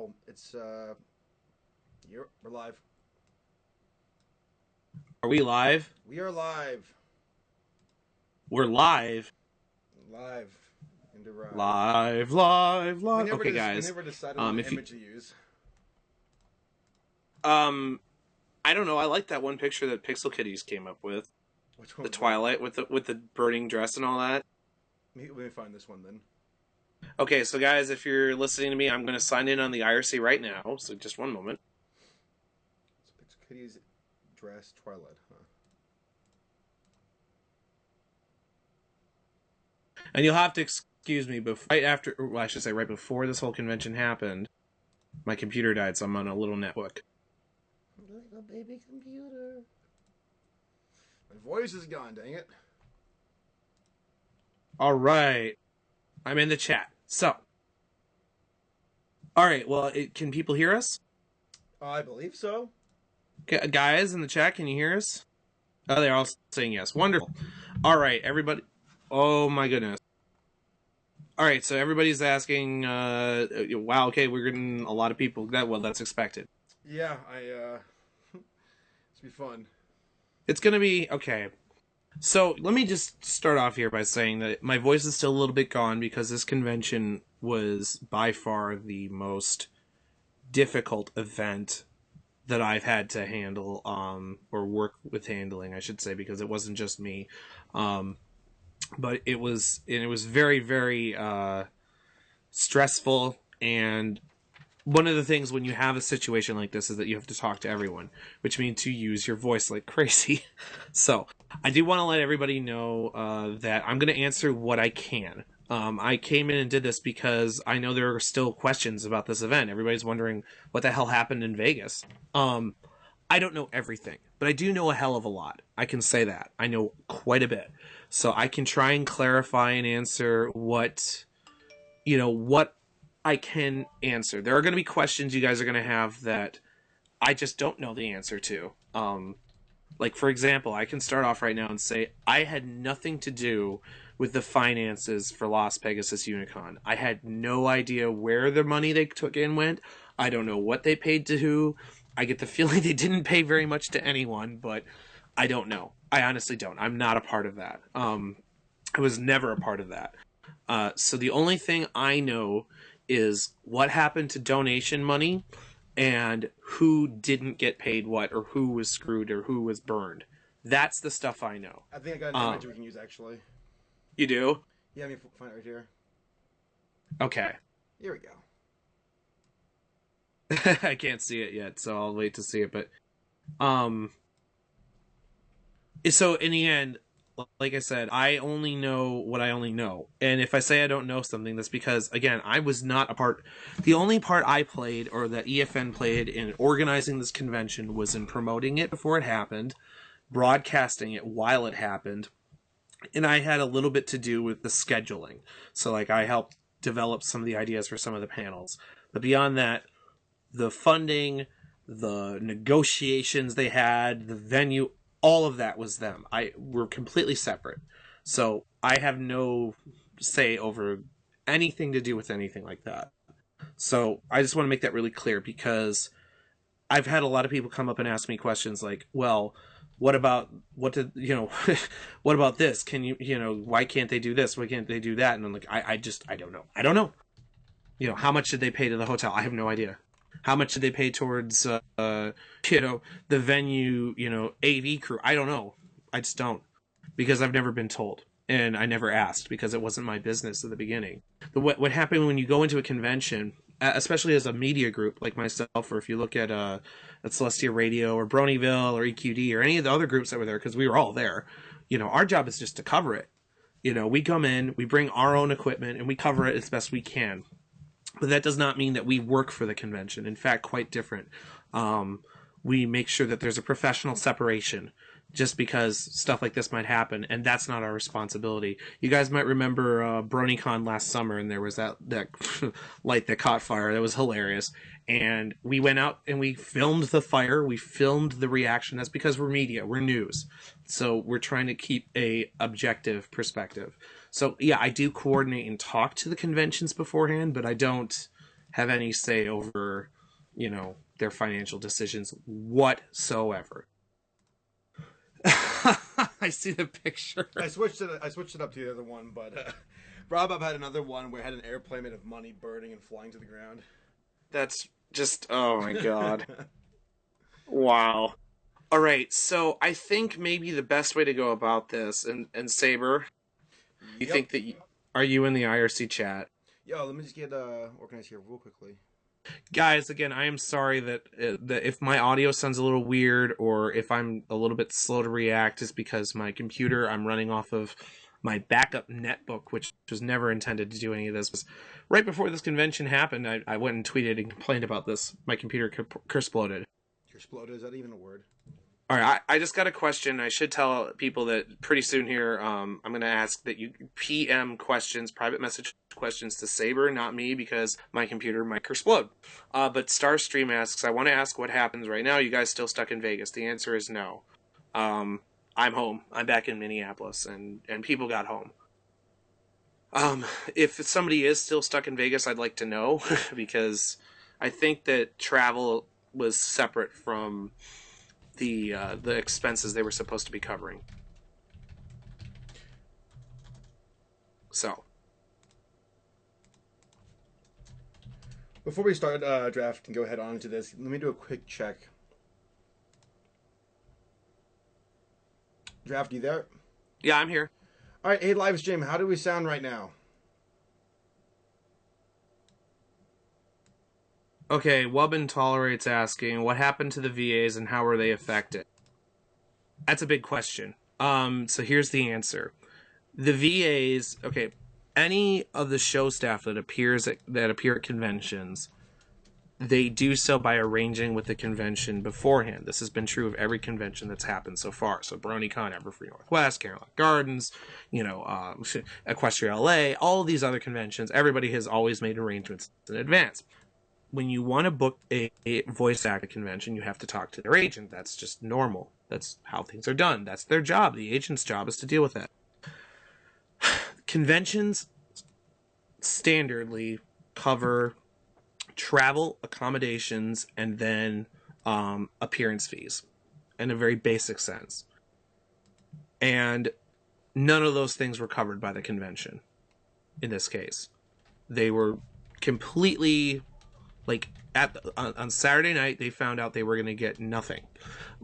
Wow, it's we're live. Are we live? We are live. We're live. Live and arrive. Live, live, We live. never Okay, we guys. never decided on an If you, image to use. um, I don't know. I like that one picture that Pixel Kitties came up with. Which one The was that? Twilight with the burning dress and all that. Let me find this one then. Okay, so guys, if you're listening to me, I'm going to sign in on the IRC right now. So just one moment. It's Pixel Kitties dress Twilight, huh? And you'll have to excuse me, right after, well, I should say right before this whole convention happened, my computer died, so I'm on a little netbook. Little baby computer. My voice is gone, dang it. All right. I'm in the chat. So. All right, well, can people hear us? I believe so. Okay, guys in the chat, can you hear us? Oh, they're all saying yes. Wonderful. All right, everybody. Oh, my goodness. All right, so everybody's asking, wow, okay, we're getting a lot of people. That's expected. Yeah, it's be fun. It's going to be, okay. So let me just start off here by saying that my voice is still a little bit gone because this convention was by far the most difficult event that I've had to handle, or work with handling, I should say, because it wasn't just me. But it was very, very stressful. And one of the things when you have a situation like this is that you have to talk to everyone, which means you use your voice like crazy. So I do want to let everybody know that I'm going to answer what I can. I came in and did this because I know there are still questions about this event. Everybody's wondering what the hell happened in Vegas. I don't know everything, but I do know a hell of a lot. I can say that. I know quite a bit. So I can try and clarify and answer what I can answer. There are going to be questions you guys are going to have that I just don't know the answer to. Like, for example, I can start off right now and say I had nothing to do with the finances for Las Pegasus Unicon. I had no idea where the money they took in went. I don't know what they paid to who. I get the feeling they didn't pay very much to anyone, but I don't know. I honestly don't. I'm not a part of that. I was never a part of that. So the only thing I know is what happened to donation money and who didn't get paid what, or who was screwed, or who was burned. That's the stuff I know. I think I got an image we can use, actually. You do? Yeah, let me find it right here. Okay. Here we go. I can't see it yet, so I'll wait to see it. But, so in the end, like I said, I only know what I only know. And if I say I don't know something, that's because, again, I was not a part. The only part I played, or that EFN played in organizing this convention, was in promoting it before it happened, broadcasting it while it happened, and I had a little bit to do with the scheduling. So, like, I helped develop some of the ideas for some of the panels. But beyond that, the funding, the negotiations they had, the venue, all of that was them. We're completely separate. So I have no say over anything to do with anything like that. So I just want to make that really clear, because I've had a lot of people come up and ask me questions like, well, what about what about this? Can why can't they do this? Why can't they do that? And I'm like, I don't know. I don't know. How much did they pay to the hotel? I have no idea. How much did they pay towards, the venue, AV crew? I don't know. I just don't, because I've never been told, and I never asked because it wasn't my business at the beginning. What happened when you go into a convention, especially as a media group like myself, or if you look at Celestia Radio or Bronyville or EQD or any of the other groups that were there, because we were all there, our job is just to cover it. We come in, we bring our own equipment, and we cover it as best we can. But that does not mean that we work for the convention. In fact, quite different. We make sure that there's a professional separation, just because stuff like this might happen, and that's not our responsibility. You guys might remember BronyCon last summer, and there was that light that caught fire. That was hilarious. And we went out and we filmed the fire. We filmed the reaction. That's because we're media. We're news. So we're trying to keep a objective perspective. So, yeah, I do coordinate and talk to the conventions beforehand, but I don't have any say over, their financial decisions whatsoever. I see the picture. I switched it up to the other one, but Rob had another one where it had an airplane made of money burning and flying to the ground. That's just, oh my god. Wow. All right, so I think maybe the best way to go about this, and Saber, you think that are you in the IRC chat? Yo, let me just get organized here real quickly. Guys, again, I am sorry that if my audio sounds a little weird or if I'm a little bit slow to react, is because my computer, I'm running off of my backup netbook, which was never intended to do any of this. Right before this convention happened, I went and tweeted and complained about this. My computer exploded. Exploded? Is that even a word? All right, I just got a question. I should tell people that pretty soon here, I'm going to ask that you PM questions, private message questions to Saber, not me, because my computer might explode. But Starstream asks, I want to ask what happens right now. You guys still stuck in Vegas? The answer is no. I'm home. I'm back in Minneapolis, and people got home. If somebody is still stuck in Vegas, I'd like to know, because I think that travel was separate from the expenses they were supposed to be covering. So, before we start draft and go ahead on to this, let me do a quick check. Draft, you there? Yeah, I'm here. All right, hey, live stream, how do we sound right now? Okay, Wubbin Tolerates asking, what happened to the VAs and how were they affected? That's a big question. So here's the answer. The VAs, okay, any of the show staff that appear at conventions, they do so by arranging with the convention beforehand. This has been true of every convention that's happened so far. So BronyCon, Everfree Northwest, Carolina Gardens, Equestria LA, all of these other conventions, everybody has always made arrangements in advance. When you want to book a voice actor convention, you have to talk to their agent. That's just normal. That's how things are done. That's their job. The agent's job is to deal with that. Conventions standardly cover travel, accommodations, and then appearance fees in a very basic sense. And none of those things were covered by the convention in this case. They were completely, on Saturday night, they found out they were going to get nothing.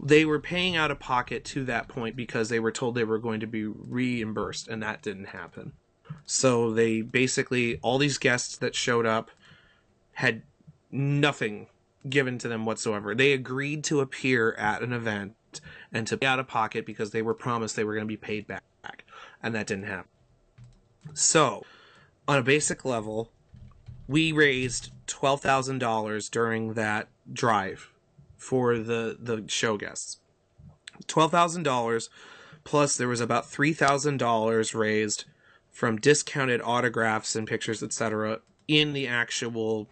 They were paying out of pocket to that point because they were told they were going to be reimbursed, and that didn't happen. So they basically, all these guests that showed up had nothing given to them whatsoever. They agreed to appear at an event and to pay out of pocket because they were promised they were going to be paid back, and that didn't happen. So, on a basic level, we raised $12,000 during that drive for the show guests. $12,000 plus there was about $3,000 raised from discounted autographs and pictures, etc., in the actual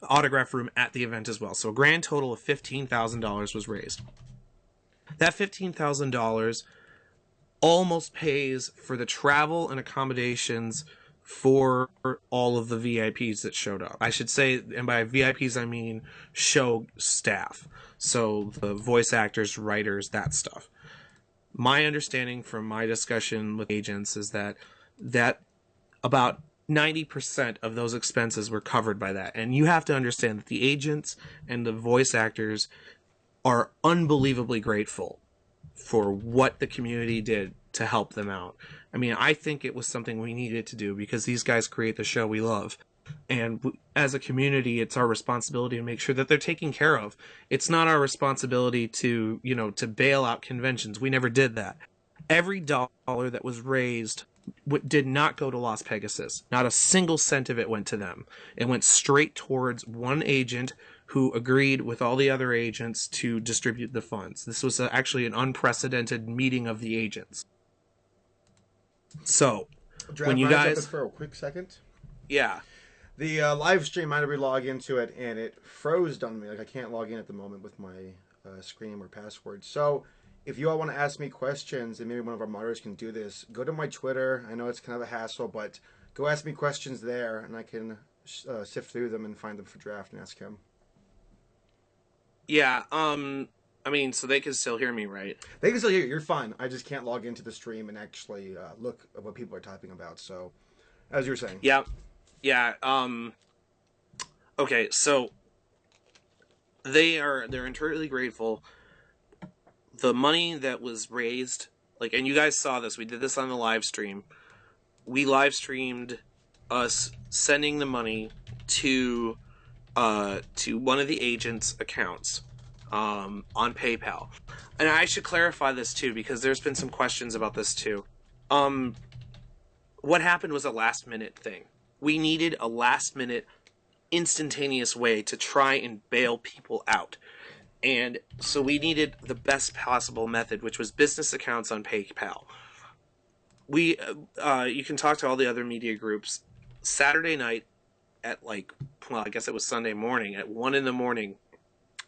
autograph room at the event as well. So a grand total of $15,000 was raised. That $15,000 almost pays for the travel and accommodations for all of the VIPs that showed up. I should say, and by VIPs I mean show staff. So the voice actors, writers, that stuff. My understanding from my discussion with agents is that about 90% of those expenses were covered by that. And you have to understand that the agents and the voice actors are unbelievably grateful for what the community did to help them out. I mean, I think it was something we needed to do because these guys create the show we love. And as a community, it's our responsibility to make sure that they're taken care of. It's not our responsibility to bail out conventions. We never did that. Every dollar that was raised did not go to Las Pegasus. Not a single cent of it went to them. It went straight towards one agent who agreed with all the other agents to distribute the funds. This was actually an unprecedented meeting of the agents. So, when you guys... for a quick second? Yeah. The live stream, I had to re-log into it, and it froze on me. Like, I can't log in at the moment with my screen or password. So, if you all want to ask me questions, and maybe one of our moderators can do this, go to my Twitter. I know it's kind of a hassle, but go ask me questions there, and I can sift through them and find them for draft and ask him. Yeah. I mean, so they can still hear me, right? They can still hear you. You're fine. I just can't log into the stream and actually look at what people are typing about. So, as you were saying. Yeah. Yeah. Okay. So they're entirely grateful. The money that was raised, like, and you guys saw this. We did this on the live stream. We live streamed us sending the money to one of the agents' accounts on PayPal. And I should clarify this too, because there's been some questions about this too. What happened was a last minute thing. We needed a last minute, instantaneous way to try and bail people out. And so we needed the best possible method, which was business accounts on PayPal. You can talk to all the other media groups. Saturday night at I guess it was Sunday morning at 1 a.m.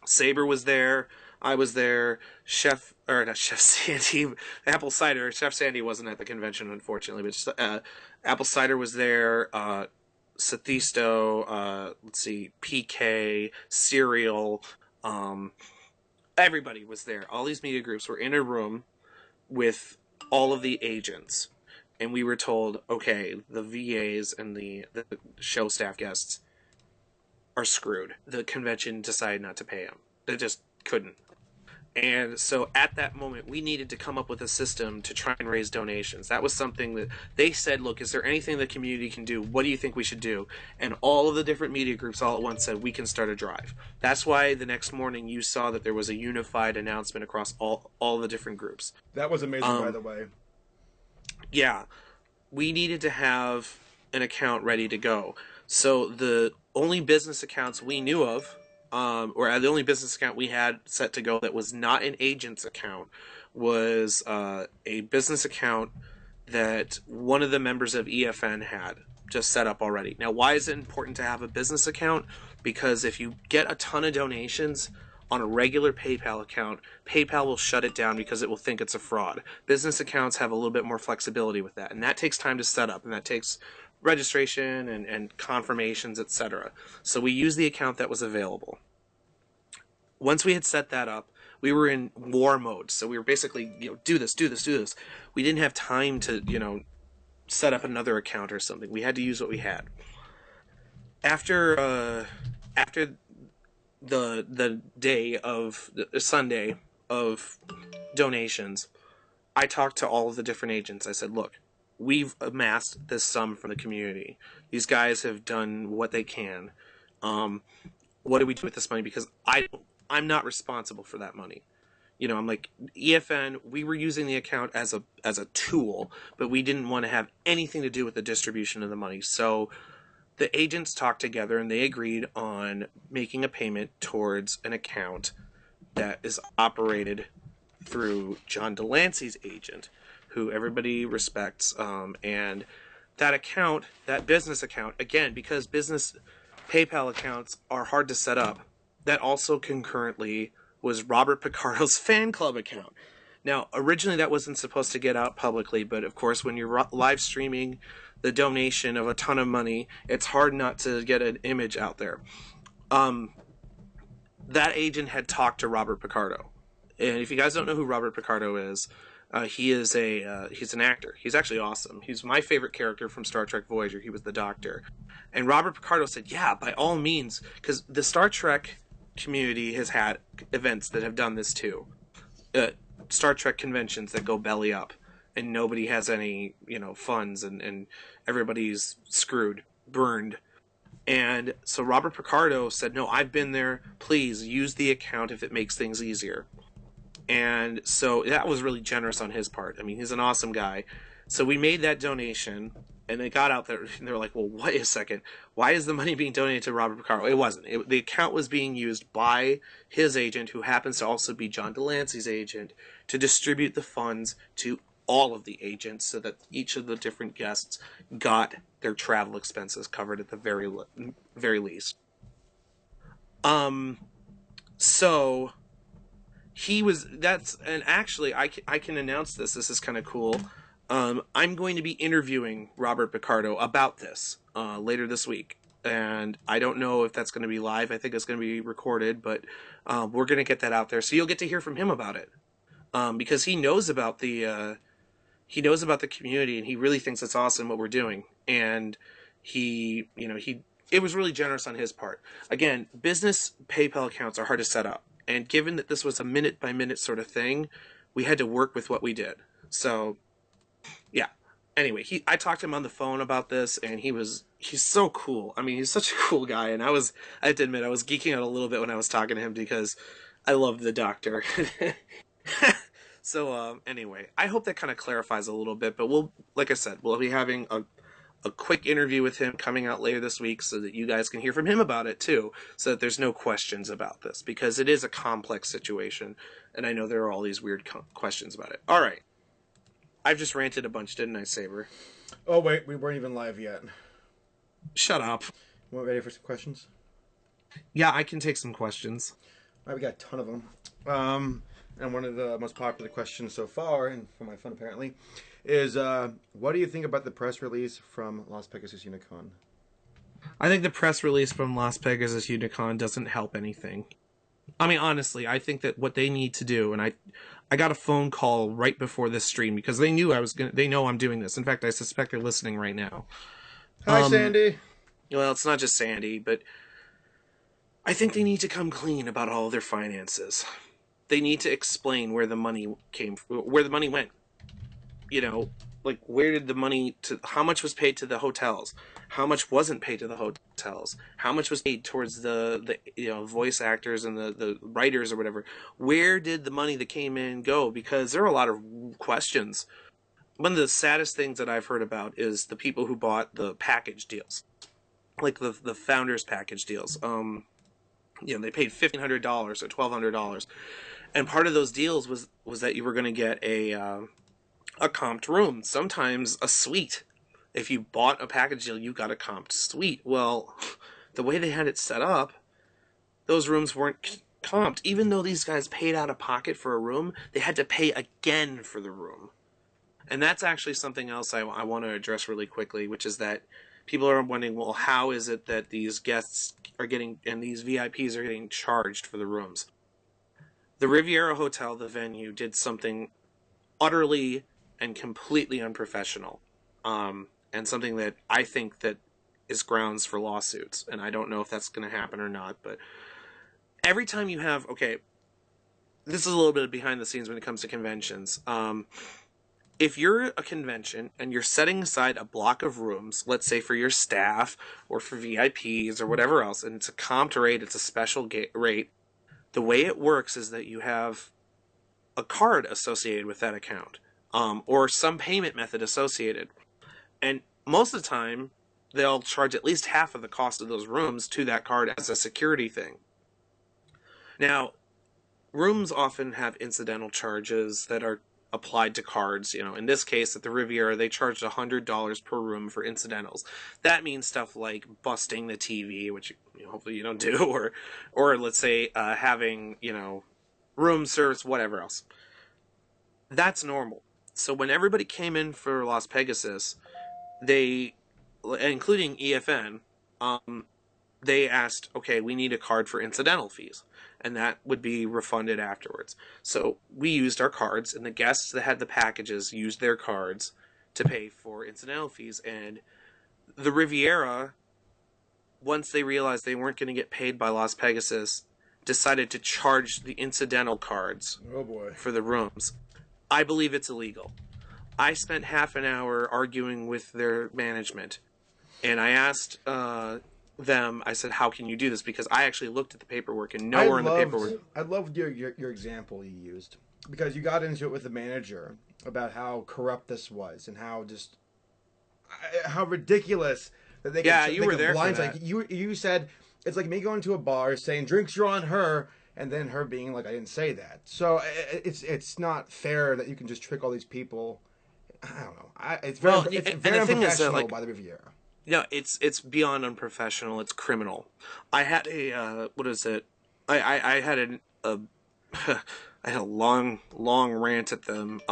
Saber was there. I was there. Not Chef Sandy, Apple Cider. Chef Sandy wasn't at the convention, unfortunately, but Apple Cider was there. Sathisto, PK, Cereal, everybody was there. All these media groups were in a room with all of the agents, and we were told, okay, the VAs and the show staff guests are screwed. The convention decided not to pay them. They just couldn't. And so at that moment, we needed to come up with a system to try and raise donations. That was something that they said, look, is there anything the community can do? What do you think we should do? And all of the different media groups all at once said, we can start a drive. That's why the next morning you saw that there was a unified announcement across all the different groups. That was amazing, by the way. Yeah. We needed to have an account ready to go. So the only business accounts we knew of, or the only business account we had set to go that was not an agent's account, was a business account that one of the members of EFN had just set up already. Now, why is it important to have a business account? Because if you get a ton of donations on a regular PayPal account, PayPal will shut it down because it will think it's a fraud. Business accounts have a little bit more flexibility with that, and that takes time to set up, and that takes registration and confirmations, etc. So we used the account that was available. Once we had set that up, we were in war mode. So we were basically, do this. We didn't have time to, set up another account or something. We had to use what we had. After the day of the Sunday of donations, I talked to all of the different agents. I said, look, we've amassed this sum from the community. These guys have done what they can. What do we do with this money? Because I'm not responsible for that money. I'm like, EFN, we were using the account as a tool, but we didn't want to have anything to do with the distribution of the money. So the agents talked together and they agreed on making a payment towards an account that is operated through John Delancey's agent, who everybody respects, and that account, that business account, again, because business PayPal accounts are hard to set up, that also concurrently was Robert Picardo's fan club account. Now, originally that wasn't supposed to get out publicly, but of course when you're live streaming the donation of a ton of money, it's hard not to get an image out there. That agent had talked to Robert Picardo. And if you guys don't know who Robert Picardo is, he's an actor. He's actually awesome. He's my favorite character from Star Trek Voyager. He was the Doctor. And Robert Picardo said, yeah, by all means, because the Star Trek community has had events that have done this too. Star Trek conventions that go belly up, and nobody has any, funds, and everybody's screwed, burned. And so Robert Picardo said, no, I've been there. Please use the account if it makes things easier. And so that was really generous on his part. I mean, he's an awesome guy. So we made that donation, and they got out there, and they were like, well, wait a second. Why is the money being donated to Robert Picardo? It wasn't. The account was being used by his agent, who happens to also be John Delancey's agent, to distribute the funds to all of the agents so that each of the different guests got their travel expenses covered at the very least. So and actually I can announce this. This is kind of cool. I'm going to be interviewing Robert Picardo about this later this week. and I don't know if that's going to be live. I think it's going to be recorded, but we're going to get that out there, so you'll get to hear from him about it, because he knows about the community, and he really thinks it's awesome what we're doing, and it was really generous on his part. Again, business PayPal accounts are hard to set up, and given that this was a minute by minute sort of thing, we had to work with what we did. So, yeah. Anyway, I talked to him on the phone about this, and he's so cool. I mean, he's such a cool guy, and I have to admit, I was geeking out a little bit when I was talking to him because I loved the doctor. So, anyway, I hope that kind of clarifies a little bit, but like I said, we'll be having a quick interview with him coming out later this week so that you guys can hear from him about it too, so that there's no questions about this, because it is a complex situation, and I know there are all these weird questions about it. All right. I've just ranted a bunch, didn't I, Saber? Oh, wait, we weren't even live yet. Shut up. We're ready for some questions? Yeah, I can take some questions. All right, we got a ton of them. And one of the most popular questions so far, and for my fun apparently, is what do you think about the press release from Las Pegasus Unicon? I think the press release from Las Pegasus Unicon doesn't help anything. I mean, honestly, I think that what they need to do, and I got a phone call right before this stream because they knew they know I'm doing this. In fact, I suspect they're listening right now. Hi, Sandy. Well, it's not just Sandy, but I think they need to come clean about all of their finances. They need to explain where the money went. Like, where did the money how much was paid to the hotels? How much wasn't paid to the hotels? How much was paid towards the voice actors and the writers or whatever? Where did the money that came in go? Because there are a lot of questions. One of the saddest things that I've heard about is the people who bought the package deals, like the founders package deals. They paid $1,500 or $1,200, and part of those deals was that you were going to get a comped room, sometimes a suite. If you bought a package deal, you got a comped suite. Well, the way they had it set up, those rooms weren't comped. Even though these guys paid out of pocket for a room, they had to pay again for the room. And that's actually something else I want to address really quickly, which is that people are wondering, well, how is it that these guests are getting, and these VIPs are getting charged for the rooms? The Riviera Hotel, the venue, did something utterly and completely unprofessional, and something that I think that is grounds for lawsuits. And I don't know if that's going to happen or not, but every time you have, this is a little bit of behind the scenes when it comes to conventions. If you're a convention and you're setting aside a block of rooms, let's say for your staff or for VIPs or whatever else, and it's a comped rate, it's a special rate, the way it works is that you have a card associated with that account, or some payment method associated. And most of the time, they'll charge at least half of the cost of those rooms to that card as a security thing. Now, rooms often have incidental charges that are applied to cards. In this case, at the Riviera, they charged $100 per room for incidentals. That means stuff like busting the TV, which hopefully you don't do, or let's say having room service, whatever else. That's normal. So when everybody came in for Las Pegasus, they, including EFN, they asked, okay, we need a card for incidental fees, and that would be refunded afterwards. So we used our cards, and the guests that had the packages used their cards to pay for incidental fees. And the Riviera, once they realized they weren't going to get paid by Las Pegasus, decided to charge the incidental cards for the rooms. I believe it's illegal. I spent half an hour arguing with their management, and I asked them, I said, how can you do this? Because I actually looked at the paperwork, and nowhere in the paperwork... I loved your example you used, because you got into it with the manager about how corrupt this was, and how ridiculous that they you were there for that. You said, it's like me going to a bar saying, drinks are on her, and then her being like, I didn't say that. So it's not fair that you can just trick all these people. I don't know. It's very unprofessional by the Riviera. No, it's beyond unprofessional. It's criminal. I had a what is it? I had I had a long rant at them.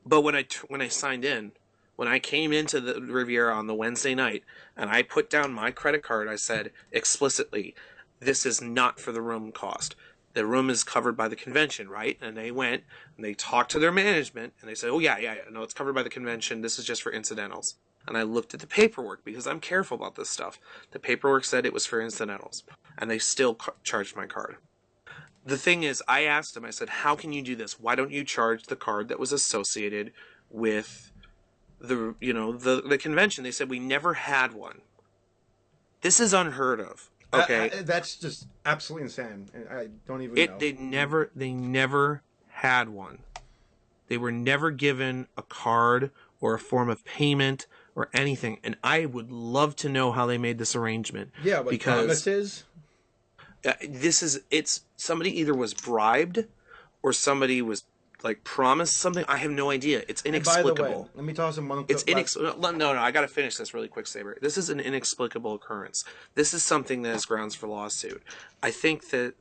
But when I signed in, When I came into the Riviera on the Wednesday night and I put down my credit card, I said explicitly, this is not for the room cost. The room is covered by the convention, right? And they went and they talked to their management and they said, oh, yeah, no, it's covered by the convention. This is just for incidentals. And I looked at the paperwork because I'm careful about this stuff. The paperwork said it was for incidentals, and they still charged my card. The thing is, I asked them, I said, how can you do this? Why don't you charge the card that was associated with the convention? They said, we never had one. This is unheard of. Okay. That's just absolutely insane. I don't even know. They never had one. They were never given a card or a form of payment or anything. And I would love to know how they made this arrangement. Yeah, but promises? It's somebody either was bribed or somebody was like promised something. I have no idea. It's inexplicable. By the way, let me toss him one. It's inexplicable. No, I got to finish this really quick, Saber. This is an inexplicable occurrence. This is something that is grounds for lawsuit. I think that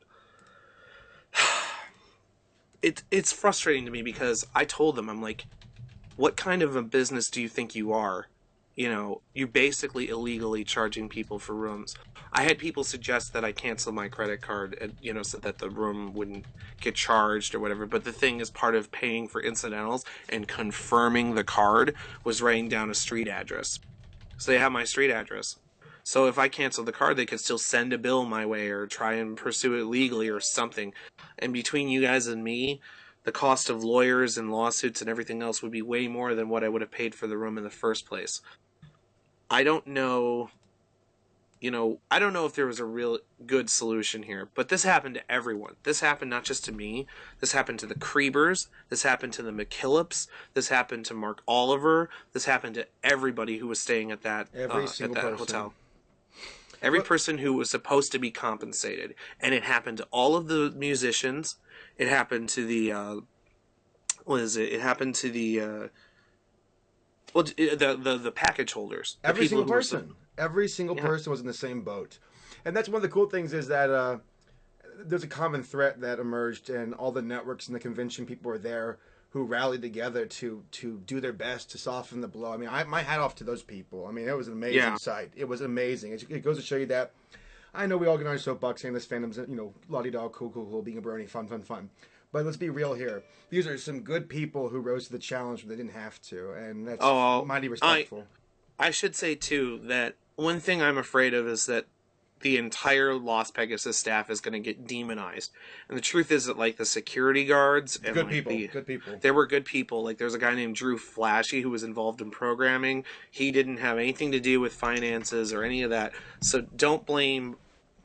it's frustrating to me because I told them, I'm like, what kind of a business do you think you are? You're basically illegally charging people for rooms. I had people suggest that I cancel my credit card, and, so that the room wouldn't get charged or whatever. But the thing is, part of paying for incidentals and confirming the card was writing down a street address. So they have my street address. So if I cancel the card, they could still send a bill my way or try and pursue it legally or something. And between you guys and me, the cost of lawyers and lawsuits and everything else would be way more than what I would have paid for the room in the first place. I don't know, I don't know if there was a real good solution here, but this happened to everyone. This happened not just to me. This happened to the Kriebers. This happened to the McKillips. This happened to Mark Oliver. This happened to everybody who was staying at that hotel. Every person who was supposed to be compensated. And it happened to all of the musicians. It happened to the, It happened to the, the package holders. Every single person. Every single person was in the same boat. And that's one of the cool things is that there's a common threat that emerged, and all the networks and the convention people were there who rallied together to do their best to soften the blow. I mean, my hat off to those people. I mean, it was an amazing sight. It was amazing. It goes to show you that I know we all get on our soapbox saying this fandom's, la-di-da, cool, being a brony, fun. But let's be real here. These are some good people who rose to the challenge when they didn't have to, and that's mighty respectful. I should say, too, that one thing I'm afraid of is that the entire Las Pegasus staff is going to get demonized. And the truth is that, like, the security guards... and good people. There were good people. Like, there's a guy named Drew Flashy who was involved in programming. He didn't have anything to do with finances or any of that. So don't blame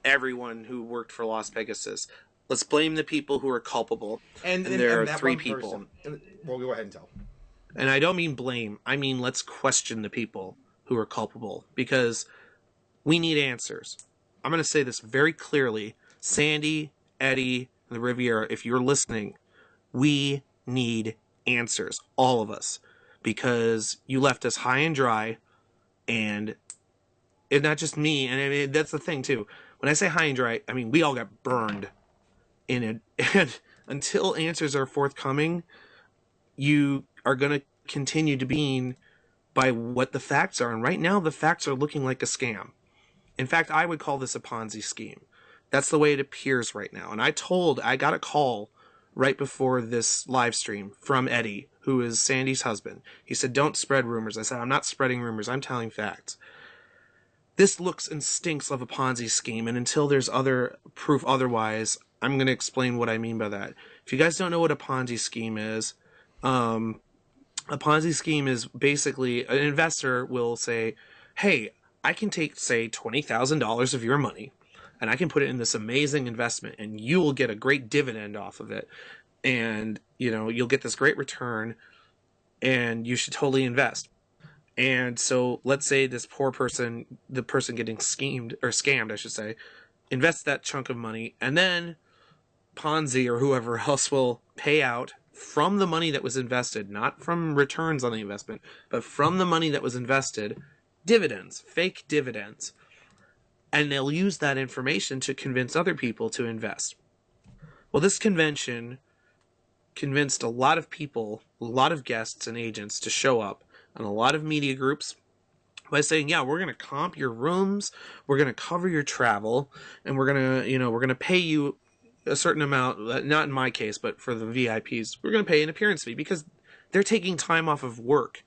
everyone who worked for Las Pegasus. Let's blame the people who are culpable. And there are three people. Well, go ahead and tell. And I don't mean blame. I mean, let's question the people who are culpable. Because we need answers. I'm going to say this very clearly. Sandy, Eddie, and the Riviera, if you're listening, we need answers. All of us. Because you left us high and dry. And it's not just me. And I mean, that's the thing, too. When I say high and dry, I mean, we all got burned in it. And until answers are forthcoming, you are going to continue to be by what the facts are. And right now, the facts are looking like a scam. In fact, I would call this a Ponzi scheme. That's the way it appears right now. And I got a call right before this live stream from Eddie, who is Sandy's husband. He said, don't spread rumors. I said, I'm not spreading rumors. I'm telling facts. This looks and stinks of a Ponzi scheme. And until there's other proof otherwise, I'm going to explain what I mean by that. If you guys don't know what a Ponzi scheme is, a Ponzi scheme is basically an investor will say, hey, I can take, say, $20,000 of your money, and I can put it in this amazing investment, and you will get a great dividend off of it. And, you'll get this great return, and you should totally invest. And so let's say this poor person, the person getting scammed, I should say, invests that chunk of money, and then Ponzi or whoever else will pay out from the money that was invested, not from returns on the investment, but from the money that was invested, dividends, fake dividends. And they'll use that information to convince other people to invest. Well, this convention convinced a lot of people, a lot of guests and agents to show up. and a lot of media groups by saying, yeah, we're going to comp your rooms, we're going to cover your travel, and we're going to, we're going to pay you a certain amount, not in my case, but for the VIPs, we're going to pay an appearance fee because they're taking time off of work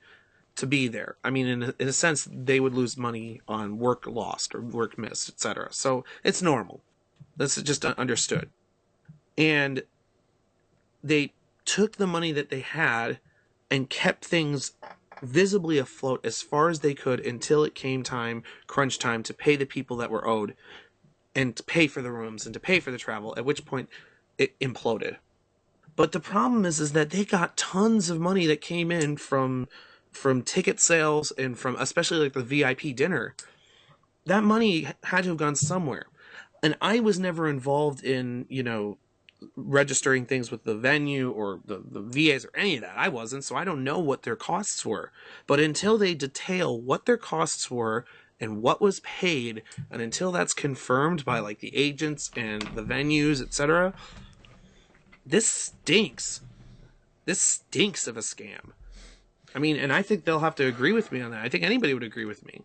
to be there. I mean, in a sense, they would lose money on work lost or work missed, etc. So it's normal. That's just understood. And they took the money that they had and kept things visibly afloat as far as they could until it came time, crunch time, to pay the people that were owed and to pay for the rooms and to pay for the travel, at which point it imploded. But the problem is that they got tons of money that came in from ticket sales and from especially like the VIP dinner. That money had to have gone somewhere. And I was never involved in, registering things with the venue or the VAs or any of that. I wasn't, so I don't know what their costs were. But until they detail what their costs were and what was paid, and until that's confirmed by like the agents and the venues, etc., this stinks. This stinks of a scam. I mean, and I think they'll have to agree with me on that. I think anybody would agree with me.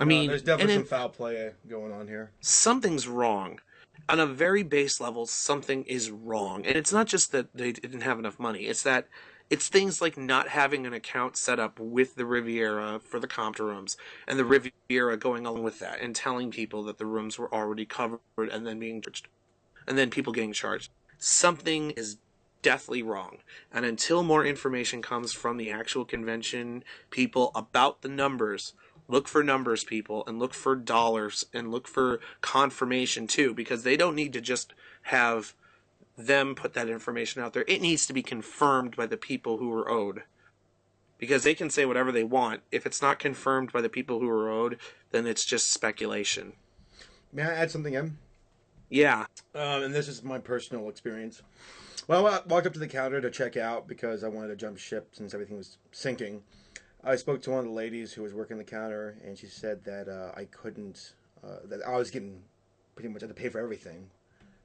I mean, there's definitely some foul play going on here. Something's wrong. On a very base level, something is wrong. And it's not just that they didn't have enough money. It's that it's things like not having an account set up with the Riviera for the comped rooms, and the Riviera going along with that and telling people that the rooms were already covered and then being charged. And then people getting charged. Something is deathly wrong. And until more information comes from the actual convention people about the numbers, look for numbers, people, and look for dollars, and look for confirmation too, because they don't need to just have them put that information out there. It needs to be confirmed by the people who are owed. Because they can say whatever they want. If it's not confirmed by the people who are owed, then it's just speculation. May I add something in? Yeah. And this is my personal experience. Well, I walked up to the counter to check out because I wanted to jump ship since everything was sinking. I spoke to one of the ladies who was working the counter, and she said that I couldn't, that I was getting pretty much had to pay for everything,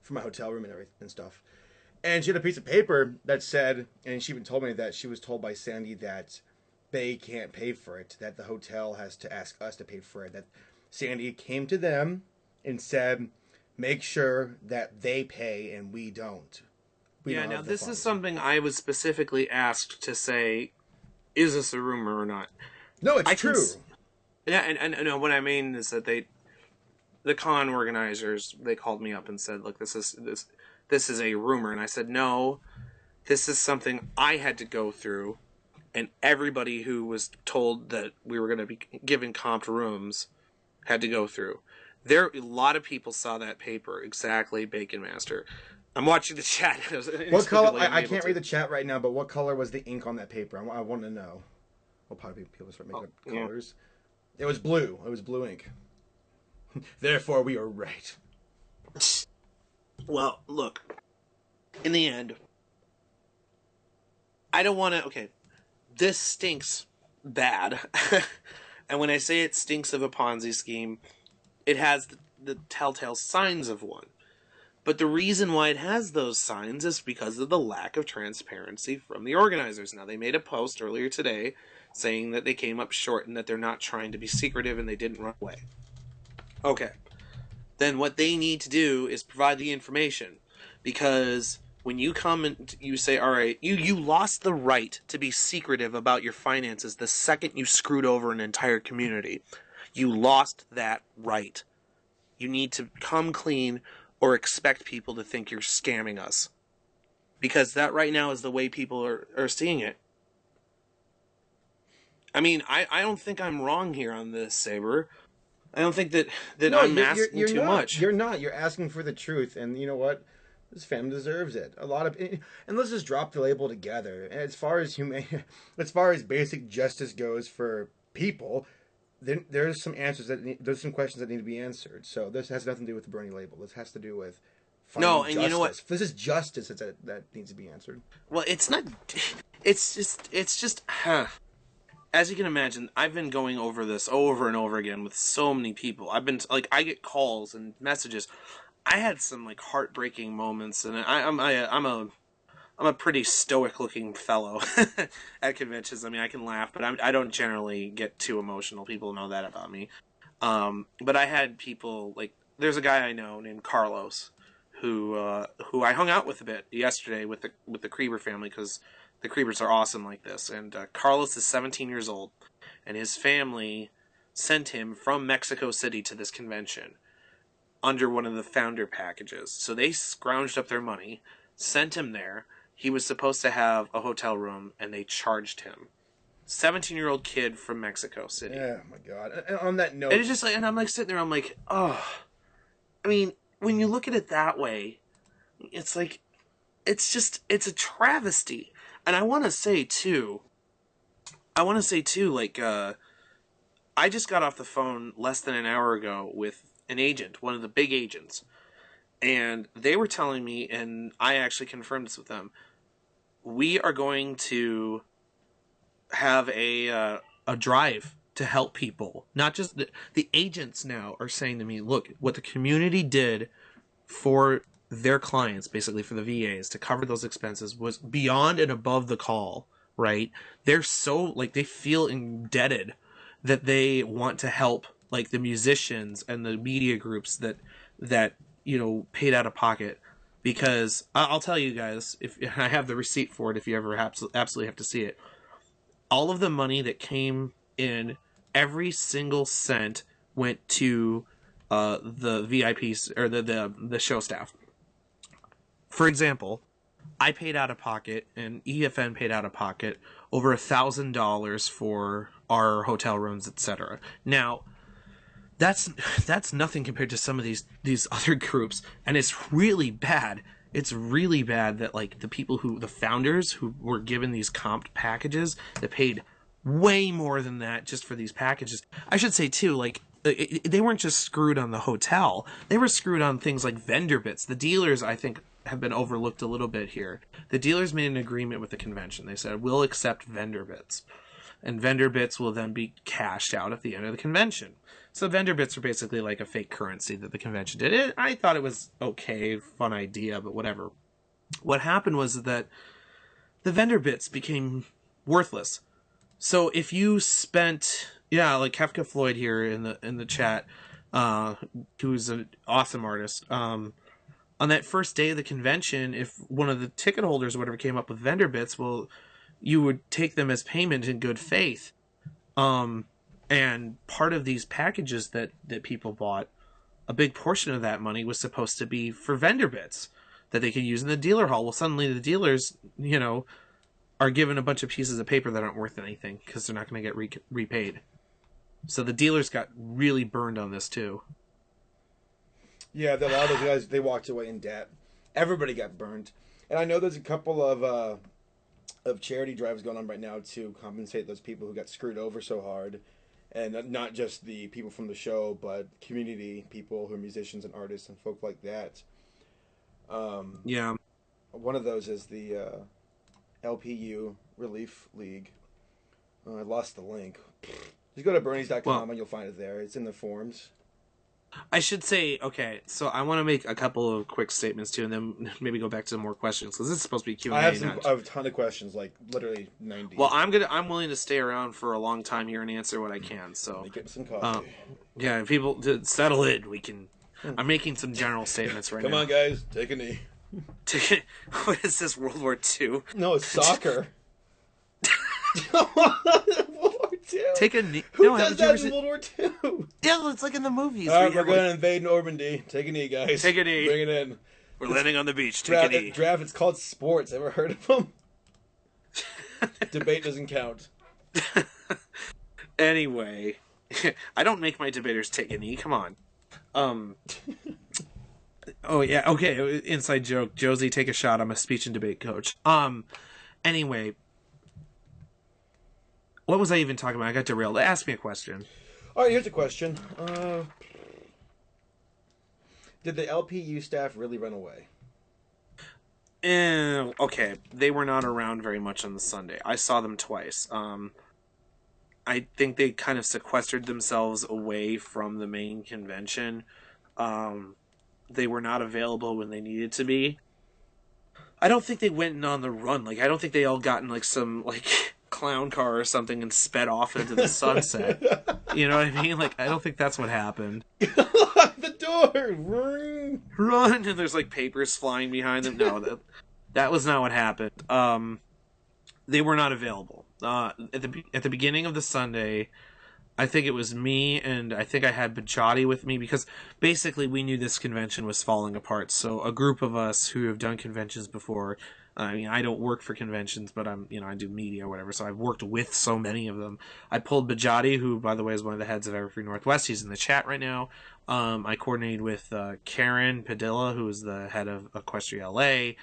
for my hotel room and everything and stuff. And she had a piece of paper that said, and she even told me that she was told by Sandy that they can't pay for it, that the hotel has to ask us to pay for it, that Sandy came to them and said, make sure that they pay and we don't. Yeah, now this is something I was specifically asked to say, is this a rumor or not? No, it's true. Yeah, and what I mean is that the con organizers, they called me up and said, look, this is a rumor. And I said, no, this is something I had to go through, and everybody who was told that we were going to be given comped rooms had to go through. A lot of people saw that paper, exactly, Bacon Master. I'm watching the chat. What color? I can't read the chat right now, but what color was the ink on that paper? I want to know. Well, probably people start making up colors. Yeah. It was blue. It was blue ink. Therefore, we are right. Well, look. In the end, I don't want to... Okay, this stinks bad. And when I say it stinks of a Ponzi scheme, it has the telltale signs of one. But the reason why it has those signs is because of the lack of transparency from the organizers. Now, they made a post earlier today saying that they came up short and that they're not trying to be secretive and they didn't run away. Okay. Then what they need to do is provide the information. Because when you come and you say, all right, you lost the right to be secretive about your finances the second you screwed over an entire community. You lost that right. You need to come clean or expect people to think you're scamming us. Because that right now is the way people are seeing it. I mean, I don't think I'm wrong here on this, Saber. I don't think that I'm asking too much. You're not. You're asking for the truth. And you know what? This family deserves it. And let's just drop the label together. As far as as far as basic justice goes for people, there's some answers there's some questions that need to be answered. So this has nothing to do with the Bernie label. This has to do with justice. You know what? This is justice that needs to be answered. Well, it's not. It's just. As you can imagine, I've been going over this over and over again with so many people. I've been I get calls and messages. I had some heartbreaking moments, and I'm I'm a pretty stoic looking fellow at conventions. I mean, I can laugh, but I don't generally get too emotional. People know that about me. But I had people like, there's a guy I know named Carlos, who I hung out with a bit yesterday with the Krieber family, because the Kriebers are awesome like this. And Carlos is 17 years old, and his family sent him from Mexico City to this convention under one of the founder packages. So they scrounged up their money, sent him there. He was supposed to have a hotel room, and they charged him. 17-year-old kid from Mexico City. Yeah, my God. And on that note, and it's just like, and I'm like sitting there, I'm like, oh. I mean, when you look at it that way, it's like, it's a travesty. And I want to say too, like, I just got off the phone less than an hour ago with an agent, one of the big agents, and they were telling me, and I actually confirmed this with them, we are going to have a drive to help people. Not just the agents now are saying to me, look, what the community did for their clients, basically for the VAs, to cover those expenses was beyond and above the call, right? They're so, like, they feel indebted that they want to help, like, the musicians and the media groups that paid out of pocket. Because I'll tell you guys, if I have the receipt for it, if you ever absolutely have to see it, all of the money that came in, every single cent went to the VIPs, or the show staff. For example, I paid out of pocket, and EFN paid out of pocket over $1,000 for our hotel rooms, etc. Now, that's nothing compared to some of these other groups, and it's really bad. It's really bad that, like, the founders who were given these comped packages that paid way more than that just for these packages. I should say too, like, they weren't just screwed on the hotel. They were screwed on things like vendor bits. The dealers, I think, have been overlooked a little bit here. The dealers made an agreement with the convention. They said, we'll accept vendor bits, and vendor bits will then be cashed out at the end of the convention. So vendor bits are basically like a fake currency that the convention did. I thought it was okay, fun idea, but whatever. What happened was that the vendor bits became worthless. So if you spent, like Kefka Floyd here in the chat, who's an awesome artist, on that first day of the convention, if one of the ticket holders or whatever came up with vendor bits, well, you would take them as payment in good faith. And part of these packages that people bought, a big portion of that money was supposed to be for vendor bits that they could use in the dealer hall. Well, suddenly the dealers, are given a bunch of pieces of paper that aren't worth anything because they're not going to get repaid. So the dealers got really burned on this too. Yeah, a lot of those guys, they walked away in debt. Everybody got burned. And I know there's a couple of charity drives going on right now to compensate those people who got screwed over so hard. And not just the people from the show, but community people who are musicians and artists and folk like that. Yeah. One of those is the LPU Relief League. I lost the link. Just go to bernies.com and you'll find it there. It's in the forums. I should say, okay, so I want to make a couple of quick statements too, and then maybe go back to more questions, because this is supposed to be Q&A. I have a ton of questions, like literally 90. Well, I'm willing to stay around for a long time here and answer what I can. So get some coffee. Yeah, people to settle in. I'm making some general statements right now. Come on, guys, take a knee. What is this, World War II? No, it's soccer. World War II. Take a knee. Who does that in World War II? Yeah, it's like in the movies. All right, we're going to invade Normandy. Take a knee, guys. Take a knee. Bring it in. We're landing on the beach. Take a knee. Draft. It's called sports. Ever heard of them? Debate doesn't count. Anyway, I don't make my debaters take a knee. Come on. Oh yeah. Okay. Inside joke. Josie, take a shot. I'm a speech and debate coach. Anyway. What was I even talking about? I got derailed. Ask me a question. All right, here's a question. Did the LPU staff really run away? Okay. They were not around very much on the Sunday. I saw them twice. I think they kind of sequestered themselves away from the main convention. They were not available when they needed to be. I don't think they went on the run. Like, I don't think they all got in, like, some, like, clown car or something and sped off into the sunset. You know what I mean? Like, I don't think that's what happened. Lock the door! Run! And there's, like, papers flying behind them. No, that was not what happened. They were not available. At the beginning of the Sunday, I think it was me, and I think I had Bajati with me, because basically we knew this convention was falling apart. So a group of us who have done conventions before, I mean, I don't work for conventions, but I do media or whatever, so I've worked with so many of them. I pulled Bajati, who, by the way, is one of the heads of Everfree Northwest. He's in the chat right now. I coordinated with Karen Padilla, who is the head of Equestria LA,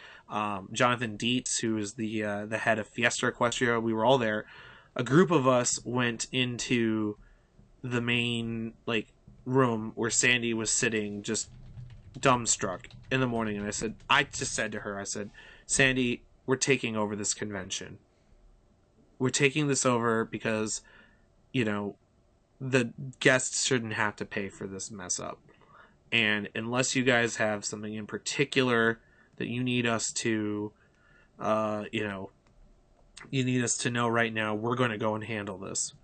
Jonathan Dietz, who is the head of Fiesta Equestria. We were all there. A group of us went into the main, like, room where Sandy was sitting, just dumbstruck in the morning, and I just said to her, I said, Sandy, we're taking over this convention. We're taking this over because, the guests shouldn't have to pay for this mess up. And unless you guys have something in particular that you need us to, you need us to know right now, we're going to go and handle this.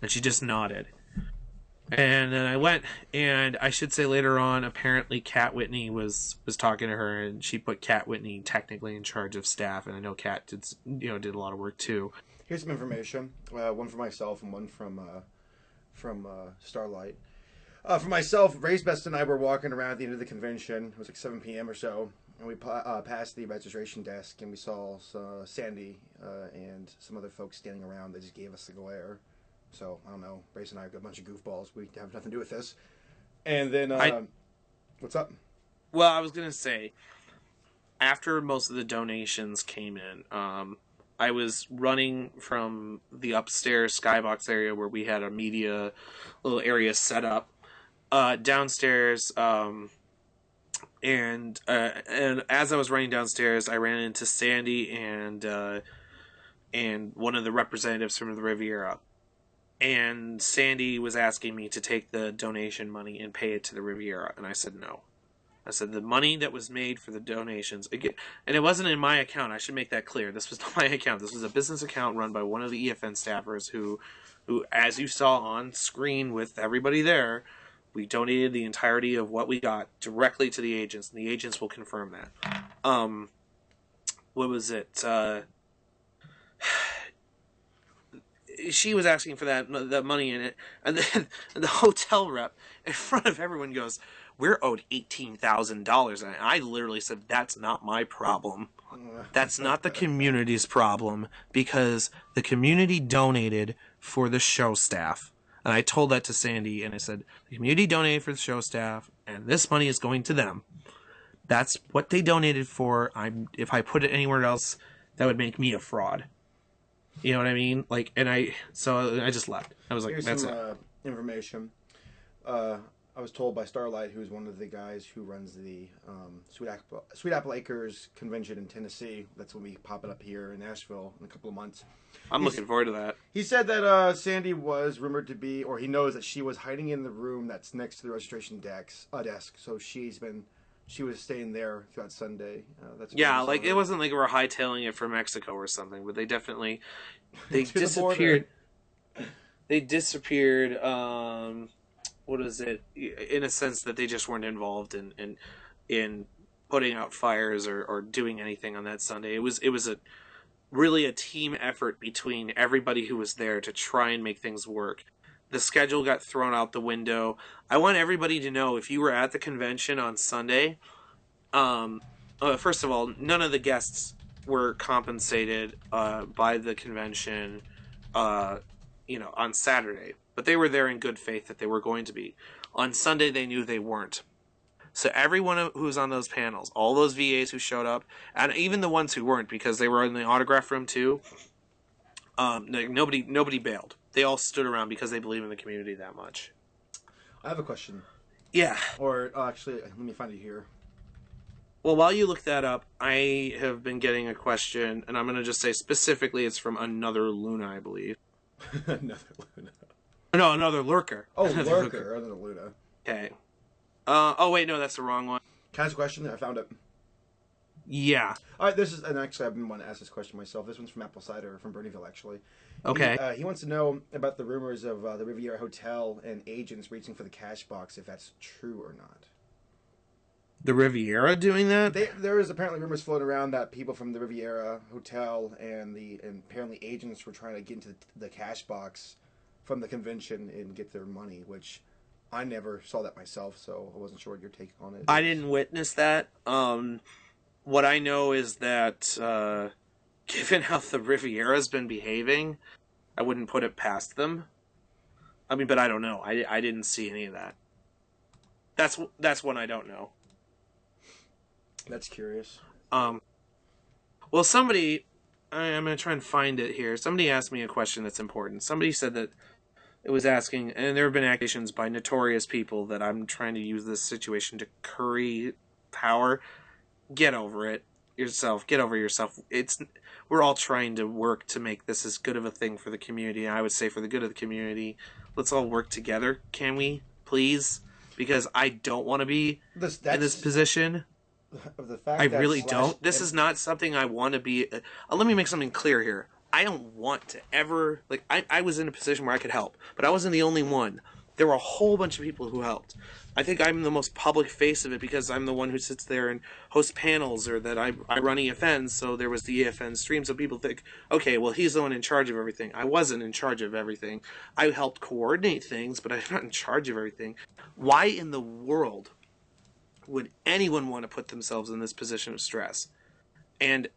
And she just nodded. And then I went, and I should say later on, apparently Kat Whitney was talking to her, and she put Kat Whitney technically in charge of staff, and I know Kat did a lot of work too. Here's some information, one for myself and one from Starlight. For myself, Ray's Best and I were walking around at the end of the convention. It was like 7 p.m. or so, and we passed the registration desk, and we saw Sandy and some other folks standing around. They just gave us the glare. So, I don't know. Brace and I are a bunch of goofballs. We have nothing to do with this. And then, what's up? Well, I was going to say, after most of the donations came in, I was running from the upstairs skybox area where we had a media little area set up, downstairs, and as I was running downstairs, I ran into Sandy and one of the representatives from the Riviera. And Sandy was asking me to take the donation money and pay it to the Riviera, and I said no. I said the money that was made for the donations, again, and it wasn't in my account. I should make that clear. This was not my account. This was a business account run by one of the EFN staffers who, as you saw on screen with everybody there, we donated the entirety of what we got directly to the agents, and the agents will confirm that. What was it? She was asking for that money in it, and then the hotel rep in front of everyone goes, "We're owed $18,000," and I literally said, "That's not my problem. That's not the community's problem, because the community donated for the show staff." And I told that to Sandy, and I said, "The community donated for the show staff, and this money is going to them. That's what they donated for. If I put it anywhere else, that would make me a fraud." You know what I mean? Like, so I just left. I was like, here's that's some, it. Information. I was told by Starlight, who's one of the guys who runs the Sweet Apple Acres convention in Tennessee. That's when we pop it up here in Nashville in a couple of months. I'm looking forward to that. He said that Sandy was rumored to be, or he knows that she was hiding in the room that's next to the registration desk. So she was staying there throughout Sunday. Like, it wasn't like we were hightailing it from Mexico or something, but they definitely disappeared. They disappeared. What is it? In a sense that they just weren't involved in putting out fires or doing anything on that Sunday. It was really a team effort between everybody who was there to try and make things work. The schedule got thrown out the window. I want everybody to know, if you were at the convention on Sunday, first of all, none of the guests were compensated by the convention, on Saturday. But they were there in good faith that they were going to be. On Sunday, they knew they weren't. So everyone who was on those panels, all those VAs who showed up, and even the ones who weren't, because they were in the autograph room too, nobody bailed. They all stood around because they believe in the community that much. I have a question. Yeah. Or actually, let me find it here. Well, while you look that up, I have been getting a question, and I'm going to just say specifically it's from another Luna, I believe. Another Luna. No, another Lurker. Oh, Lurker. Another Luna. Okay. Oh, wait, no, that's the wrong one. Can I ask a question? I found it. Yeah. All right, this is, and actually, I've been wanting to ask this question myself. This one's from Apple Cider, from Bernieville, actually. Okay. He wants to know about the rumors of the Riviera Hotel and agents reaching for the cash box, if that's true or not. The Riviera doing that? There is apparently rumors floating around that people from the Riviera Hotel and apparently agents were trying to get into the cash box from the convention and get their money, which I never saw that myself, so I wasn't sure what your take on it is. I didn't witness that. What I know is that, given how the Riviera's been behaving, I wouldn't put it past them. I mean, but I don't know. I didn't see any of that. That's one I don't know. That's curious. Well, somebody, I'm going to try and find it here. Somebody asked me a question that's important. Somebody said that it was asking, and there have been accusations by notorious people that I'm trying to use this situation to curry power. Get over it yourself. Get over yourself. We're all trying to work to make this as good of a thing for the community. I would say for the good of the community, let's all work together. Can we, please? Because I don't want to be in this position. The fact I really don't. This is not something I want to be. Let me make something clear here. I don't want to ever, like, I was in a position where I could help, but I wasn't the only one. There were a whole bunch of people who helped. I think I'm the most public face of it because I'm the one who sits there and hosts panels, or that I run EFNs, so there was the EFN stream, so people think, okay, well, he's the one in charge of everything. I wasn't in charge of everything. I helped coordinate things, but I'm not in charge of everything. Why in the world would anyone want to put themselves in this position of stress? And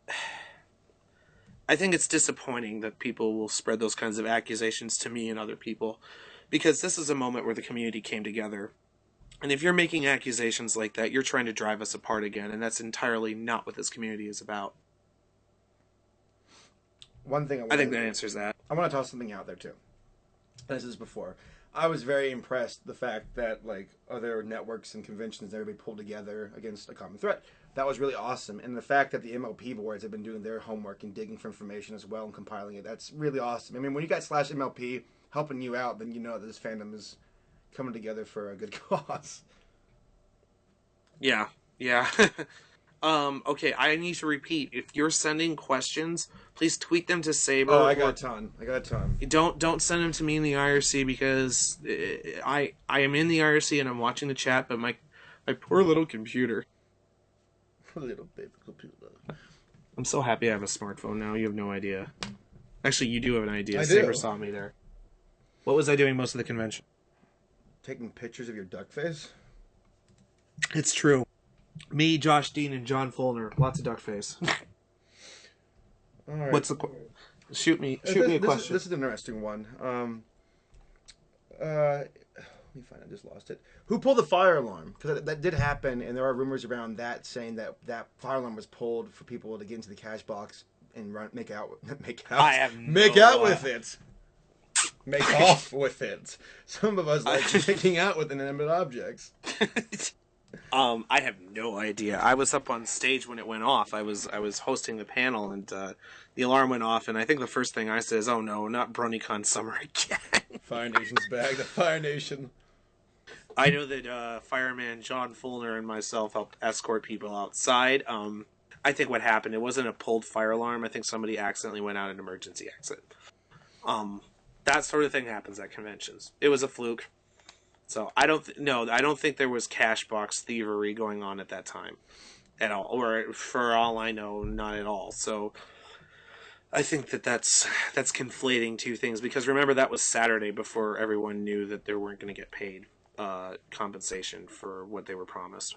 I think it's disappointing that people will spread those kinds of accusations to me and other people, because this is a moment where the community came together. And if you're making accusations like that, you're trying to drive us apart again, and that's entirely not what this community is about. One thing I think that answers that. I want to toss something out there too. As is before, I was very impressed the fact that, like, other networks and conventions, everybody pulled together against a common threat. That was really awesome. And the fact that the MLP boards have been doing their homework and digging for information as well and compiling it, that's really awesome. I mean, when you got /MLP helping you out, then you know that this fandom is coming together for a good cause. Yeah. Okay, I need to repeat. If you're sending questions, please tweet them to Saber. Oh, I got a ton. Don't send them to me in the IRC, because I am in the IRC and I'm watching the chat, but my poor little computer. Little baby computer. I'm so happy I have a smartphone now. You have no idea. Actually, you do have an idea. I Saber do. saw me there. What was I doing most of the convention? Taking pictures of your duck face? It's true. Me, Josh Dean, and John Fulner. Lots of duck face. All right. What's the shoot me a question. This is an interesting one. Let me find. I just lost it. Who pulled the fire alarm? Because that did happen, and there are rumors around that saying that fire alarm was pulled for people to get into the cash box and make out with it. Make off with it. Some of us like making out with inanimate objects. I have no idea. I was up on stage when it went off. I was hosting the panel, and the alarm went off, and I think the first thing I said is, "Oh no, not BronyCon summer again." Fire Nation's back. The Fire Nation. I know that fireman John Fulner and myself helped escort people outside. I think what happened, it wasn't a pulled fire alarm. I think somebody accidentally went out an emergency exit. That sort of thing happens at conventions. It was a fluke. So I don't think there was cash box thievery going on at that time at all, or for all I know, not at all. So I think that's conflating two things, because remember, that was Saturday before everyone knew that they weren't going to get paid compensation for what they were promised.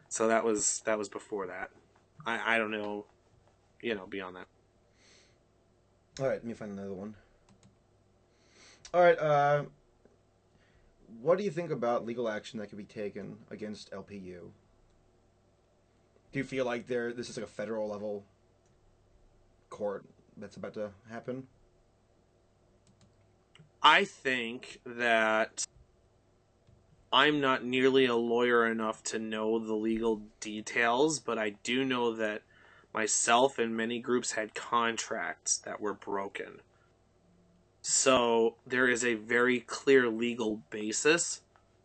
So that was before that. I don't know, beyond that. All right, let me find another one. All right, what do you think about legal action that could be taken against LPU? Do you feel like this is like a federal level court that's about to happen? I think that I'm not nearly a lawyer enough to know the legal details, but I do know that myself and many groups had contracts that were broken. So there is a very clear legal basis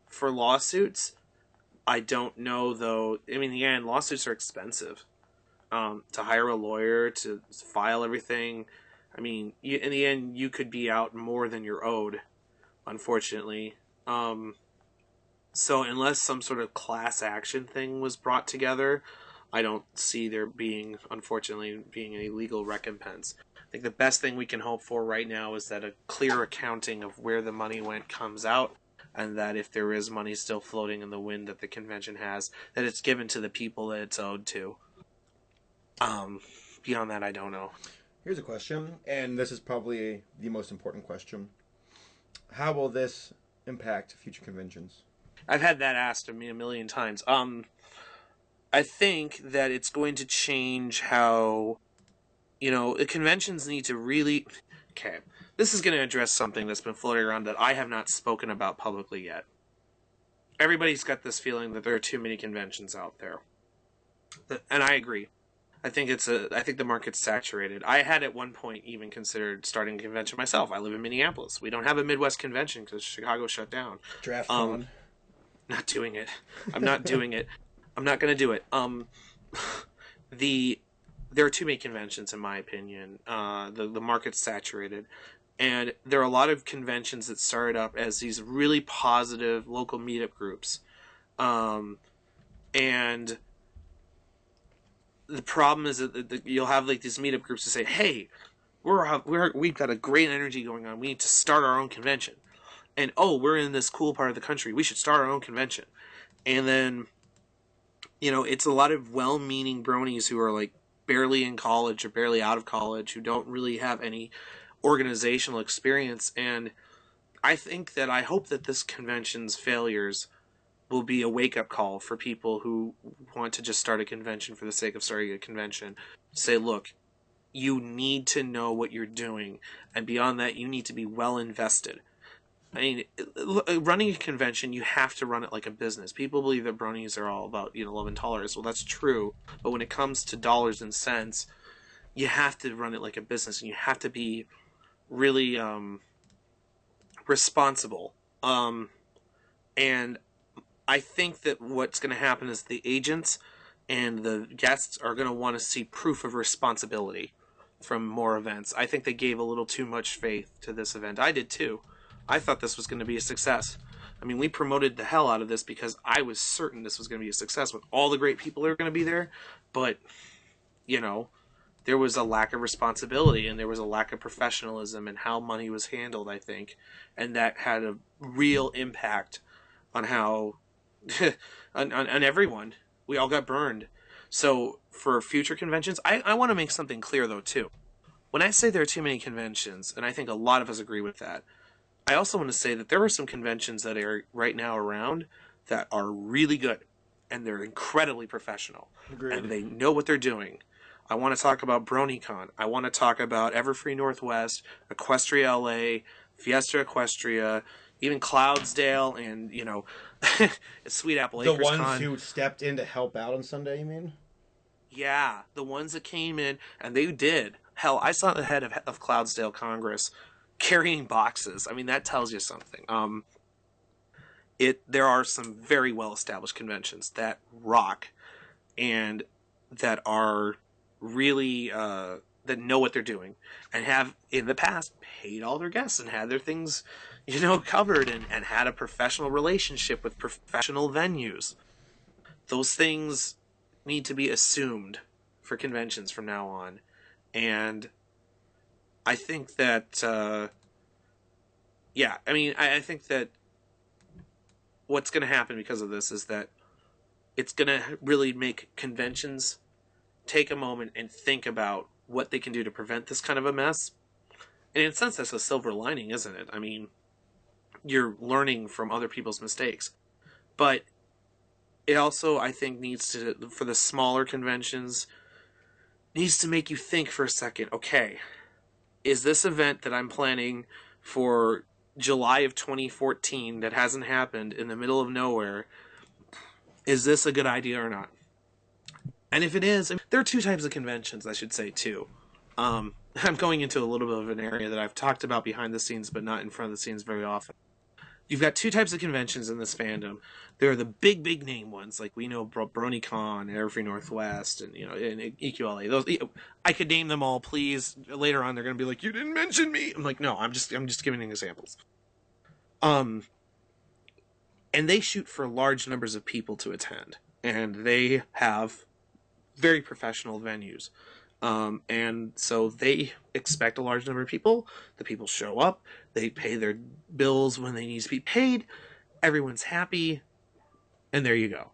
for lawsuits. I don't know, though. I mean, again, lawsuits are expensive. to hire a lawyer to file everything. I mean, in the end, you could be out more than you're owed, unfortunately. So unless some sort of class action thing was brought together, I don't see there being, unfortunately, being any legal recompense. I think the best thing we can hope for right now is that a clear accounting of where the money went comes out, and that if there is money still floating in the wind that the convention has, that it's given to the people that it's owed to. Beyond that, I don't know. Here's a question, and this is probably the most important question. How will this impact future conventions? I've had that asked of me a million times. I think that it's going to change how, the conventions need to really... Okay, this is going to address something that's been floating around that I have not spoken about publicly yet. Everybody's got this feeling that there are too many conventions out there. And I agree. I think the market's saturated. I had at one point even considered starting a convention myself. I live in Minneapolis. We don't have a Midwest convention because Chicago shut down. DraftCon. Not doing it. I'm not doing it. I'm not going to do it. There are too many conventions, in my opinion. The market's saturated. And there are a lot of conventions that started up as these really positive local meetup groups. And the problem is that you'll have like these meetup groups to say, hey, we've got a great energy going on. We need to start our own convention. And, we're in this cool part of the country. We should start our own convention. And then, it's a lot of well-meaning bronies who are like barely in college or barely out of college, who don't really have any organizational experience. And I hope that this convention's failures will be a wake-up call for people who want to just start a convention for the sake of starting a convention. Say, look, you need to know what you're doing. And beyond that, you need to be well invested. I mean, running a convention, you have to run it like a business. People believe that bronies are all about, love and tolerance. Well, that's true. But when it comes to dollars and cents, you have to run it like a business, and you have to be really responsible. And I think that what's going to happen is the agents and the guests are going to want to see proof of responsibility from more events. I think they gave a little too much faith to this event. I did too. I thought this was going to be a success. I mean, we promoted the hell out of this because I was certain this was going to be a success with all the great people that are going to be there. But, there was a lack of responsibility and there was a lack of professionalism in how money was handled, I think. And that had a real impact on how, on everyone. We all got burned. So for future conventions, I want to make something clear, though, too. When I say there are too many conventions, and I think a lot of us agree with that, I also want to say that there are some conventions that are right now around that are really good, and they're incredibly professional. Agreed. And they know what they're doing. I want to talk about BronyCon. I want to talk about Everfree Northwest, Equestria LA, Fiesta Equestria, even Cloudsdale, and, Sweet Apple Acres The ones Con. who stepped in to help out on Sunday, you mean? Yeah, the ones that came in, and they did. Hell, I saw the head of Cloudsdale Congress carrying boxes. I mean, that tells you something. There are some very well-established conventions that rock and that are really that know what they're doing and have in the past paid all their guests and had their things covered and had a professional relationship with professional venues. Those things need to be assumed for conventions from now on. And I think that I think that what's going to happen because of this is that it's going to really make conventions take a moment and think about what they can do to prevent this kind of a mess. And in a sense, that's a silver lining, isn't it? I mean, you're learning from other people's mistakes. But it also, I think, needs to, for the smaller conventions, needs to make you think for a second, okay, is this event that I'm planning for July of 2014 that hasn't happened in the middle of nowhere, is this a good idea or not? And if it is, there are two types of conventions, I should say, too. I'm going into a little bit of an area that I've talked about behind the scenes, but not in front of the scenes very often. you've got two types of conventions in this fandom. There are the big name ones, like we know BronyCon, Everfree Northwest, and and EQLA. Those I could name them all, please. Later on, they're going to be like, "You didn't mention me." I'm like, "No, I'm just giving examples." And they shoot for large numbers of people to attend, and they have very professional venues. And so they expect a large number of people. The people show up. They pay their bills when they need to be paid. Everyone's happy. And there you go.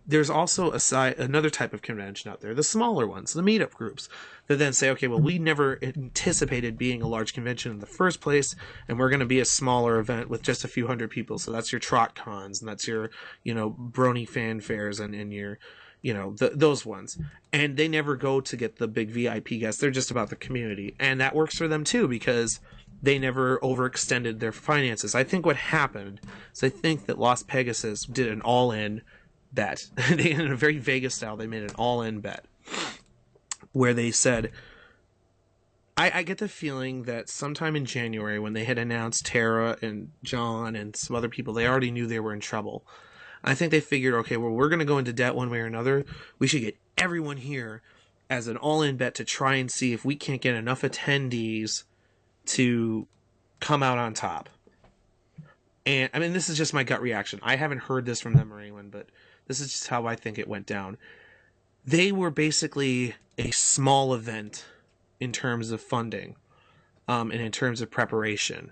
There's also another type of convention out there, the smaller ones, the meetup groups, that then say, okay, well, we never anticipated being a large convention in the first place, and we're going to be a smaller event with just a few hundred people. So that's your trot cons, and that's your, brony fanfares, and your, those ones. And they never go to get the big VIP guests. They're just about the community. And that works for them too, because they never overextended their finances. I think what happened is I think that Las Pegasus did an all-in bet. They, in a very Vegas style, they made an all-in bet where they said, I get the feeling that sometime in January, when they had announced Tara and John and some other people, they already knew they were in trouble. I think they figured, okay, well, we're going to go into debt one way or another. We should get everyone here as an all-in bet to try and see if we can't get enough attendees to come out on top. And, I mean, this is just my gut reaction. I haven't heard this from them or anyone, but this is just how I think it went down. They were basically a small event in terms of funding, and in terms of preparation,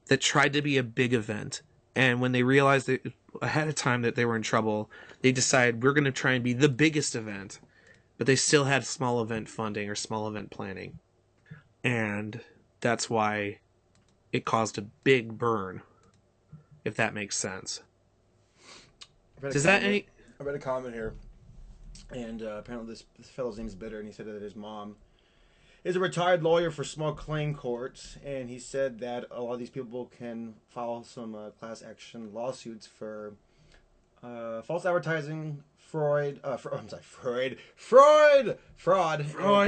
that tried to be a big event. And when they realized that ahead of time that they were in trouble, they decided, we're going to try and be the biggest event, but they still had small event funding or small event planning. And that's why it caused a big burn, if that makes sense. I read a comment here, and apparently this fellow's name is Bitter, and he said that his mom is a retired lawyer for small claim courts, and he said that a lot of these people can file some class action lawsuits for false advertising, fraud, and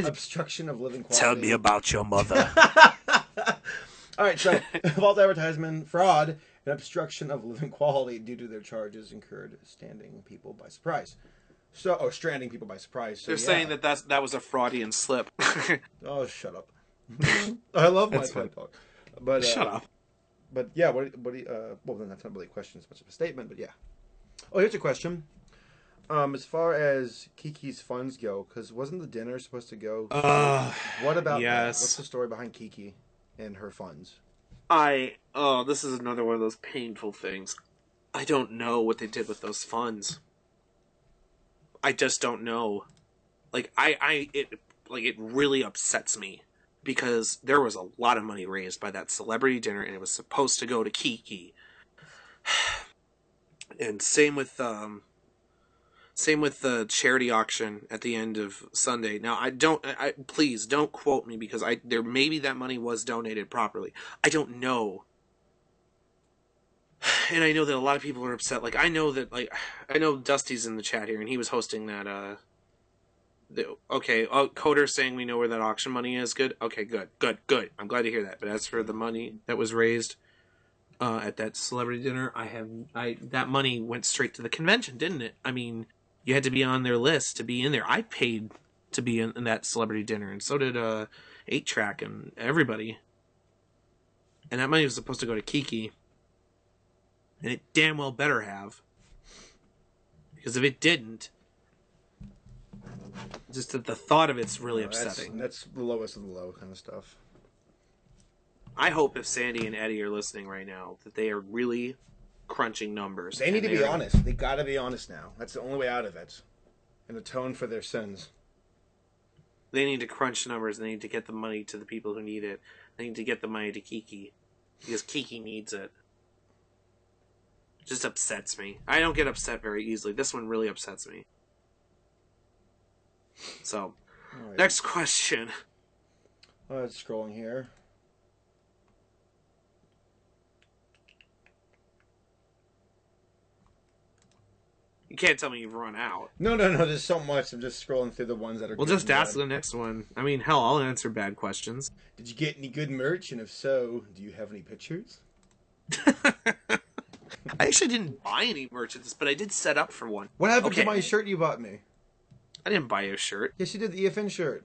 obstruction of living quality. Tell me about your mother. All right, so false advertisement, fraud, and obstruction of living quality due to their charges incurred stranding people by surprise. So, stranding people by surprise. So, they're saying that was a Freudian slip. Oh, shut up! I love my TED Talk, but shut up. But yeah, what do you, well, then that's not really a question; it's much of a statement. But yeah. Oh, here's a question. As far as Kiki's funds go, because wasn't the dinner supposed to go? What about that? What's the story behind Kiki and her funds? This is another one of those painful things. I don't know what they did with those funds. I just don't know. Like, it really upsets me, because there was a lot of money raised by that celebrity dinner, and it was supposed to go to Kiki. And same with the charity auction at the end of Sunday. Now, please don't quote me, because maybe that money was donated properly. I don't know. And I know that a lot of people are upset. Like, I know Dusty's in the chat here, and he was hosting that, Coder saying we know where that auction money is. Good. Okay, good. I'm glad to hear that. But as for the money that was raised, at that celebrity dinner, that money went straight to the convention, didn't it? I mean, you had to be on their list to be in there. I paid to be in that celebrity dinner, and so did 8-Track and everybody. And that money was supposed to go to Kiki. And it damn well better have. Because if it didn't, just the thought of it's really upsetting. That's the lowest of the low kind of stuff. I hope if Sandy and Eddie are listening right now, that they are really crunching numbers. They need to be honest. They got to be honest now. That's the only way out of it. And atone for their sins. They need to crunch numbers. They need to get the money to the people who need it. They need to get the money to Kiki. Because Kiki needs it. It just upsets me. I don't get upset very easily. This one really upsets me. So, right. Next question. It's scrolling here. You can't tell me you've run out. No. There's so much. I'm just scrolling through the ones that are. Well, just ask the next one. I mean, hell, I'll answer bad questions. Did you get any good merch? And if so, do you have any pictures? I actually didn't buy any merch at this, but I did set up for one. What happened to Okay, my shirt you bought me? I didn't buy you a shirt. Yes, you did, the EFN shirt.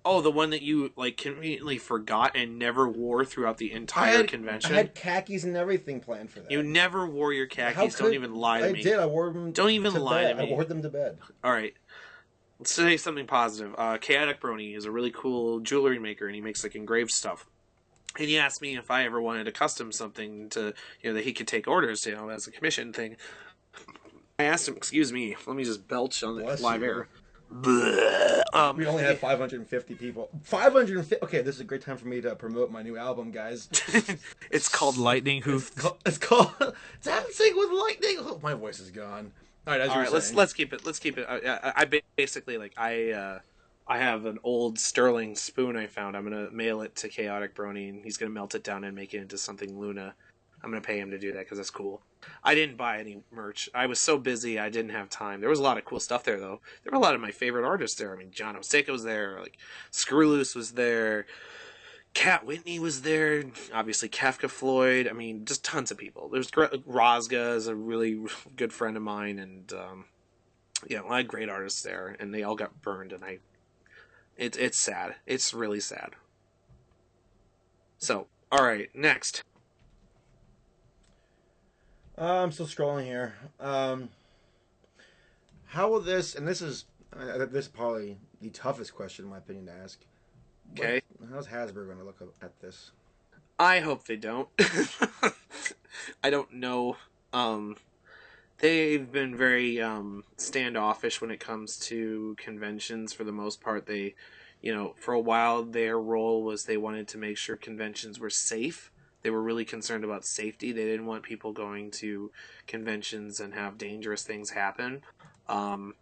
Oh, the one that you like conveniently forgot and never wore throughout the entire convention. I had khakis and everything planned for that. You never wore your khakis. Don't even lie to me. I did. I wore them. Don't even lie to me. I wore them to bed. All right. Let's say something positive. Chaotic Brony is a really cool jewelry maker, and he makes like engraved stuff. And he asked me if I ever wanted to custom something to, that he could take orders, as a commission thing. I asked him, excuse me, let me just belch on the live air. We only have 550 people. 550. Okay, this is a great time for me to promote my new album, guys. It's called Lightning Hoof. It's called Dancing with Lightning. Oh, my voice is gone. All right, let's keep it. Let's keep it. I basically I have an old sterling spoon I found. I'm gonna mail it to Chaotic Brony, and he's gonna melt it down and make it into something Luna. I'm gonna pay him to do that because that's cool. I didn't buy any merch. I was so busy I didn't have time. There was a lot of cool stuff there though. There were a lot of my favorite artists there. I mean, John Osaka was there. Like Screw Loose was there. Kat Whitney was there. Obviously Kafka Floyd. I mean, just tons of people. There's Rozga is a really good friend of mine, and I had great artists there, and they all got burned, and it's sad. It's really sad. So, all right, next. I'm still scrolling here. How will this? And this is probably the toughest question, in my opinion, to ask. Okay. How's Hasbro going to look at this? I hope they don't. I don't know. They've been very standoffish when it comes to conventions for the most part. They, for a while their role was they wanted to make sure conventions were safe. They were really concerned about safety. They didn't want people going to conventions and have dangerous things happen. I'm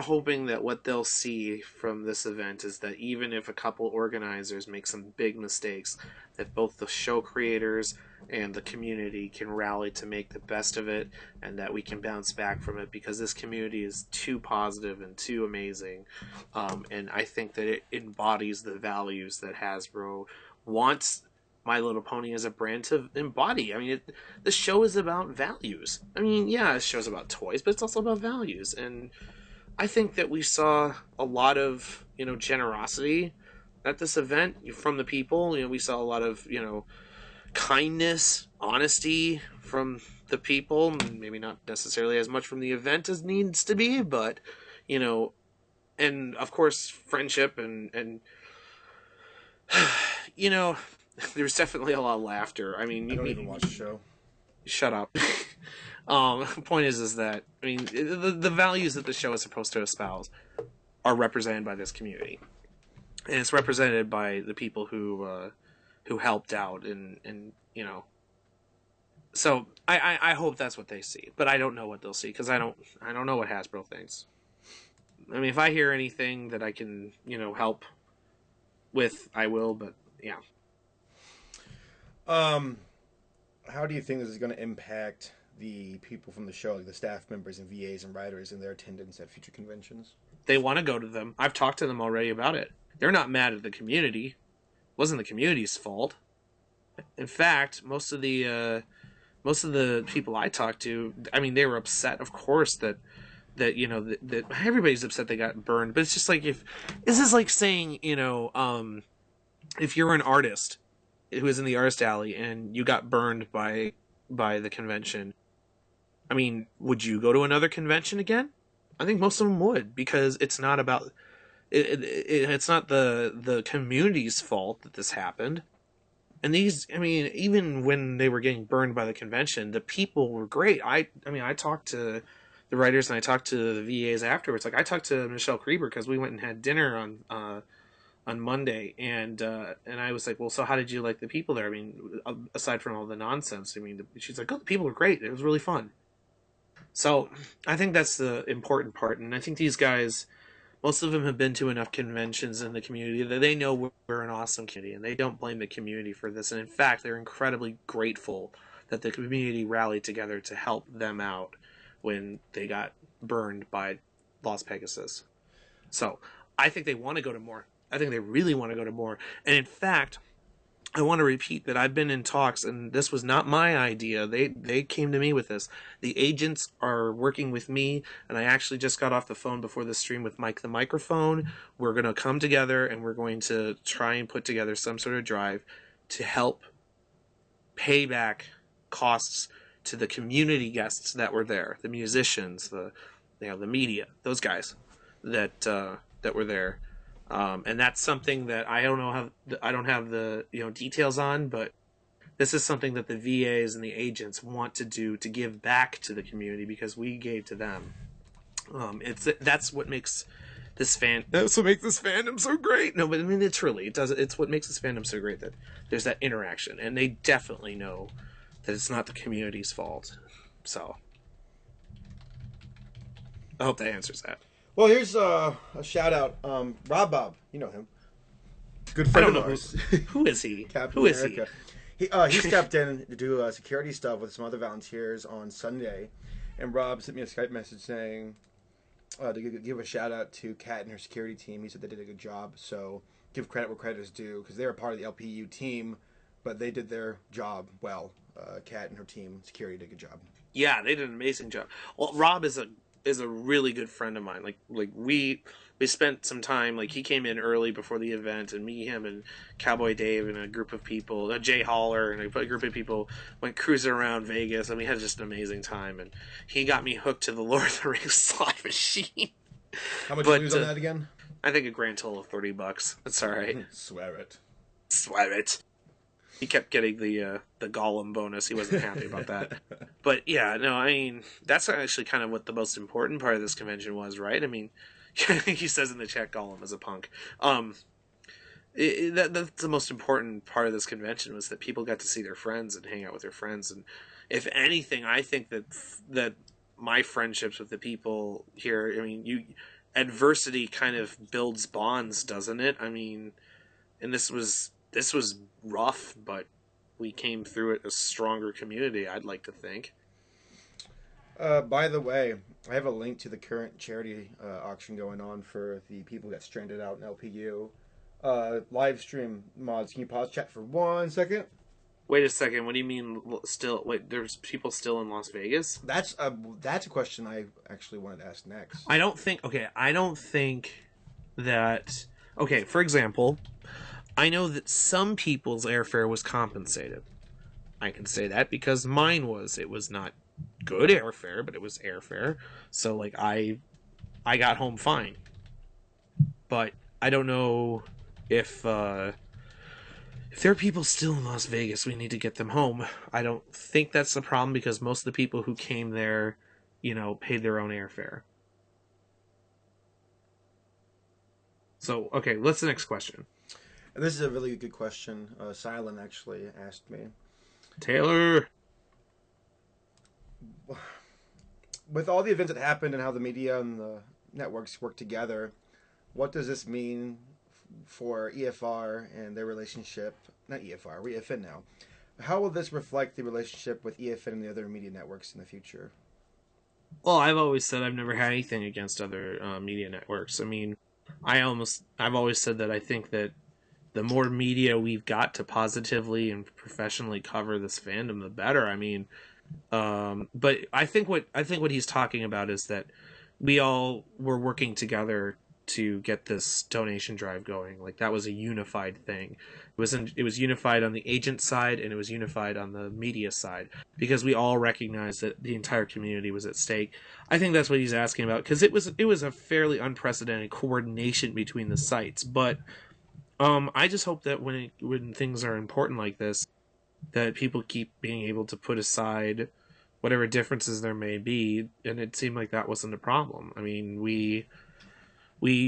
hoping that what they'll see from this event is that even if a couple organizers make some big mistakes, that both the show creators and the community can rally to make the best of it, and that we can bounce back from it, because this community is too positive and too amazing. And I think that it embodies the values that Hasbro wants My Little Pony as a brand to embody. I mean, the show is about values. I mean, yeah, the show's about toys, but it's also about values. And I think that we saw a lot of, generosity at this event from the people. We saw a lot of, kindness, honesty from the people. Maybe not necessarily as much from the event as needs to be, but, and of course, friendship and there's definitely a lot of laughter. I mean, I don't even watch the show. Shut up. Point is that I mean the values that the show is supposed to espouse are represented by this community, and it's represented by the people who helped out, and So I hope that's what they see, but I don't know what they'll see because I don't know what Hasbro thinks. I mean, if I hear anything that I can help with, I will. But yeah. How do you think this is going to impact the people from the show, like the staff members and VAs and writers, and their attendance at future conventions? They want to go to them. I've talked to them already about it. They're not mad at the community. It wasn't the community's fault. In fact, most of the people I talked to, I mean, they were upset, of course, that everybody's upset they got burned. But it's just like this is like saying, if you're an artist who is in the artist alley and you got burned by the convention, I mean, would you go to another convention again? I think most of them would, because it's not about it's not the community's fault that this happened. And these, I mean, even when they were getting burned by the convention, the people were great. I talked to the writers and I talked to the VAs afterwards. Like, I talked to Michelle Krieber because we went and had dinner on Monday, and I was like, well, so how did you like the people there? I mean, aside from all the nonsense, I mean, she's like, oh, the people were great. It was really fun. So I think that's the important part, and I think these guys, most of them have been to enough conventions in the community that they know we're an awesome community, and they don't blame the community for this. And in fact, they're incredibly grateful that the community rallied together to help them out when they got burned by Las Pegasus. So I think they want to go to more I think they really want to go to more. And in fact, I want to repeat that I've been in talks, and this was not my idea. They came to me with this. The agents are working with me, and I actually just got off the phone before the stream with Mike the microphone. We're going to come together, and we're going to try and put together some sort of drive to help pay back costs to the community guests that were there, the musicians, the media, those guys that were there. And that's something that I don't have the details on, but this is something that the VAs and the agents want to do to give back to the community because we gave to them. That's what makes this fandom so great. No, but I mean it's what makes this fandom so great, that there's that interaction, and they definitely know that it's not the community's fault. So I hope that answers that. Well, here's a shout out. Rob Bob, you know him. Good friend of ours. Who is he? Captain Who is America. He stepped in to do security stuff with some other volunteers on Sunday, and Rob sent me a Skype message saying to give a shout out to Kat and her security team. He said they did a good job, so give credit where credit is due, because they were part of the LPU team, but they did their job well. Kat and her team, security, did a good job. Yeah, they did an amazing job. Well, Rob is a really good friend of mine. Like we spent some time, like he came in early before the event, and me, him, and Cowboy Dave and a group of people, Jay Haller and a group of people went cruising around Vegas, and we had just an amazing time. And he got me hooked to the Lord of the Rings slot machine. How much did you lose on that again? I think a grand total of $30. That's all right. Swear it. Swear it. He kept getting the Gollum bonus. He wasn't happy about that. But yeah, no, I mean, that's actually kind of what the most important part of this convention was, right? I mean, he says in the chat, Gollum is a punk. That's the most important part of this convention, was that people got to see their friends and hang out with their friends. And if anything, I think that my friendships with the people here, I mean, adversity kind of builds bonds, doesn't it? I mean, and this was rough, but we came through it a stronger community, I'd like to think. By the way, I have a link to the current charity auction going on for the people who got stranded out in LPU. Live stream mods. Can you pause chat for 1 second? Wait a second. What do you mean still? Wait, there's people still in Las Vegas? That's a question I actually wanted to ask next. I don't think that... Okay, for example, I know that some people's airfare was compensated. I can say that because mine was. It was not good airfare, but it was airfare. So, like, I got home fine. But I don't know if there are people still in Las Vegas, we need to get them home. I don't think that's the problem, because most of the people who came there, paid their own airfare. So, okay, what's the next question? And this is a really good question. Silent actually asked me. Taylor! With all the events that happened and how the media and the networks work together, what does this mean for EFR and their relationship? Not EFR, we're EFN now. How will this reflect the relationship with EFN and the other media networks in the future? Well, I've always said I've never had anything against other media networks. I mean, I've always said that I think that the more media we've got to positively and professionally cover this fandom, the better. I mean, but I think what he's talking about is that we all were working together to get this donation drive going. Like, that was a unified thing. It was unified on the agent side, and it was unified on the media side, because we all recognized that the entire community was at stake. I think that's what he's asking about, because it was a fairly unprecedented coordination between the sites. But I just hope that when things are important like this, that people keep being able to put aside whatever differences there may be, and it seemed like that wasn't a problem. I mean, we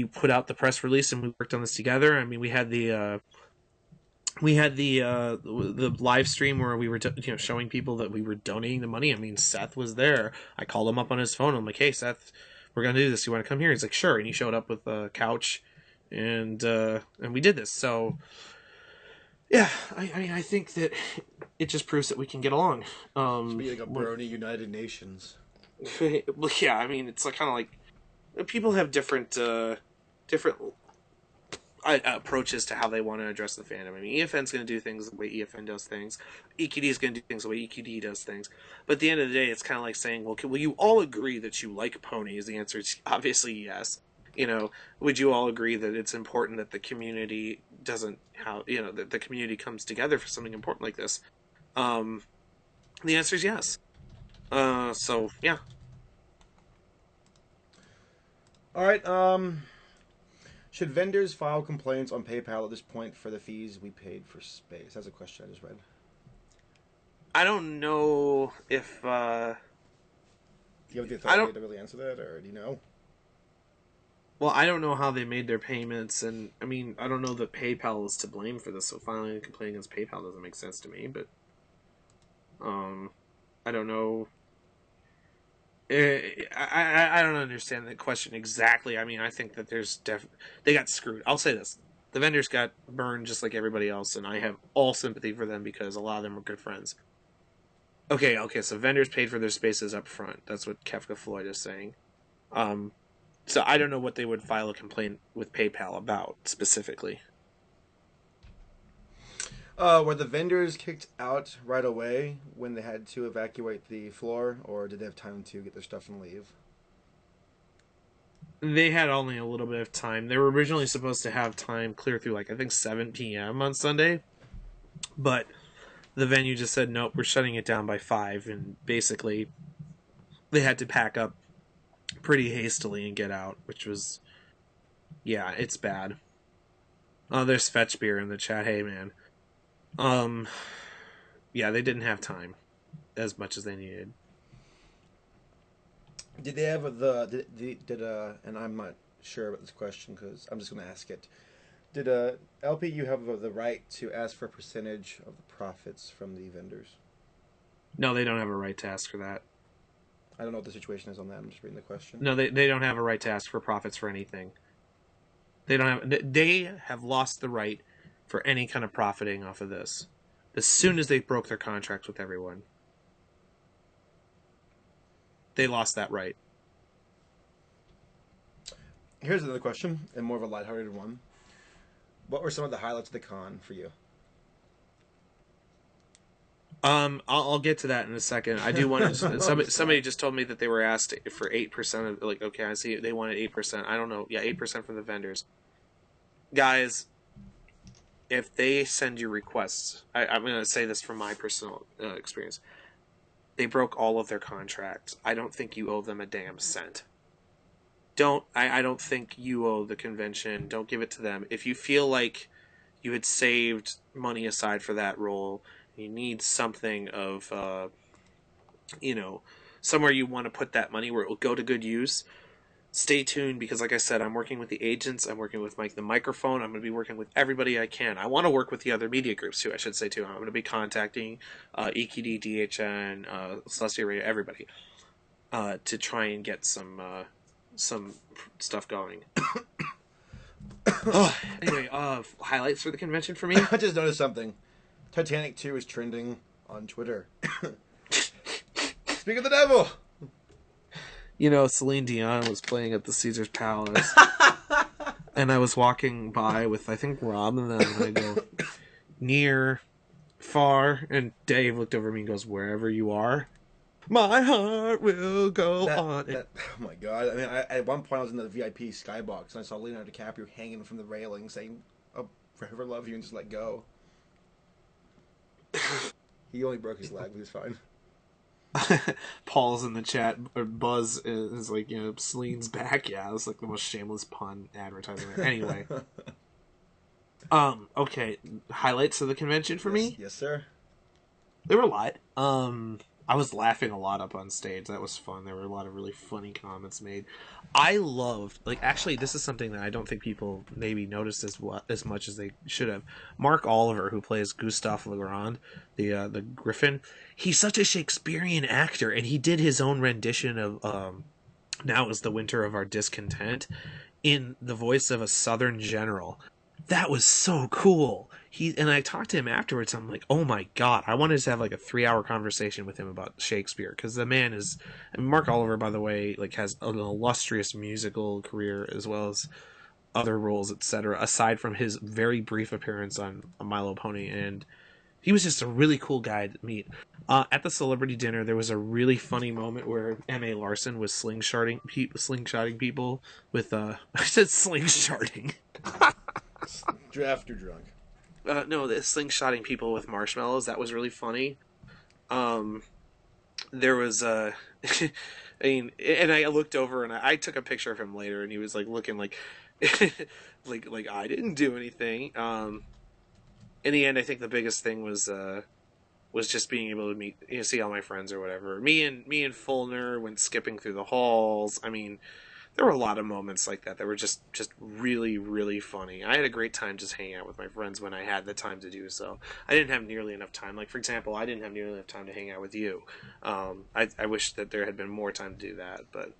put out the press release and we worked on this together. I mean, we had the live stream where we were showing people that we were donating the money. I mean, Seth was there. I called him up on his phone. I'm like, "Hey, Seth, we're gonna do this. You want to come here?" He's like, "Sure." And he showed up with a couch, and we did this. So yeah, I mean, I think that it just proves that we can get along. Should be like a brony United Nations. Yeah, I mean, it's like kind of like people have different approaches to how they want to address the fandom. I mean, EFN's going to do things the way EFN does things. EQD is going to do things the way EQD does things. But at the end of the day, it's kind of like saying, well, will you all agree that you like ponies? The answer is obviously yes. Would you all agree that it's important that the community that the community comes together for something important like this? The answer is yes. So, yeah. All right. Should vendors file complaints on PayPal at this point for the fees we paid for space? That's a question I just read. I don't know if... Do you have the authority to really answer that, or do you know? Well, I don't know how they made their payments, and I mean, I don't know that PayPal is to blame for this, so filing a complaint against PayPal doesn't make sense to me, but... I don't know... I don't understand the question exactly. I mean, I think that they got screwed. I'll say this. The vendors got burned just like everybody else, and I have all sympathy for them because a lot of them are good friends. Okay, so vendors paid for their spaces up front. That's what Kefka Floyd is saying. So I don't know what they would file a complaint with PayPal about, specifically. Were the vendors kicked out right away when they had to evacuate the floor, or did they have time to get their stuff and leave? They had only a little bit of time. They were originally supposed to have time clear through, I think 7 p.m. on Sunday. But the venue just said, nope, we're shutting it down by 5. And basically, they had to pack up pretty hastily and get out, which was... Yeah, it's bad. Oh, there's Fetch Beer in the chat. Hey, man. Yeah, they didn't have time as much as they needed. Did they have and I'm not sure about this question because I'm just going to ask it. Did LPU have the right to ask for a percentage of the profits from the vendors? No, they don't have a right to ask for that. I don't know what the situation is on that. I'm just reading the question. No, they don't have a right to ask for profits for anything. They have lost the right for any kind of profiting off of this as soon as they broke their contracts with everyone. They lost that right. Here's another question, and more of a lighthearted one. What were some of the highlights of the con for you? I'll get to that in a second. I do want to. somebody just told me that they were asked for 8% of. Okay, I see. They wanted 8%. I don't know. Yeah, 8% from the vendors. Guys, if they send you requests, I'm going to say this from my personal experience. They broke all of their contracts. I don't think you owe them a damn cent. I don't think you owe the convention. Don't give it to them. If you feel like you had saved money aside for that role, you need something of, somewhere you want to put that money where it will go to good use. Stay tuned because, like I said, I'm working with the agents. I'm working with the microphone. I'm going to be working with everybody I can. I want to work with the other media groups too. I should say too. I'm going to be contacting EQD, DHN, Celestia Radio, everybody to try and get some stuff going. Anyway, highlights for the convention for me. I just noticed something. Titanic 2 is trending on Twitter. Speak of the devil. Celine Dion was playing at the Caesar's Palace. And I was walking by with, I think, Rob and them, and I go, near, far, and Dave looked over at me and goes, wherever you are, my heart will go on. Oh my god. I mean, at one point I was in the VIP skybox, and I saw Leonardo DiCaprio hanging from the railing saying, I'll forever love you, and just let go. He only broke his leg, but he was fine. Paul's in the chat, or Buzz is like, Celine's back. Yeah, it's like the most shameless pun advertising. Anyway. Okay. Highlights of the convention for me? Yes, sir. There were a lot. I was laughing a lot up on stage. That was fun. There were a lot of really funny comments made. I loved, actually, this is something that I don't think people maybe noticed as much as they should have. Mark Oliver, who plays Gustave Legrand, the Griffin, he's such a Shakespearean actor, and he did his own rendition of Now Is the Winter of Our Discontent in the voice of a Southern general. That was so cool. And I talked to him afterwards. I'm like, oh my god, I wanted to have a 3-hour conversation with him about Shakespeare, because the man is. And Mark Oliver, by the way, has an illustrious musical career as well as other roles, etc. Aside from his very brief appearance on My Little Pony, and he was just a really cool guy to meet. At the celebrity dinner, there was a really funny moment where M.A. Larson was slingshotting people with I said slingshotting. After drunk. No, slingshotting people with marshmallows. That was really funny. There was I mean, and I looked over and I took a picture of him later, and he was like looking like like I didn't do anything. In the end, I think the biggest thing was just being able to meet, see all my friends or whatever. Me and Fulner went skipping through the halls. I mean, there were a lot of moments like that were just really, really funny. I had a great time just hanging out with my friends when I had the time to do so. I didn't have nearly enough time. Like, for example, I didn't have nearly enough time to hang out with you. I wish that there had been more time to do that, but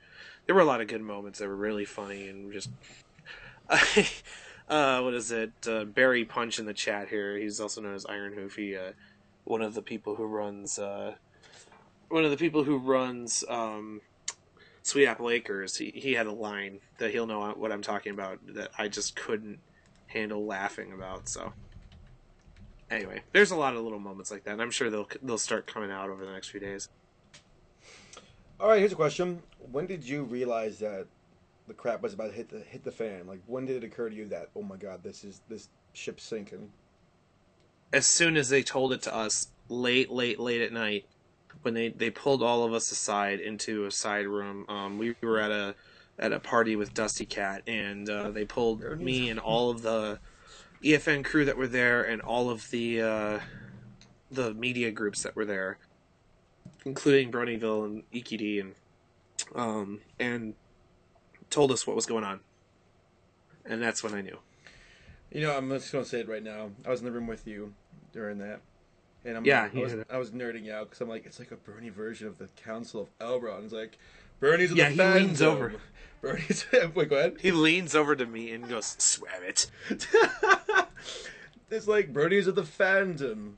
there were a lot of good moments that were really funny and just... what is it? Barry Punch in the chat here. He's also known as Iron Hoofy. One of the people who runs Sweet Apple Acres. He had a line that he'll know what I'm talking about that I just couldn't handle laughing about. So anyway, there's a lot of little moments like that, and I'm sure they'll start coming out over the next few days. All right, here's a question: when did you realize that the crap was about to hit the fan? Like, when did it occur to you that, oh my god, this ship's sinking? As soon as they told it to us, late at night, when they pulled all of us aside into a side room. We were at a party with Dusty Cat, and they pulled me and all of the EFN crew that were there, and all of the media groups that were there, including Bronyville and EKD, and told us what was going on. And that's when I knew. You know, I'm just going to say it right now. I was in the room with you during that. And I was nerding out because I'm like, it's like a Bernie version of the Council of Elrond. It's like, Bernie's with the fans. He leans over. Bernie's... Wait, go ahead. He leans over to me and goes, swear it. It's like, Bernie's with the fandom.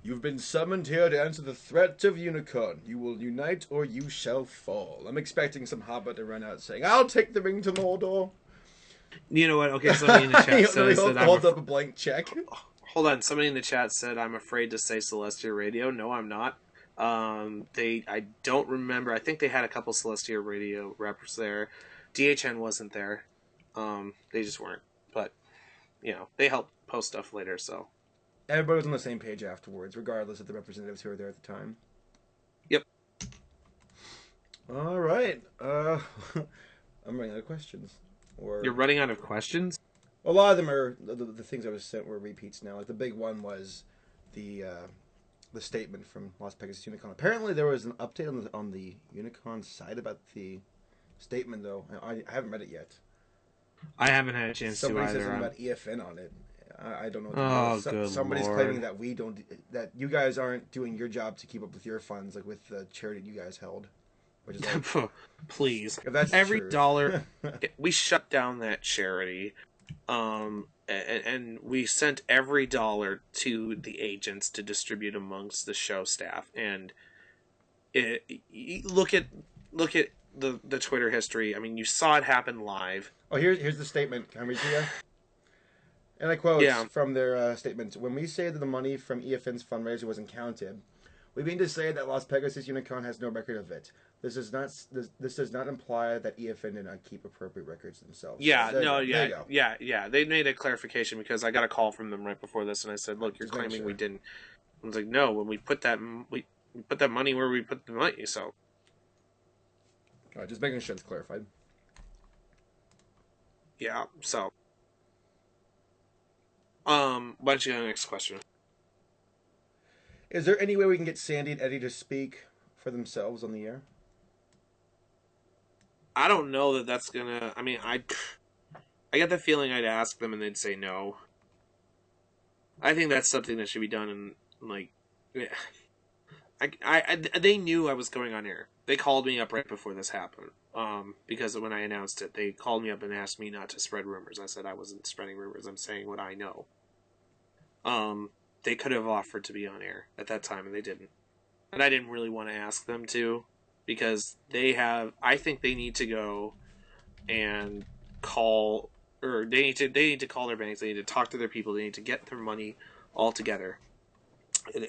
You've been summoned here to answer the threat of Unicon. You will unite or you shall fall. I'm expecting some hobbit to run out saying, I'll take the ring to Mordor. You know what? Okay, somebody in the chat says that holds up a blank check. Hold on, somebody in the chat said I'm afraid to say Celestia Radio. No, I'm not. I don't remember. I think they had a couple Celestia Radio reps there. DHN wasn't there. They just weren't. But, they helped post stuff later, so. Everybody was on the same page afterwards, regardless of the representatives who were there at the time. Yep. All right. I'm running out of questions. You're running out of questions? A lot of them are the things I was sent were repeats now. Like the big one was the statement from Las Pegasus Unicon. Apparently, there was an update on the Unicon site about the statement, though. I haven't read it yet. I haven't had a chance to either. Somebody said something about EFN on it. I don't know. Good Somebody's Lord. claiming that that you guys aren't doing your job to keep up with your funds, like with the charity you guys held. Which is like, please. If that's every true. dollar, we shut down that charity, and we sent every dollar to the agents to distribute amongst the show staff. And look at the Twitter history. I mean, you saw it happen live. Oh, here's the statement. Can I read to you? And I quote from their statement. When we say that the money from EFN's fundraiser wasn't counted, we mean to say that Las Pegasus Unicon has no record of it. This does not imply that EFN did not keep appropriate records themselves. Yeah, They made a clarification because I got a call from them right before this, and I said, "Look, you're claiming we didn't." I was like, "No, when we put that money where we put the money." So, all right, just making sure it's clarified. Yeah. So, why don't you go to the next question? Is there any way we can get Sandy and Eddie to speak for themselves on the air? I don't know that that's gonna. I mean, I get the feeling I'd ask them and they'd say no. I think that's something that should be done in like. They knew I was going on air. They called me up right before this happened. Because when I announced it, they called me up and asked me not to spread rumors. I said I wasn't spreading rumors. I'm saying what I know. They could have offered to be on air at that time, and they didn't. And I didn't really want to ask them to, because I think they need to go and call or they need to call their banks. They need to talk to their people. They need to get their money all together,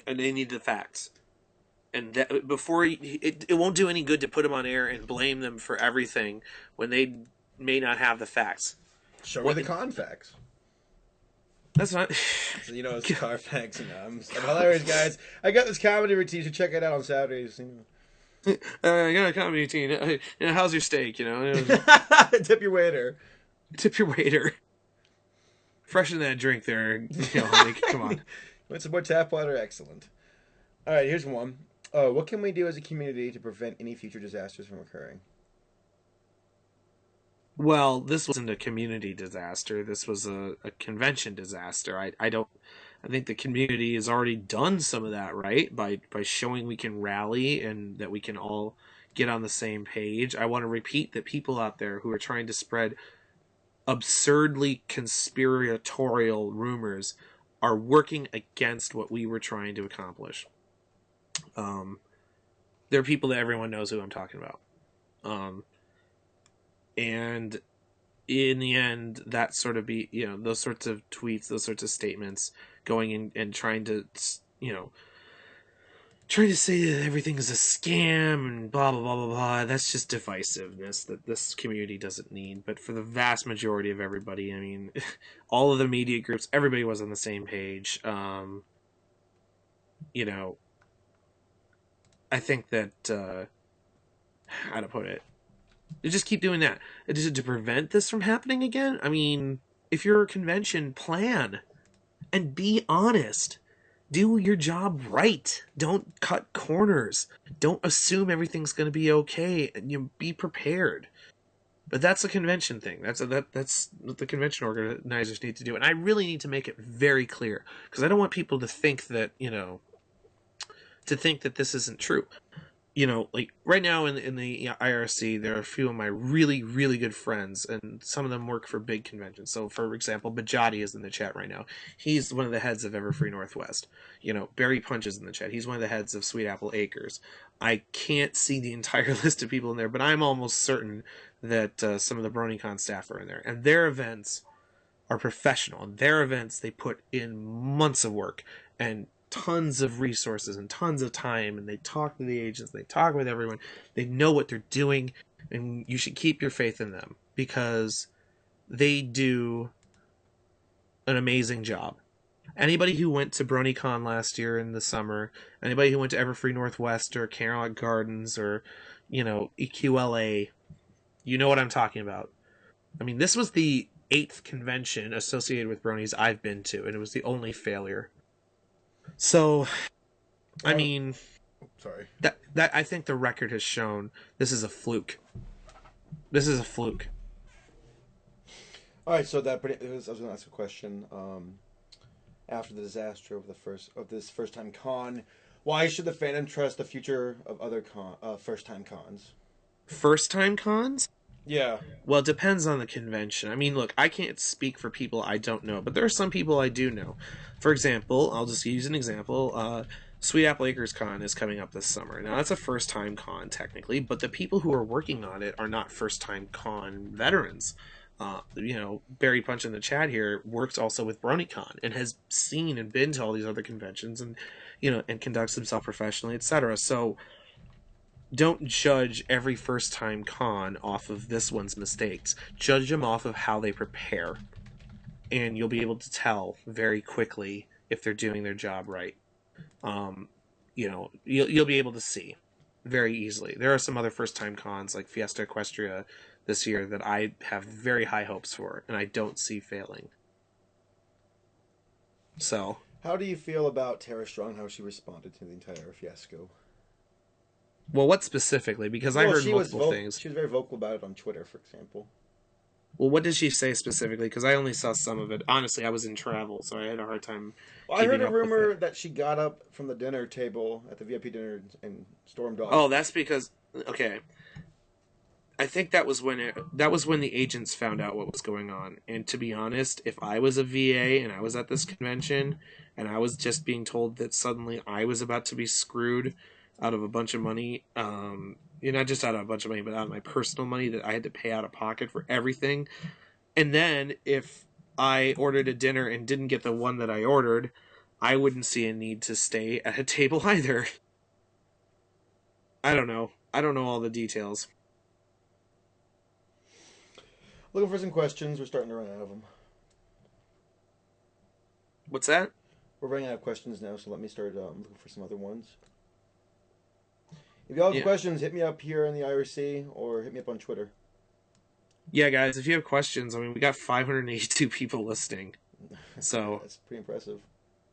and they need the facts. And that before it won't do any good to put them on air and blame them for everything when they may not have the facts. Show me the con facts. That's not. So, it's Carfax, I'm hilarious, guys. I got this comedy routine. You should check it out on Saturdays. I got a comedy routine. How's your steak? Tip your waiter. Tip your waiter. Freshen that drink there. Come on. Want some more tap water? Excellent. All right, here's one. What can we do as a community to prevent any future disasters from occurring? Well, this wasn't a community disaster. This was a convention disaster. I think the community has already done some of that, right? By showing we can rally and that we can all get on the same page. I want to repeat that people out there who are trying to spread absurdly conspiratorial rumors are working against what we were trying to accomplish. There are people that everyone knows who I'm talking about. And in the end, that sort of those sorts of tweets, those sorts of statements going in and trying to say that everything is a scam and blah, blah, blah, blah, blah. That's just divisiveness that this community doesn't need. But for the vast majority of everybody, I mean, all of the media groups, everybody was on the same page. I think that, how to put it, you just keep doing that. To prevent this from happening again? I mean, if you're a convention, plan. And be honest. Do your job right. Don't cut corners. Don't assume everything's going to be okay. Be prepared. But that's a convention thing. That's what the convention organizers need to do. And I really need to make it very clear. Because I don't want people to think that, this isn't true. Like right now in the IRC, there are a few of my really, really good friends, and some of them work for big conventions. So, for example, Bajati is in the chat right now. He's one of the heads of Everfree Northwest. Barry Punch is in the chat. He's one of the heads of Sweet Apple Acres. I can't see the entire list of people in there, but I'm almost certain that some of the BronyCon staff are in there. And their events are professional. In their events, they put in months of work and tons of resources and tons of time, and they talk to the agents, they talk with everyone, they know what they're doing, and you should keep your faith in them because they do an amazing job. Anybody who went to BronyCon last year in the summer, anybody who went to Everfree Northwest or Carolina Gardens or EQLA, you know what I'm talking about. I mean, this was the 8th convention associated with Bronies I've been to, and it was the only failure. So, I mean, sorry. That I think the record has shown this is a fluke. This is a fluke. All right, so I was going to ask a question. After the disaster of this first time con, why should the fandom trust the future of other first time cons? First time cons? Yeah. Well, it depends on the convention. I mean, look, I can't speak for people I don't know, but there are some people I do know. For example, I'll just use an example. Sweet Apple Acres Con is coming up this summer. Now, that's a first-time con, technically, but the people who are working on it are not first-time con veterans. Barry Punch in the chat here works also with BronyCon and has seen and been to all these other conventions and, and conducts himself professionally, etc. So, don't judge every first-time con off of this one's mistakes. Judge them off of how they prepare. And you'll be able to tell very quickly if they're doing their job right. You'll be able to see very easily. There are some other first-time cons like Fiesta Equestria this year that I have very high hopes for, and I don't see failing. So, how do you feel about Tara Strong, how she responded to the entire fiasco? Well, what specifically? Because I heard multiple things. She was very vocal about it on Twitter, for example. Well, what did she say specifically? Because I only saw some of it. Honestly, I was in travel, so I had a hard time. Well, I heard a rumor that she got up from the dinner table at the VIP dinner and stormed off. Oh, that's because okay. I think that was when the agents found out what was going on. And to be honest, if I was a VA and I was at this convention and I was just being told that suddenly I was about to be screwed out of a bunch of money, not just out of a bunch of money, but out of my personal money that I had to pay out of pocket for everything. And then if I ordered a dinner and didn't get the one that I ordered, I wouldn't see a need to stay at a table either. I don't know. I don't know all the details. Looking for some questions. We're starting to run out of them. What's that? We're running out of questions now, so let me start looking for some other ones. If y'all have questions, hit me up here in the IRC or hit me up on Twitter. Yeah, guys, if you have questions, I mean, we got 582 people listening. So that's pretty impressive.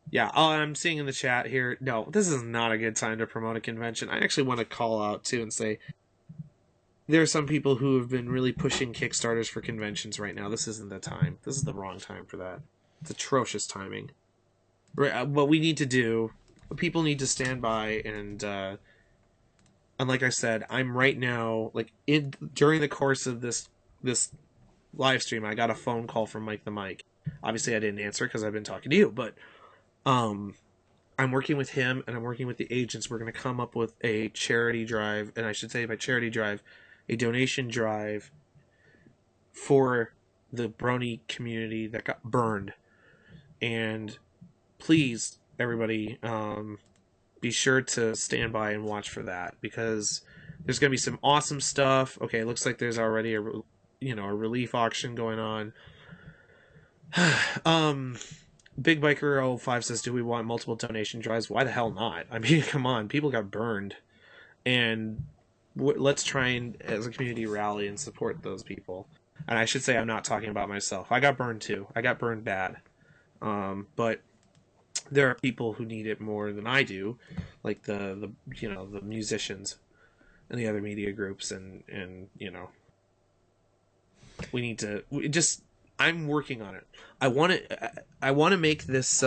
Yeah, I'm seeing in the chat here, no, this is not a good time to promote a convention. I actually want to call out, too, and say there are some people who have been really pushing Kickstarters for conventions right now. This isn't the time. This is the wrong time for that. It's atrocious timing. What we need to do, people need to stand by, and like I said, I'm right now, like, during the course of this live stream, I got a phone call from Mike the Mike. Obviously, I didn't answer because I've been talking to you, but I'm working with him and I'm working with the agents. We're going to come up with a charity drive, and I should say by charity drive, a donation drive for the Brony community that got burned. And please, everybody, be sure to stand by and watch for that, because there's going to be some awesome stuff. Okay, it looks like there's already a relief auction going on. Big Biker 05 says, do we want multiple donation drives? Why the hell not? I mean, come on, people got burned, and let's try and, as a community, rally and support those people. And I should say, I'm not talking about myself. I got burned too. I got burned bad. But there are people who need it more than I do, like the musicians and the other media groups, and we need to I'm working on it. I want to make this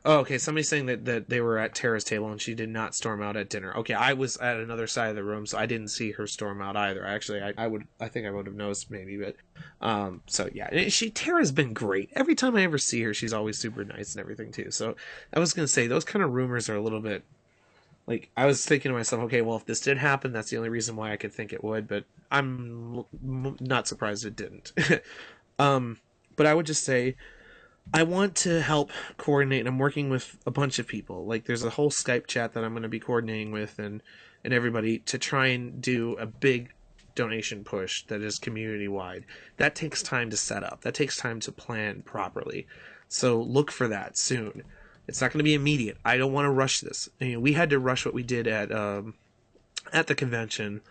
okay, somebody's saying that they were at Tara's table and she did not storm out at dinner. Okay, I was at another side of the room, so I didn't see her storm out either. Actually, I think I would have noticed maybe, but so yeah, Tara's been great. Every time I ever see her, she's always super nice and everything too. So I was gonna say, those kind of rumors are a little bit, like, I was thinking to myself, okay, well, if this did happen, that's the only reason why I could think it would, but I'm not surprised it didn't. But I would just say, I want to help coordinate, and I'm working with a bunch of people. Like, there's a whole Skype chat that I'm going to be coordinating with, and everybody, to try and do a big donation push that is community-wide. That takes time to set up. That takes time to plan properly. So look for that soon. It's not going to be immediate. I don't want to rush this. We had to rush what we did at the convention,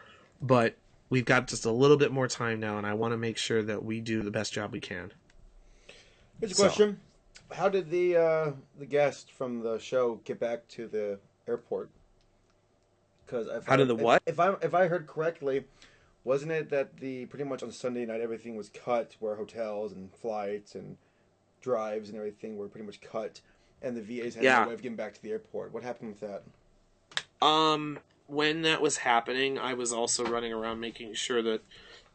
but we've got just a little bit more time now, and I want to make sure that we do the best job we can. Here's a question: how did the guest from the show get back to the airport? Because if I heard correctly, wasn't it that pretty much on Sunday night everything was cut, where hotels and flights and drives and everything were pretty much cut, and the VAs had no way of getting back to the airport? What happened with that? When that was happening, I was also running around making sure that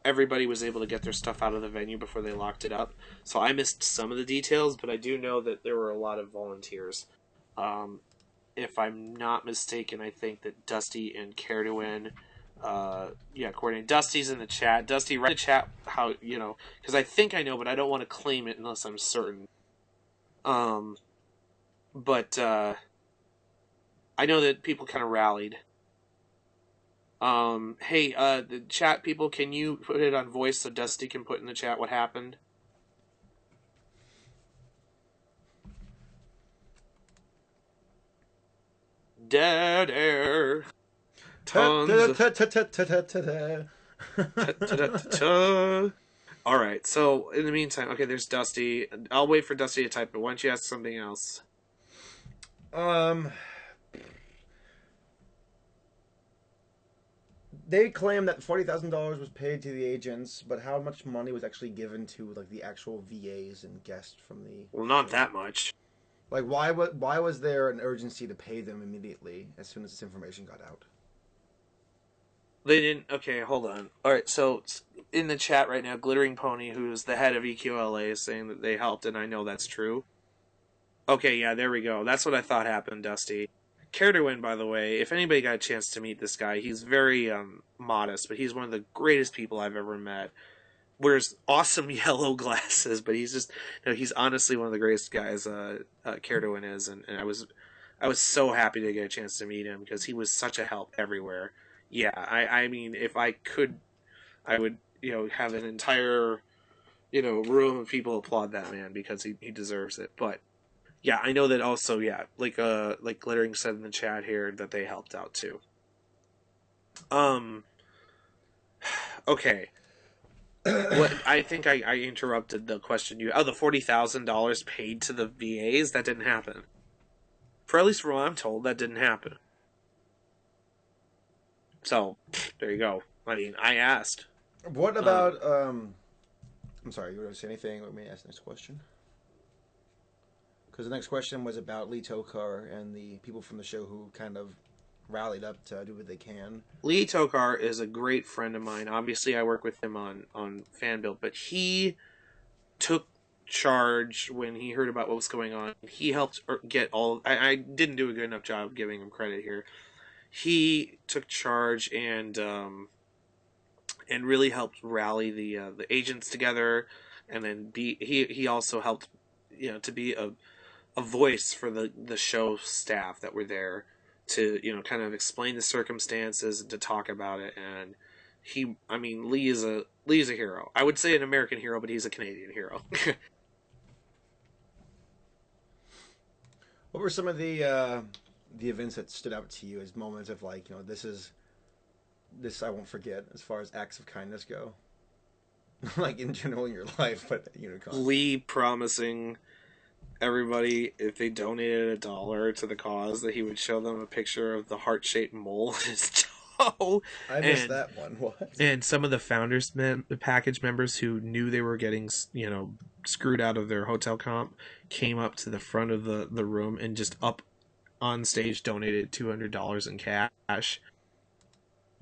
everybody was able to get their stuff out of the venue before they locked it up. So I missed some of the details, but I do know that there were a lot of volunteers. If I'm not mistaken, I think that Dusty and Care to Win, coordinating. Dusty's in the chat. Dusty, write in the chat how, because I think I know, but I don't want to claim it unless I'm certain. But I know that people kind of rallied. Hey, the chat people, can you put it on voice so Dusty can put in the chat what happened? Dead air. Tons All right, so in the meantime, okay, there's Dusty. I'll wait for Dusty to type, but why don't you ask something else? They claim that $40,000 was paid to the agents, but how much money was actually given to, like, the actual VAs and guests from the... Well, not that much. Like, why was there an urgency to pay them immediately as soon as this information got out? They didn't... Okay, hold on. Alright, so in the chat right now, Glittering Pony, who's the head of EQLA, is saying that they helped, and I know that's true. Okay, yeah, there we go. That's what I thought happened, Dusty. Care to Win, by the way, if anybody got a chance to meet this guy, he's very modest, but he's one of the greatest people I've ever met. Wears awesome yellow glasses, but he's just, he's honestly one of the greatest guys Care to Win is, and I was so happy to get a chance to meet him because he was such a help everywhere. Yeah, I mean, if I could, I would, have an entire, room of people applaud that man because he deserves it. But yeah, I know that also, yeah, like Glittering said in the chat here that they helped out too. Okay. What I think I interrupted the question. The $40,000 paid to the VAs, that didn't happen. For at least from what I'm told, that didn't happen. So there you go. I mean, I asked. What about I'm sorry, you were going to say anything? Let me ask the next question. Because the next question was about Lee Tokar and the people from the show who kind of rallied up to do what they can. Lee Tokar is a great friend of mine. Obviously, I work with him on FanBuilt, but he took charge when he heard about what was going on. He helped get all... I didn't do a good enough job giving him credit here. He took charge and really helped rally the agents together, and then he also helped to be a voice for the show staff that were there to kind of explain the circumstances and to talk about it. And Lee is a hero. I would say an American hero, but he's a Canadian hero. What were some of the events that stood out to you as moments of like, this I won't forget as far as acts of kindness go? Like in general in your life, but at Unicon. Lee promising everybody if they donated $1 to the cause that he would show them a picture of the heart-shaped mole in his toe. I missed that one. What? And some of the founders package members who knew they were getting screwed out of their hotel comp came up to the front of the room and just up on stage donated $200 in cash.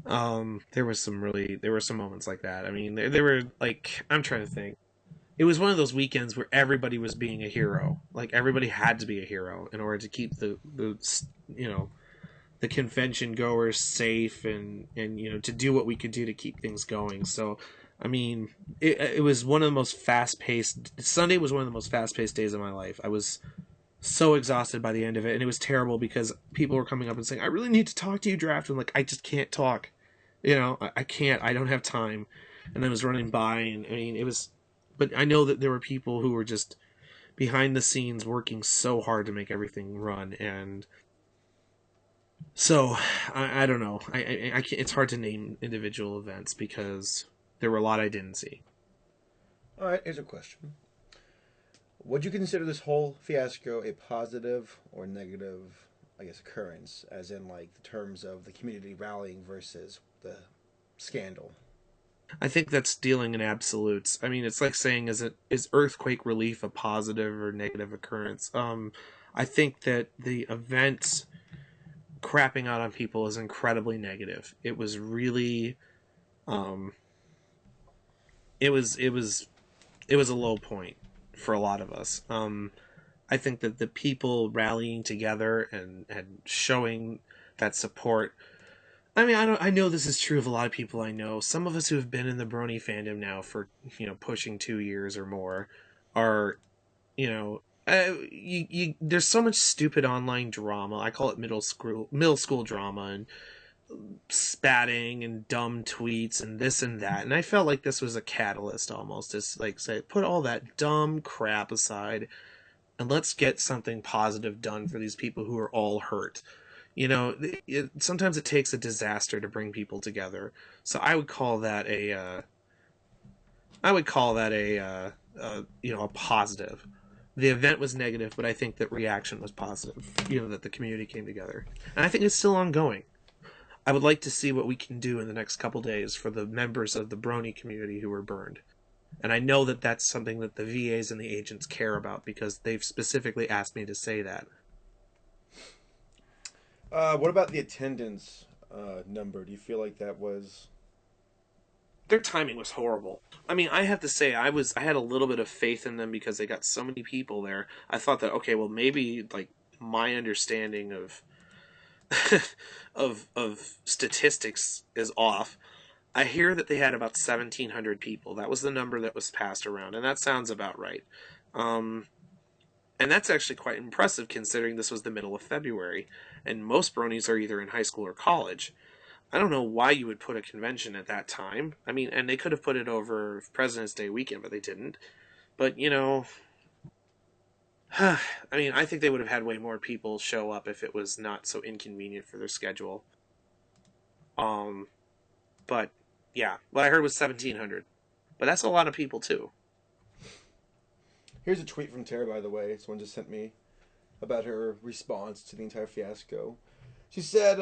There were some moments like that. I mean, there were like, I'm trying to think. It was one of those weekends where everybody was being a hero. Like everybody had to be a hero in order to keep the convention goers safe and to do what we could do to keep things going. So, I mean, it was one of the most fast-paced. Sunday was one of the most fast-paced days of my life. I was so exhausted by the end of it, and it was terrible because people were coming up and saying, "I really need to talk to you, Draft." I'm like, I just can't talk. I can't. I don't have time. And I was running by, and I mean, it was. But I know that there were people who were just behind the scenes working so hard to make everything run, and so I don't know. I can't, it's hard to name individual events because there were a lot I didn't see. All right, here's a question. Would you consider this whole fiasco a positive or negative, occurrence, as in like the terms of the community rallying versus the scandal? I think that's dealing in absolutes. I mean, it's like saying, is earthquake relief a positive or negative occurrence? I think that the event crapping out on people is incredibly negative. It was really, it was a low point for a lot of us. I think that the people rallying together and showing that support. I mean, I know this is true of a lot of people I know. Some of us who have been in the Brony fandom now for, pushing 2 years or more are, there's so much stupid online drama. I call it middle school drama and spatting and dumb tweets and this and that. And I felt like this was a catalyst almost. It's like, say, put all that dumb crap aside and let's get something positive done for these people who are all hurt. Sometimes it takes a disaster to bring people together. So I would call that a positive. The event was negative, but I think that reaction was positive. That the community came together, and I think it's still ongoing. I would like to see what we can do in the next couple days for the members of the Brony community who were burned. And I know that that's something that the VAs and the agents care about because they've specifically asked me to say that. What about the attendance number? Do you feel like that was... Their timing was horrible. I mean, I have to say, I had a little bit of faith in them because they got so many people there. I thought that, okay, well, maybe, like, my understanding of of statistics is off. I hear that they had about 1,700 people. That was the number that was passed around, and that sounds about right. Um, and that's actually quite impressive considering this was the middle of February, and most bronies are either in high school or college. I don't know why you would put a convention at that time. I mean, and they could have put it over President's Day weekend, but they didn't. But, I mean, I think they would have had way more people show up if it was not so inconvenient for their schedule. Um, but yeah, what I heard was 1,700, but that's a lot of people too. Here's a tweet from Tara, by the way. Someone just sent me about her response to the entire fiasco. She said,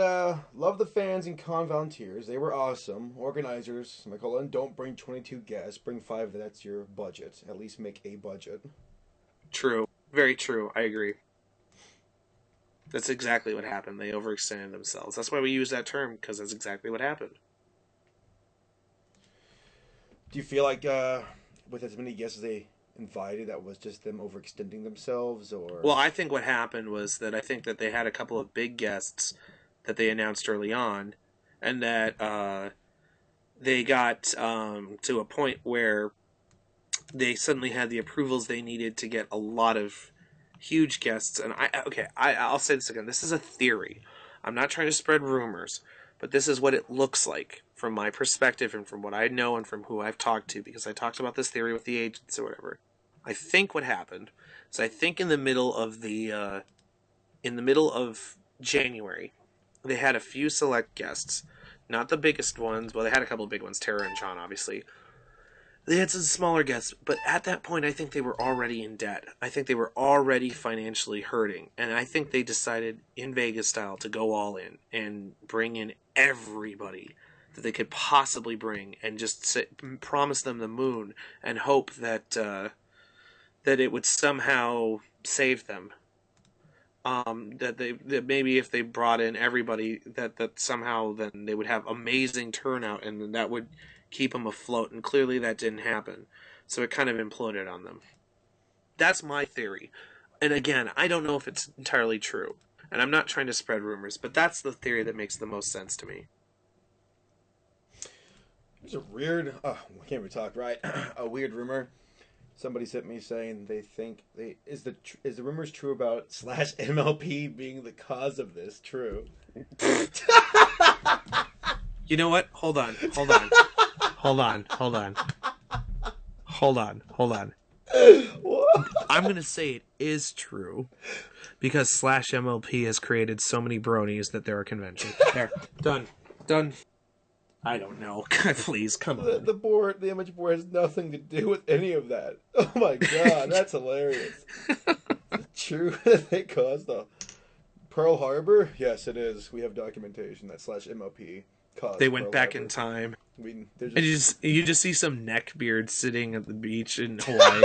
love the fans and con volunteers. They were awesome. Organizers, semicolon, don't bring 22 guests. Bring 5, that's your budget. At least make a budget. True. Very true. I agree. That's exactly what happened. They overextended themselves. That's why we use that term, because that's exactly what happened. Do you feel like with as many guests as they invited, that was just them overextending themselves, or? Well, I think what happened was that I think that they had a couple of big guests that they announced early on, and that they got to a point where they suddenly had the approvals they needed to get a lot of huge guests. And I'll say this again. This is a theory. I'm not trying to spread rumors, but this is what it looks like from my perspective and from what I know and from who I've talked to, because I talked about this theory with the agents or whatever. I think what happened is I think in the middle of January, they had a few select guests, not the biggest ones. Well, they had a couple of big ones, Tara and John, obviously. They had some smaller guests, but at that point, I think they were already in debt. I think they were already financially hurting, and I think they decided, in Vegas style, to go all in and bring in everybody that they could possibly bring, and just promise them the moon and hope that that it would somehow save them. That maybe if they brought in everybody, that somehow then they would have amazing turnout, and then that would keep them afloat. And clearly that didn't happen, so it kind of imploded on them. That's my theory. And again, I don't know if it's entirely true, and I'm not trying to spread rumors, but that's the theory that makes the most sense to me. There's a weird. Oh, we can't even talk, right? A weird rumor. Somebody sent me saying they think is the rumors true about slash MLP being the cause of this true? You know what? Hold on. I'm gonna say it is true because slash MLP has created so many bronies that there are conventions. There, done. I don't know. Please, come on. The image board has nothing to do with any of that. Oh my god, that's hilarious. Is it true that they caused the Pearl Harbor? Yes, it is. We have documentation that slash MLP caused. They went Pearl back Harbor. in time. I mean, And you just see some neckbeard sitting at the beach in Hawaii,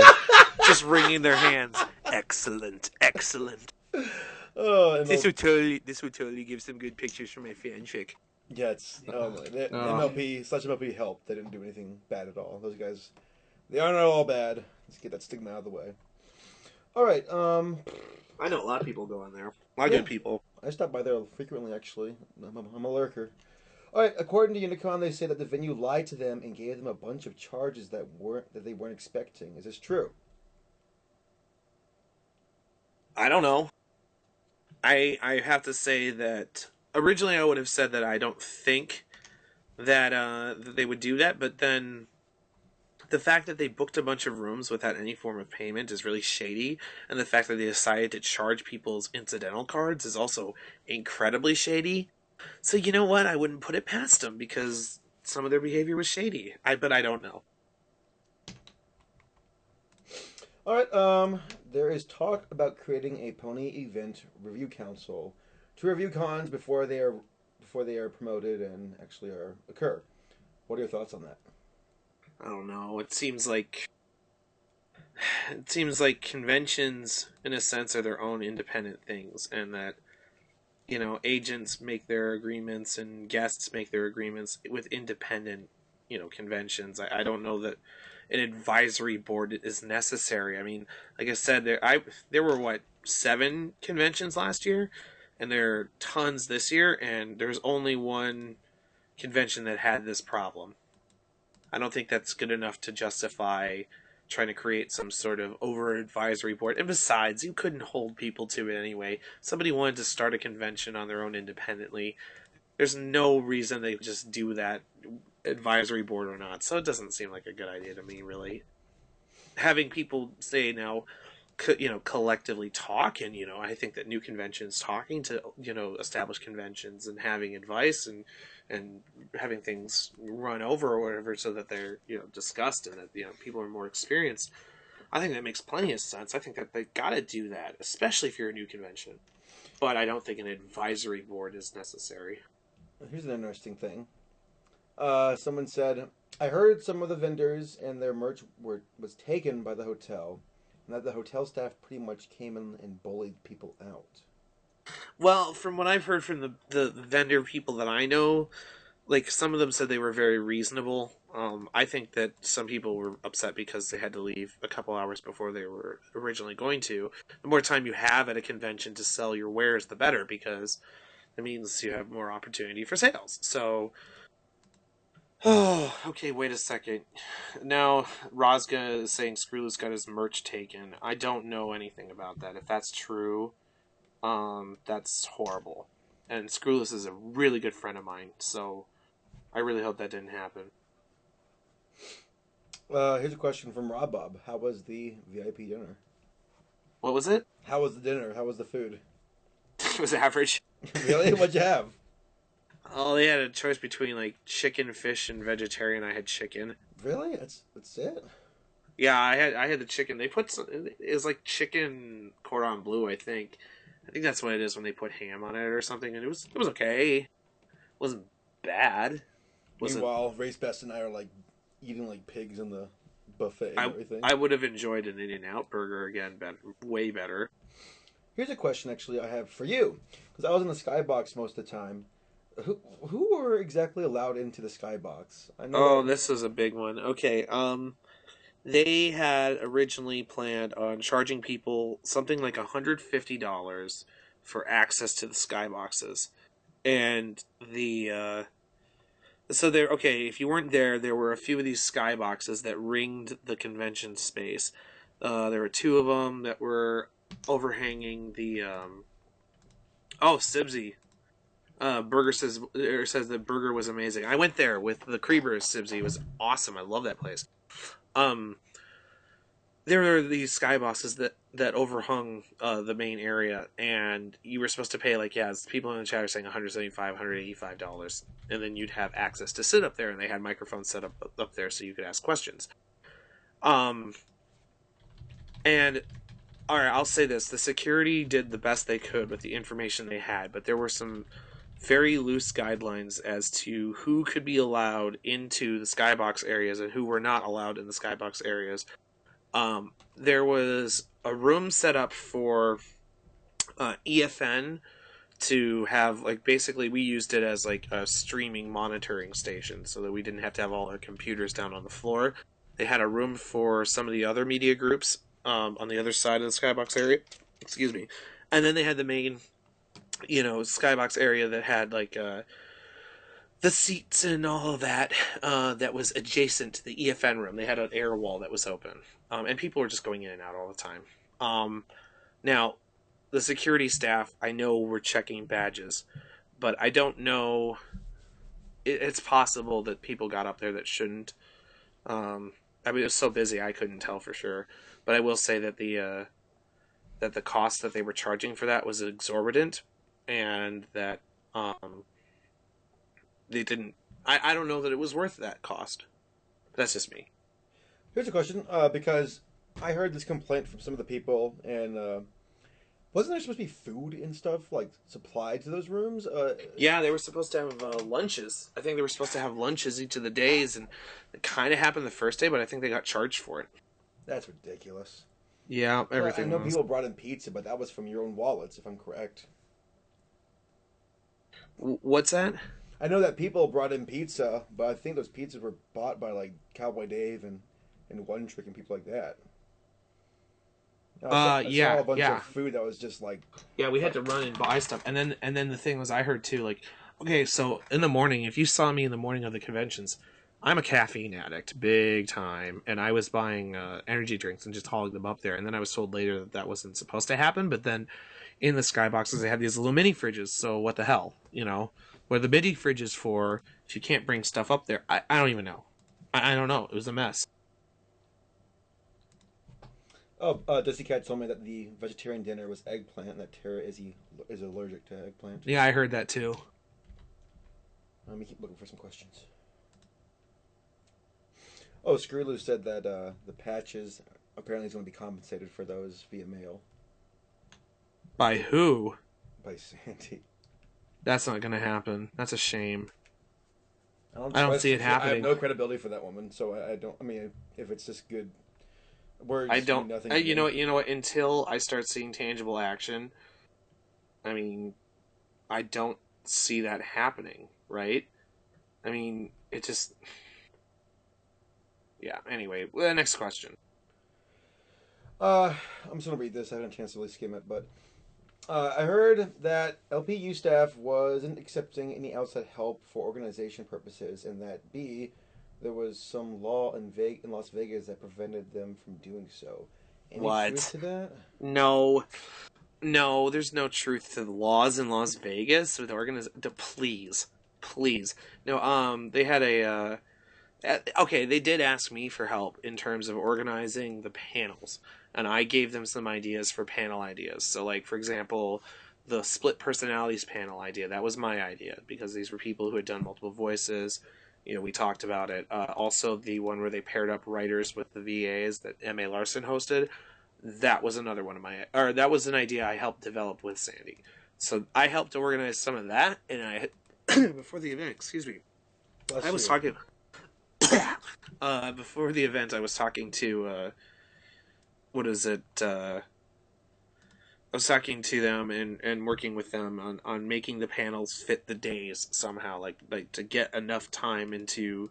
just wringing their hands. Excellent. Oh, This would totally give some good pictures for my fanfic. yeah, it's MLP slash MLP helped. They didn't do anything bad at all. Those guys, they aren't all bad. Let's get that stigma out of the way. All right. I know a lot of people go on there. A lot of good people. I stop by there frequently, actually. I'm a lurker. All right. According to Unicon, they say that the venue lied to them and gave them a bunch of charges that they weren't expecting. Is this true? I don't know. I have to say that originally I would have said that I don't think that that they would do that, but then the fact that they booked a bunch of rooms without any form of payment is really shady, and the fact that they decided to charge people's incidental cards is also incredibly shady. So you know what? I wouldn't put it past them because some of their behavior was shady. But I don't know. All right. There is talk about creating a pony event review council to review cons before they are promoted and actually occur. What are your thoughts on that? I don't know. It seems like conventions, in a sense, are their own independent things, and that agents make their agreements and guests make their agreements with independent conventions. I don't know that an advisory board is necessary. I mean, like I said, there were 7 conventions last year, and there are tons this year, and there's only one convention that had this problem. I don't think that's good enough to justify trying to create some sort of over advisory board. And besides, you couldn't hold people to it anyway. Somebody wanted to start a convention on their own independently. There's no reason they just do that, advisory board or not. So it doesn't seem like a good idea to me, really. Having people say now, collectively talk, and I think that new conventions talking to established conventions and having advice and having things run over or whatever, so that they're discussed and that people are more experienced. I think that makes plenty of sense. I think that they've got to do that, especially if you're a new convention. But I don't think an advisory board is necessary. Here's an interesting thing. Someone said, I heard some of the vendors and their merch was taken by the hotel, and that the hotel staff pretty much came in and bullied people out. Well, from what I've heard from the vendor people that I know, like, some of them said they were very reasonable. I think that some people were upset because they had to leave a couple hours before they were originally going to. The more time you have at a convention to sell your wares, the better, because it means you have more opportunity for sales. So, oh, okay, wait a second. Now, Rozga is saying Screwless got his merch taken. I don't know anything about that. If that's true, that's horrible. And Screwless is a really good friend of mine, so I really hope that didn't happen. Here's a question from Rob Bob. How was the VIP dinner? What was it? How was the dinner? How was the food? It was average. Really? What'd you have? Oh, they had a choice between like chicken, fish, and vegetarian. I had chicken. Really? That's it? Yeah, I had the chicken. They put it was like chicken cordon bleu, I think. I think that's what it is when they put ham on it or something, and it was okay. It wasn't bad. Meanwhile, Race Best and I are like eating like pigs in the buffet and everything. I would have enjoyed an In-N-Out burger again, way better. Here's a question actually I have for you, because I was in the skybox most of the time. Who were exactly allowed into the skybox? I know this is a big one. Okay, they had originally planned on charging people something like $150 for access to the skyboxes, and so there. Okay, if you weren't there, there were a few of these skyboxes that ringed the convention space. There were two of them that were overhanging the. Sibsy. Burger says that Burger was amazing. I went there with the Creebers. Sibsy. It was awesome. I love that place. There were these skyboxes that overhung the main area, and you were supposed to pay people in the chat are saying $175, $185, and then you'd have access to sit up there, and they had microphones set up there so you could ask questions. And all right, I'll say this: the security did the best they could with the information they had, but there were some very loose guidelines as to who could be allowed into the skybox areas and who were not allowed in the skybox areas. There was a room set up for EFN to have, basically we used it as a streaming monitoring station so that we didn't have to have all our computers down on the floor. They had a room for some of the other media groups on the other side of the skybox area. Excuse me. And then they had the main skybox area that had the seats and all of that that was adjacent to the EFN room. They had an air wall that was open, and people were just going in and out all the time. Now, the security staff, I know, were checking badges, but I don't know. It's possible that people got up there that shouldn't. It was so busy I couldn't tell for sure. But I will say that the cost that they were charging for that was exorbitant, and that they didn't. I don't know that it was worth that cost. That's just me. Here's a question, because I heard this complaint from some of the people, and wasn't there supposed to be food and stuff supplied to those rooms? Yeah, they were supposed to have lunches. I think they were supposed to have lunches each of the days, and it kind of happened the first day, but I think they got charged for it. That's ridiculous. Yeah, everything. I know people brought in pizza, but that was from your own wallets, if I'm correct. What's that? I know that people brought in pizza, but I think those pizzas were bought by Cowboy Dave and One Trick and people like that. I saw Yeah, a bunch yeah. of food that was just like, Yeah, we had to run and buy stuff. And then the thing was I heard too, like, okay, so in the morning, if you saw me in the morning of the conventions, I'm a caffeine addict, big time, and I was buying energy drinks and just hauling them up there. And then I was told later that that wasn't supposed to happen. But then in the skyboxes, they had these little mini fridges. So what the hell, you know? What the mini fridge is for, if you can't bring stuff up there, I don't even know. I don't know. It was a mess. oh, Dusty Cat told me that the vegetarian dinner was eggplant, and that Tara is allergic to eggplant. Yeah, I heard that too. Let me keep looking for some questions. Oh, Screwloo said that the patches apparently is going to be compensated for those via mail By who? by Sandy. That's not going to happen. That's a shame. I I don't see it I have happening. no credibility for that woman, so I don't. I mean, if it's just good words, I don't. mean nothing. To You me. know what? You know what? Until I start seeing tangible action, I mean, I don't see that happening. Right? I mean, it just. Yeah. Anyway, the next question. I'm just gonna read this. I haven't had a chance to really skim it, but I heard that LPU staff wasn't accepting any outside help for organization purposes, and that B, there was some law in Las Vegas that prevented them from doing so. Any What? truth to that? No. No, there's no truth to the laws in Las Vegas with Please, please. No. They had a. Okay, they did ask me for help in terms of organizing the panels, and I gave them some ideas for panel ideas. So, like, for example, the split personalities panel idea, that was my idea, because these were people who had done multiple voices. You know, we talked about it. Also, the one where they paired up writers with the VAs that M.A. Larson hosted, that was another one of my, or that was an idea I helped develop with Sandy. So I helped organize some of that, and I, before the event, excuse me, Bless I was you. talking... before the event, I was talking to what is it? I was talking to them and working with them on making the panels fit the days somehow, like to get enough time into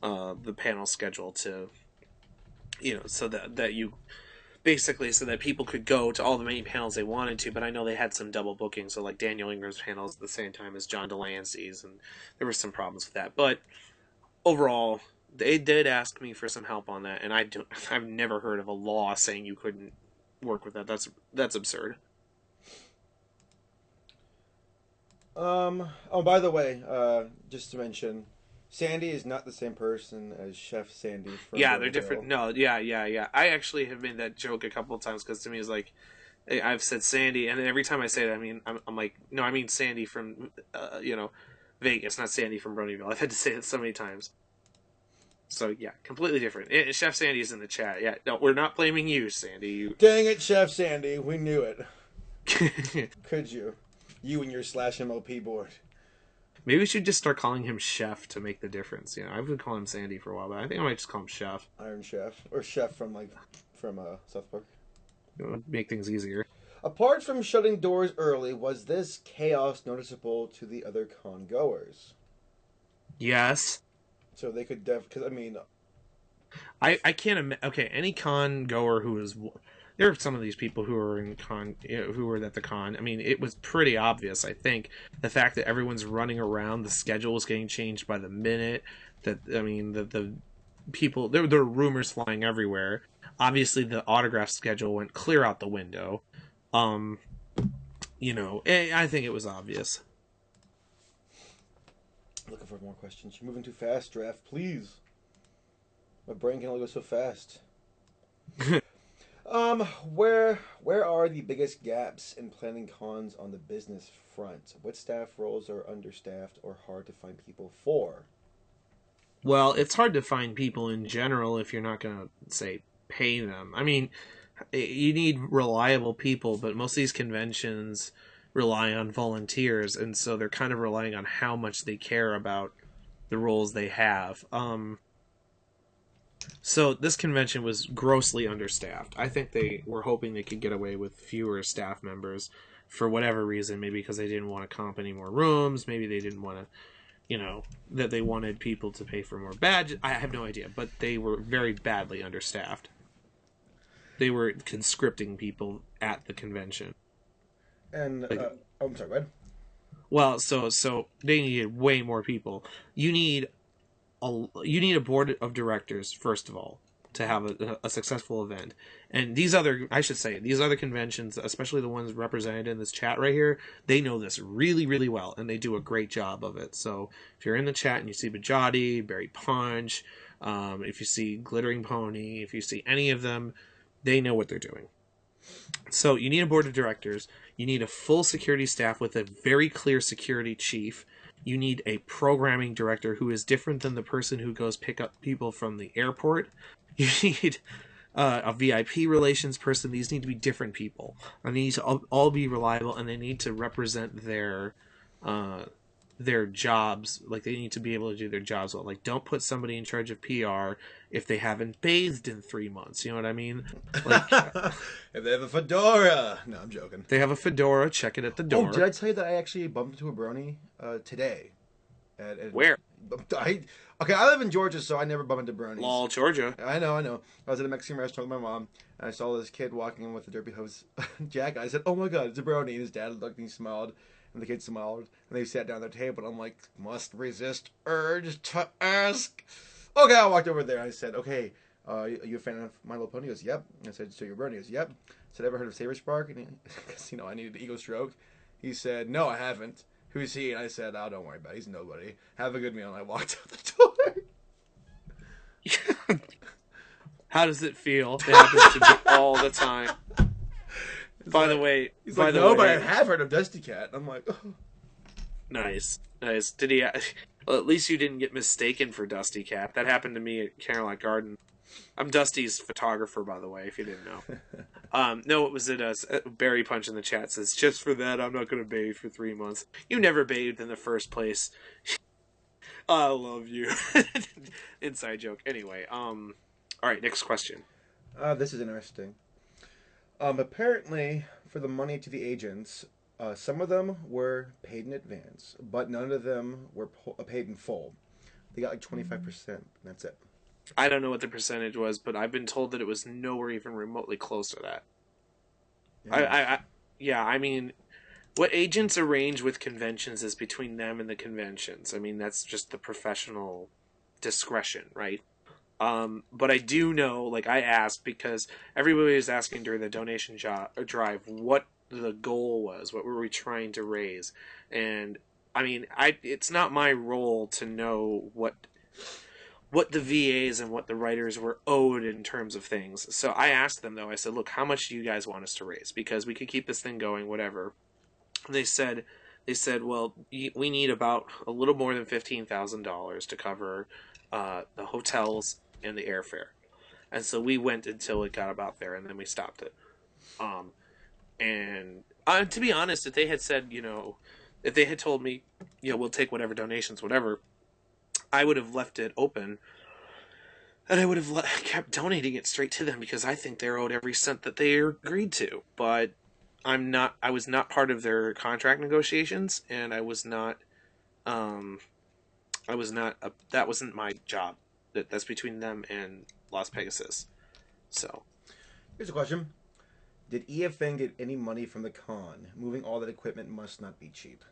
the panel schedule to, you know, so that you basically so that people could go to all the many panels they wanted to. But I know they had some double booking, so like Daniel Ingram's panels at the same time as John Delancey's, and there were some problems with that, but overall, they did ask me for some help on that, and I've never heard of a law saying you couldn't work with that. That's absurd. Oh, by the way, just to mention, Sandy is not the same person as Chef Sandy from Yeah, they're Berryville. different. No, yeah. I actually have made that joke a couple of times because to me it's like I've said Sandy, and then every time I say it, I mean I'm like no, I mean Sandy from Vegas, not Sandy from Bronyville. I've had to say it so many times. So yeah, completely different. Chef Sandy's in the chat. Yeah, no, we're not blaming you, Sandy. You. Dang it, Chef Sandy, we knew it. Maybe Could you? You and your /MLP board. we should just start calling him Chef to make the difference. You know, I've been calling him Sandy for a while, but I think I might just call him Chef. Iron Chef. Or Chef from South Park. You know, make things easier. Apart from shutting doors early, was this chaos noticeable to the other con goers? Yes. So they could because I mean, I can't imagine. Okay, any con goer who is, there are some of these people who are in con, who were at the con. I mean, it was pretty obvious. I think the fact that everyone's running around, the schedule was getting changed by the minute. That I mean, the people there were rumors flying everywhere. Obviously, the autograph schedule went clear out the window. You know, I think it was obvious. looking for more questions. You're moving too fast, Draft. Please. My brain can only go so fast. Where are the biggest gaps in planning cons on the business front? What staff roles are understaffed or hard to find people for? Well, it's hard to find people in general if you're not going to, say, pay them. I mean, you need reliable people, but most of these conventions rely on volunteers, and so they're kind of relying on how much they care about the roles they have. So this convention was grossly understaffed. I think they were hoping they could get away with fewer staff members for whatever reason. Maybe because they didn't want to comp any more rooms. Maybe they didn't want to, you know, that they wanted people to pay for more badges. I have no idea, but they were very badly understaffed. conscripting people at the convention. And Like, I'm sorry, go ahead. well, so they needed way more people. You need a board of directors first of all to have a successful event. And these other conventions, especially the ones represented in this chat right here, they know this really, really well, and they do a great job of it. So if you're in the chat and you see Bajati, Berry Punch, if you see Glittering Pony, if you see any of them, they know what they're doing. So you need a board of directors. You need a full security staff with a very clear security chief. You need a programming director who is different than the person who goes pick up people from the airport. You need a VIP relations person. These need to be different people. And they need to all be reliable, and they need to represent their jobs. Like, they need to be able to do their jobs well. Like, don't put somebody in charge of PR if they haven't bathed in 3 months. You know what I mean? Like, if they have a fedora. No, I'm joking. they have a fedora. Check it at the door. Oh, did I tell you that I actually bumped into a brony today? Where? I live in Georgia, so I never bump into bronies. Lol, Georgia. I know. I was at a Mexican restaurant with my mom, and I saw this kid walking in with a derpy hose jacket. I said, "Oh my god, it's a brony!" And his dad looked and he smiled, and the kid smiled, and they sat down at their table. And I'm like, must resist urge to ask. Okay, I walked over there. I said, "Okay, are you a fan of My Little Pony?" He goes, "Yep." I said, "So you're a brony?" He goes, "Yep." I said, "Ever heard of Saber Spark?" And because I needed the ego stroke. He said, "No, I haven't." "Who's he?" And I said, "Oh, don't worry about it. He's nobody. Have a good meal." And I walked out the door. How does it feel? It happens to me all the time. By the way, he's like, "No, but I have heard of Dusty Cat." I'm like, oh. Nice. Did he? Well, at least you didn't get mistaken for Dusty Cat. That happened to me at Caroline Garden. I'm Dusty's photographer, by the way, if you didn't know. No, it was Barry Punch in the chat says, "Just for that, I'm not going to bathe for 3 months." You never bathed in the first place. I love you. Inside joke. Anyway, all right, next question. This is interesting. Apparently, for the money to the agents, some of them were paid in advance, but none of them were paid in full. They got like 25%. That's it. I don't know what the percentage was, but I've been told that it was nowhere even remotely close to that. Yeah. I mean, what agents arrange with conventions is between them and the conventions. I mean, that's just the professional discretion, right? But I do know, like, I asked because everybody was asking during the donation drive what the goal was, what were we trying to raise, and I mean, it's not my role to know what the VAs and what the writers were owed in terms of things. So I asked them, though, I said, "Look, how much do you guys want us to raise? Because we could keep this thing going, whatever." And they said, "Well, we need about a little more than $15,000 to cover the hotels and the airfare." And so we went until it got about there, and then we stopped it. And to be honest, if they had said, if they had told me, we'll take whatever donations, whatever, I would have left it open, and I would have kept donating it straight to them because I think they're owed every cent that they agreed to. But I was not part of their contract negotiations, and that wasn't my job. That's between them and Las Pegasus. So, here's a question. Did EFN get any money from the con? Moving all that equipment must not be cheap.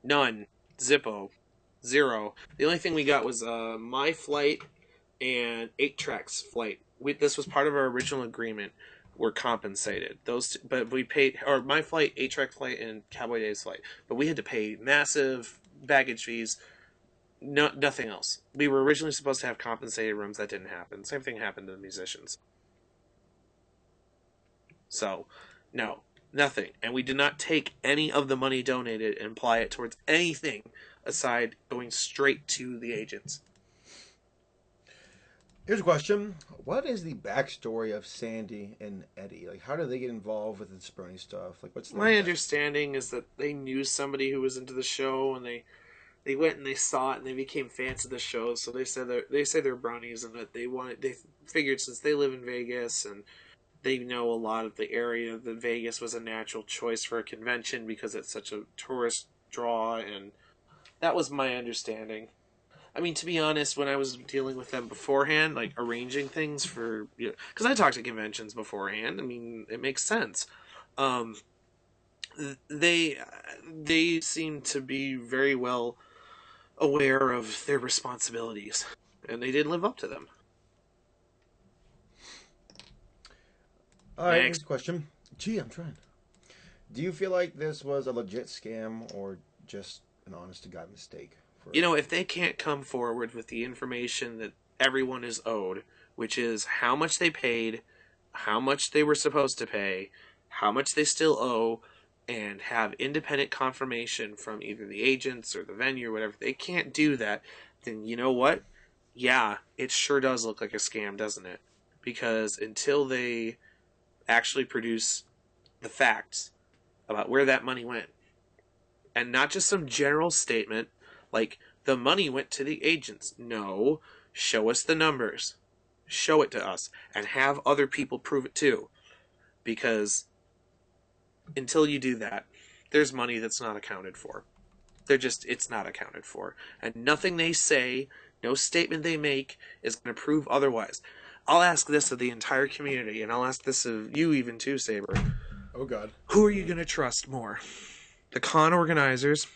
None. Zippo. Zero. The only thing we got was my flight and 8Track's flight. This was part of our original agreement. We're compensated. But we paid, or my flight, 8Track flight, and Cowboy Dave's flight. But we had to pay massive baggage fees. No, nothing else. We were originally supposed to have compensated rooms. That didn't happen. Same thing happened to the musicians. So, no, nothing. And we did not take any of the money donated and apply it towards anything aside going straight to the agents. Here's a question. What is the backstory of Sandy and Eddie? Like, how do they get involved with the Sprony stuff? Like, what's my understanding is that they knew somebody who was into the show, and they went and they saw it, and they became fans of the show. So they say they're brownies, and that they figured since they live in Vegas and they know a lot of the area, that Vegas was a natural choice for a convention because it's such a tourist draw, and that was my understanding. I mean, to be honest, when I was dealing with them beforehand, like arranging things for, because I talked to conventions beforehand. I mean, it makes sense. Um, they they seem to be very well aware of their responsibilities, and they didn't live up to them. All right, Next. next question. Gee, I'm trying. Do you feel like this was a legit scam or just an honest to God mistake? If they can't come forward with the information that everyone is owed, which is how much they paid, how much they were supposed to pay, how much they still owe, and have independent confirmation from either the agents or the venue or whatever, they can't do that, then you know what? Yeah, it sure does look like a scam, doesn't it? Because until they actually produce the facts about where that money went, and not just some general statement like the money went to the agents. No, show us the numbers. Show it to us and have other people prove it too. Because until you do that, there's money that's not accounted for. It's not accounted for. And nothing they say, no statement they make is going to prove otherwise. I'll ask this of the entire community, and I'll ask this of you even too, Saber. Oh, God. Who are you going to trust more? The con organizers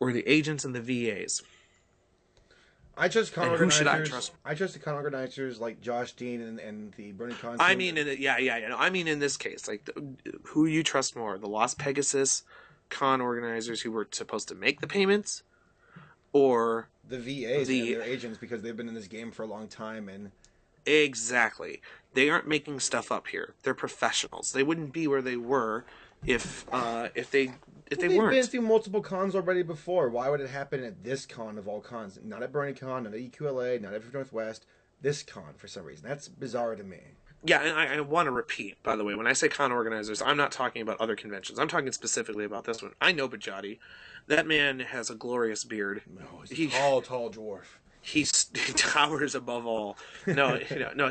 or the agents and the VAs? I trust con And who organizers. should I trust? I trust the con organizers like Josh Dean and the BronyCon. I mean, I mean, in this case, like, who you trust more? The Las Pegasus con organizers who were supposed to make the payments, or the VAs and their agents, because they've been in this game for a long time and exactly, they aren't making stuff up here. They're professionals. They wouldn't be where they were if they weren't. They've been through multiple cons already before. Why would it happen at this con of all cons? Not at BronyCon, not at EQLA, not at Everfree Northwest. This con for some reason. That's bizarre to me. Yeah, and I want to repeat, by the way, when I say con organizers, I'm not talking about other conventions. I'm talking specifically about this one. I know Bajati. That man has a glorious beard. No, he's a tall dwarf. He towers above all. No,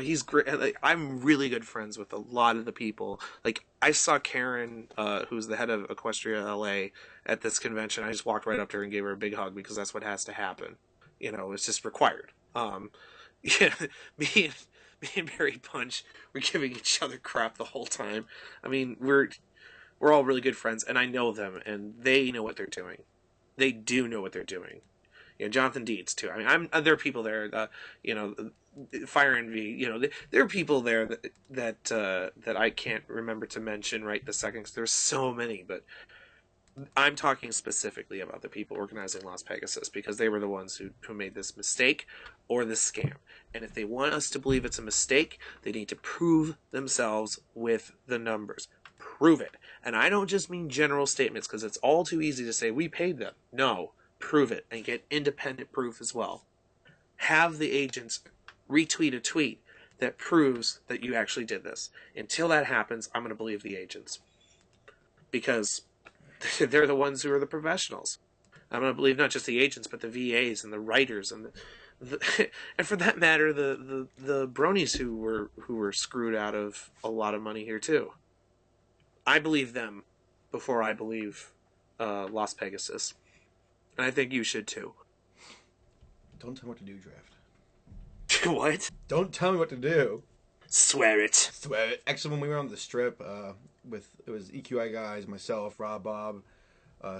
he's great. Like, I'm really good friends with a lot of the people. Like, I saw Karen, who's the head of Equestria LA, at this convention. I just walked right up to her and gave her a big hug because that's what has to happen. It's just required. Yeah, me and Barry Punch were giving each other crap the whole time. I mean, we're all really good friends, and I know them, and they know what they're doing. They do know what they're doing. Jonathan Deeds too. I mean, there are people there. Fire Envy. There are people there that I can't remember to mention right this second because there's so many. But I'm talking specifically about the people organizing Las Pegasus because they were the ones who made this mistake or this scam. And if they want us to believe it's a mistake, they need to prove themselves with the numbers. Prove it. And I don't just mean general statements because it's all too easy to say we paid them. No. Prove it and get independent proof as well. Have the agents retweet a tweet that proves that you actually did this. Until that happens, I'm going to believe the agents. Because they're the ones who are the professionals. I'm going to believe not just the agents, but the VAs and the writers and and for that matter, the bronies who were screwed out of a lot of money here too. I believe them before I believe Las Pegasus. And I think you should too. Don't tell me what to do, Draft. What? Don't tell me what to do. Swear it. Swear it. Actually, when we were on the strip, it was EQI guys, myself, Rob, Bob,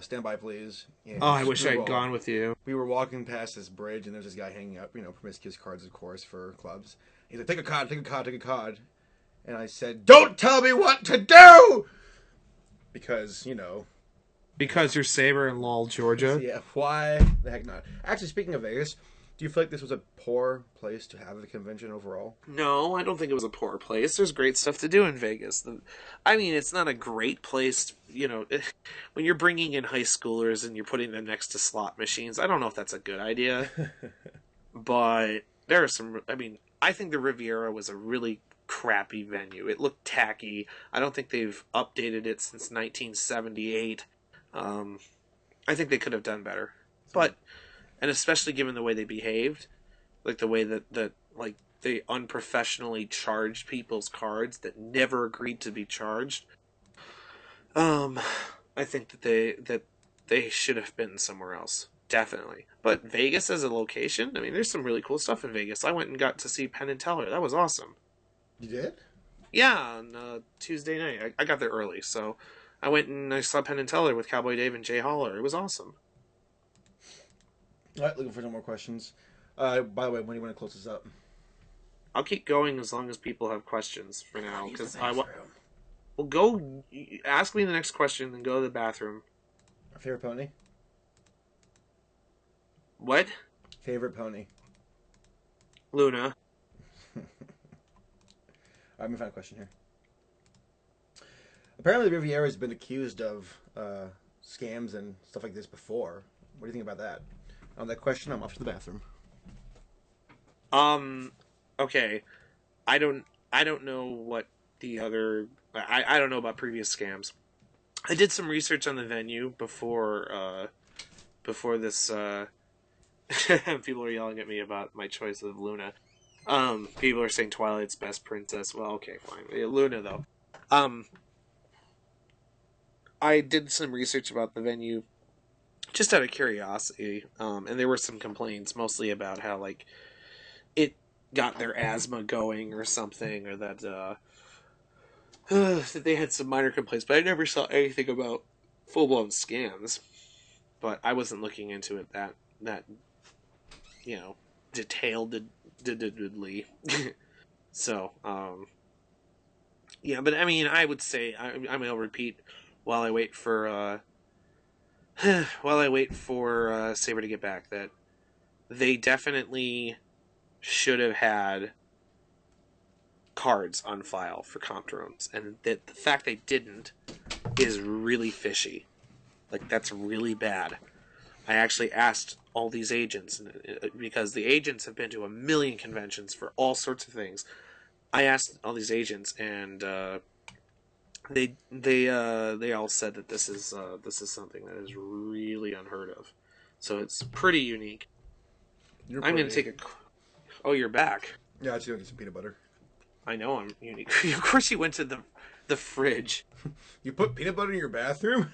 Stand By Please. I wish I had gone with you. We were walking past this bridge, and there's this guy hanging up, promiscuous cards, of course, for clubs. He's like, take a card, take a card, take a card. And I said, don't tell me what to do! Because, Because you're Saber in Lowell, Georgia? Yeah, why the heck not? Actually, speaking of Vegas, do you feel like this was a poor place to have the convention overall? No, I don't think it was a poor place. There's great stuff to do in Vegas. I mean, it's not a great place, when you're bringing in high schoolers and you're putting them next to slot machines. I don't know if that's a good idea. But there are some, I think the Riviera was a really crappy venue. It looked tacky. I don't think they've updated it since 1978. I think they could have done better, and especially given the way they behaved, like the way that they unprofessionally charged people's cards that never agreed to be charged. I think that they should have been somewhere else. definitely. But Vegas as a location, I mean, there's some really cool stuff in Vegas. I went and got to see Penn and Teller. That was awesome. You did? Yeah, on Tuesday night. I got there early, so I went and I saw Penn and Teller with Cowboy Dave and Jay Holler. It was awesome. All right, looking for some more questions. By the way, when do you want to close this up? I'll keep going as long as people have questions for now, because Well, go ask me the next question, then go to the bathroom. Favorite pony? What? Favorite pony? Luna. Let me find a question here. Apparently, the Riviera has been accused of scams and stuff like this before. What do you think about that? On that question, I'm off to the bathroom. Okay. I don't know what the other... I don't know about previous scams. I did some research on the venue before this, people are yelling at me about my choice of Luna. People are saying Twilight's best princess. Well, okay, fine. Luna, though. I did some research about the venue just out of curiosity, and there were some complaints, mostly about how, like, it got their asthma going or something, or that they had some minor complaints, but I never saw anything about full-blown scams. But I wasn't looking into it that detailedly. So, yeah, but I mean, I would say, I'll repeat while I wait for Saber to get back, that they definitely should have had cards on file for comp drones, and that the fact they didn't is really fishy. Like, that's really bad. I actually asked all these agents, because the agents have been to a million conventions for all sorts of things. I asked all these agents, and they all said that this is something that is really unheard of. So it's pretty unique. I'm going to take a... Oh, you're back. Yeah, I was going to get some peanut butter. I know I'm unique. Of course you went to the fridge. You put peanut butter in your bathroom?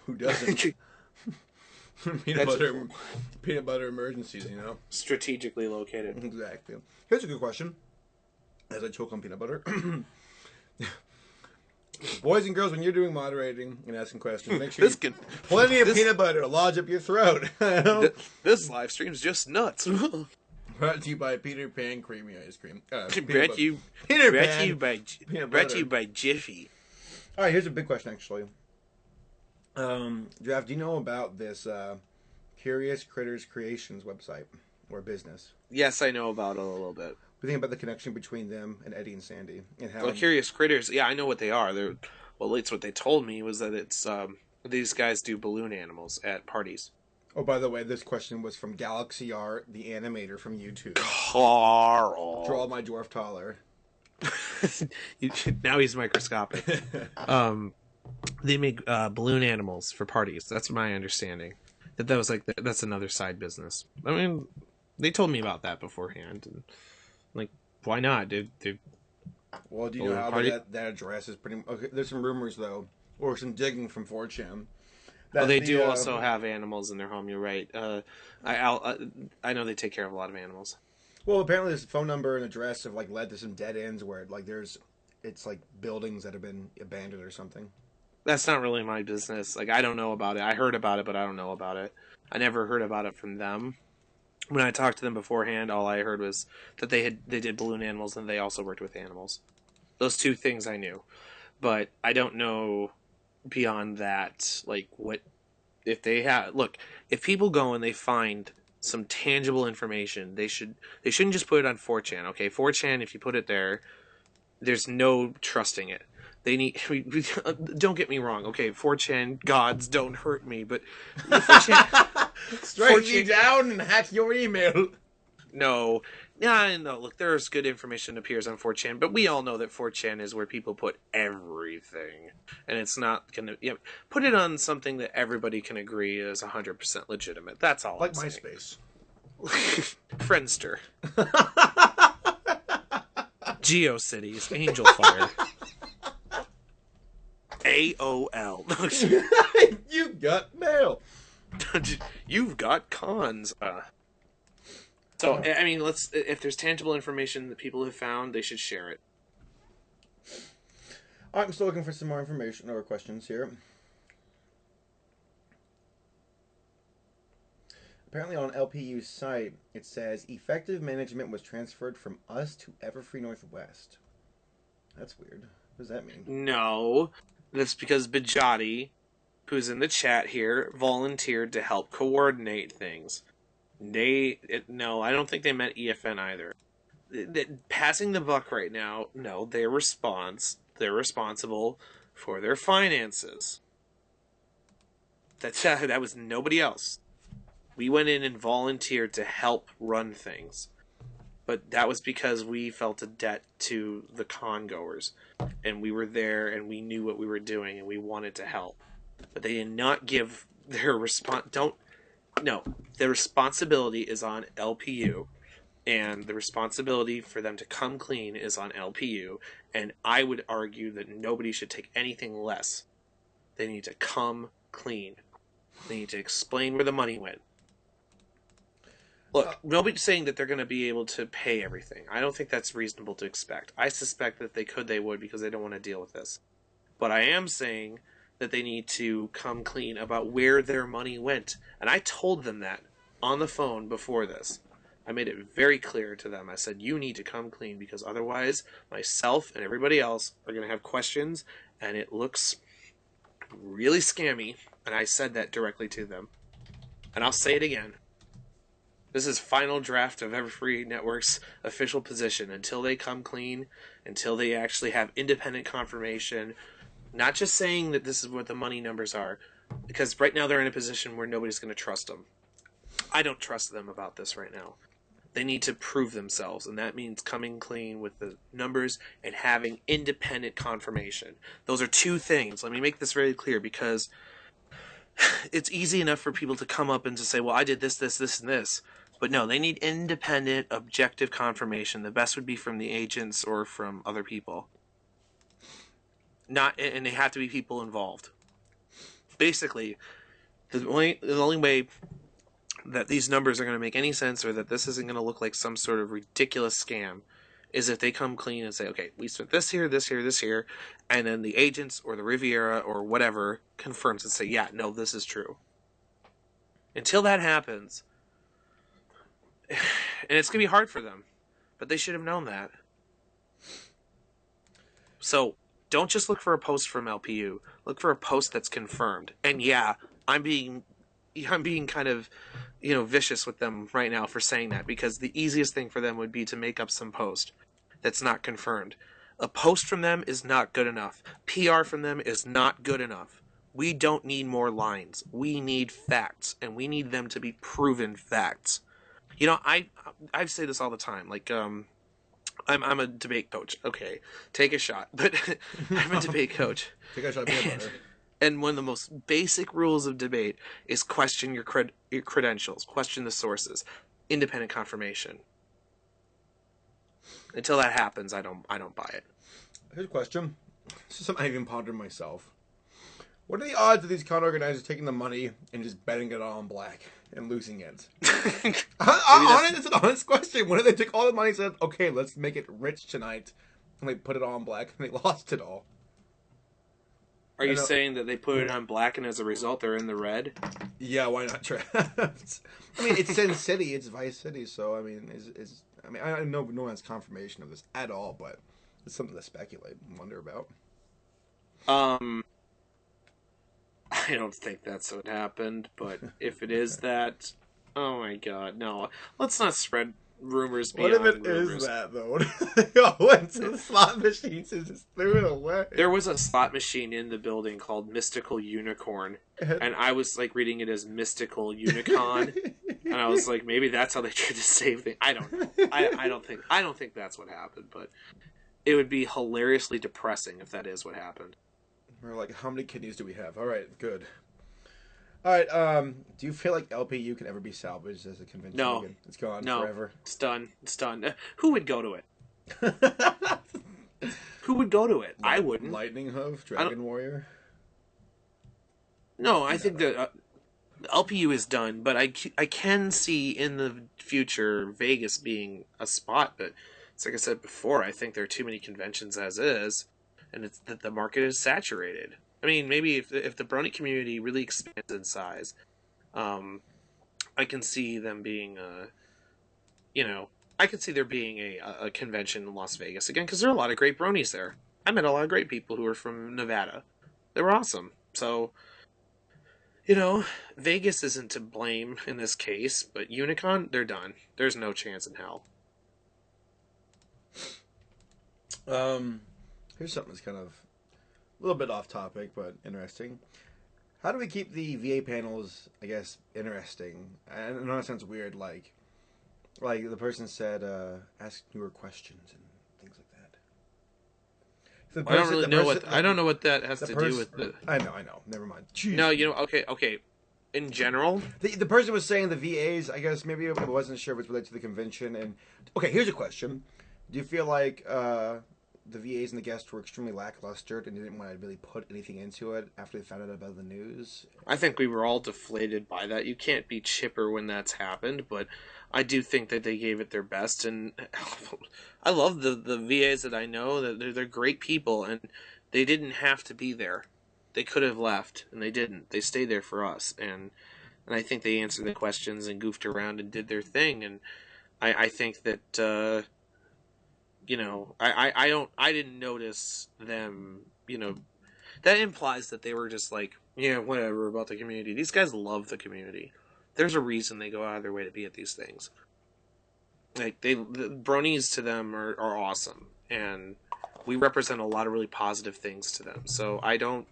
Who doesn't? peanut butter emergencies, you know? Strategically located. Exactly. Here's a good question. As I choke on peanut butter. Boys and girls, when you're doing moderating and asking questions, make sure plenty of peanut butter to lodge up your throat. This live stream's just nuts. Brought to you by Peter Pan Creamy Ice Cream. Brought to you by Jiffy. All right, here's a big question, actually. Draft, do you know about this Curious Critters Creations website or business? Yes, I know about it a little bit. What do you think about the connection between them and Eddie and Sandy? And how... Well, Curious Critters, yeah, I know what they are. Well, it's what they told me was that it's these guys do balloon animals at parties. Oh, by the way, this question was from Galaxy Art, the animator from YouTube. Carl. Draw my dwarf taller. Now he's microscopic. They make balloon animals for parties. That's my understanding. That was like that's another side business. I mean, they told me about that beforehand, and like, why not? Well, do you know how that address is pretty? Okay, there's some rumors though, or some digging from 4chan. Well, they do also have animals in their home. You're right. I know they take care of a lot of animals. Well, apparently there's a phone number and address have like led to some dead ends where like it's like buildings that have been abandoned or something. That's not really my business. Like, I don't know about it. I heard about it, but I don't know about it. I never heard about it from them. When I talked to them beforehand, all I heard was that they did balloon animals and they also worked with animals. Those two things I knew, but I don't know beyond that. Like, what if they have? Look, if people go and they find some tangible information, they shouldn't just put it on 4chan. Okay, 4chan, if you put it there, there's no trusting it. They need. Don't get me wrong. Okay, 4chan gods don't hurt me, but 4chan, strike me down and hack your email. No. Look, there's good information that appears on 4chan, but we all know that 4chan is where people put everything, and it's not gonna. Put it on something that everybody can agree is 100% legitimate. That's all. Like MySpace, Friendster, GeoCities, Angel Fire. AOL. You got mail. You've got cons. So, I mean, if there's tangible information that people have found, they should share it. I'm still looking for some more information or questions here. Apparently on LPU's site, it says effective management was transferred from us to Everfree Northwest. That's weird. What does that mean? No, that's because Bajati, who's in the chat here, volunteered to help coordinate things. No, I don't think they meant EFN either. Passing the buck right now, no, they're responsible for their finances. That was nobody else. We went in and volunteered to help run things. But that was because we felt a debt to the con goers. And we were there and we knew what we were doing and we wanted to help. But they did not give their the responsibility is on LPU. And the responsibility for them to come clean is on LPU. And I would argue that nobody should take anything less. They need to come clean. They need to explain where the money went. Look, nobody's saying that they're going to be able to pay everything. I don't think that's reasonable to expect. I suspect that they would because they don't want to deal with this. But I am saying that they need to come clean about where their money went. And I told them that on the phone before this. I made it very clear to them. I said, you need to come clean because otherwise myself and everybody else are going to have questions and it looks really scammy. And I said that directly to them. And I'll say it again. This is final draft of Everfree Network's official position. Until they come clean, until they actually have independent confirmation, not just saying that this is what the money numbers are, because right now they're in a position where nobody's going to trust them. I don't trust them about this right now. They need to prove themselves, and that means coming clean with the numbers and having independent confirmation. Those are two things. Let me make this very clear, because it's easy enough for people to come up and to say, well, I did this, this, this, and this. But no, they need independent, objective confirmation. The best would be from the agents or from other people. And they have to be people involved. Basically, the only way that these numbers are going to make any sense or that this isn't going to look like some sort of ridiculous scam is if they come clean and say, okay, we spent this here, this here, this here, and then the agents or the Riviera or whatever confirms and say, yeah, no, this is true. Until that happens, and it's going to be hard for them, but they should have known that. So, don't just look for a post from LPU. Look for a post that's confirmed. And yeah, I'm being kind of, vicious with them right now for saying that, because the easiest thing for them would be to make up some post that's not confirmed. A post from them is not good enough. PR from them is not good enough. We don't need more lines. We need facts, and we need them to be proven facts. I say this all the time. Like, I'm a debate coach. Okay, take a shot. But I'm a debate coach. Take a shot. And one of the most basic rules of debate is question your credentials, question the sources, independent confirmation. Until that happens, I don't buy it. Here's a question. This is something I even pondered myself. What are the odds of these con organizers taking the money and just betting it all on black and losing it? It's an honest question. What if they took all the money and said, okay, let's make it rich tonight, and they put it all on black and they lost it all? Are you saying that they put it on black and as a result they're in the red? Yeah, why not draft? I mean, it's Sin City, it's Vice City, so I mean, I know no one has confirmation of this at all, but it's something to speculate and wonder about. I don't think that's what happened, but if it is that, oh my god, no. Let's not spread rumors beyond rumors. What if it is that, though? What if they went to the slot machines and just threw it away? There was a slot machine in the building called Mystical Unicorn, and I was like reading it as Mystical Unicon, and I was like, maybe that's how they tried to save things. I don't know. I don't think that's what happened, but it would be hilariously depressing if that is what happened. We're like, how many kidneys do we have? All right, good. All right, do you feel like LPU can ever be salvaged as a convention? No. Again? It's gone no. forever. It's done. It's done. Who would go to it? Who would go to it? I wouldn't. Lightning Hoof, Dragon Warrior? No, I think that The LPU is done, but I can see in the future Vegas being a spot. But it's like I said before, I think there are too many conventions as is, and it's that the market is saturated. I mean, maybe if the brony community really expands in size, um, I can see them being you know, I could see there being a convention in Las Vegas again because there are a lot of great bronies there. I met a lot of great people who were from Nevada. They were awesome. So, you know, Vegas isn't to blame in this case, but Unicon, they're done. There's no chance in hell. Here's something that's kind of a little bit off topic, but interesting. How do we keep the VA panels, I guess, interesting? And I know it sounds weird, like the person said, ask newer questions and things like that. I don't really know I don't know what that has to do with the. I know. Never mind. Jeez. No, okay. In general, the person was saying the VAs. I guess maybe I wasn't sure if it's related to the convention. And okay, here's a question: do you feel like the VAs and the guests were extremely lackluster and didn't want to really put anything into it after they found out about the news? I think we were all deflated by that. You can't be chipper when that's happened, but I do think that they gave it their best, and I love the VAs that I know. That they're great people, and they didn't have to be there. They could have left, and they didn't. They stayed there for us, and I think they answered the questions and goofed around and did their thing, and I think that I didn't notice them. That implies that they were just like, yeah, whatever about the community. These guys love the community. There's a reason they go out of their way to be at these things. Like the bronies to them are awesome, and we represent a lot of really positive things to them. So I don't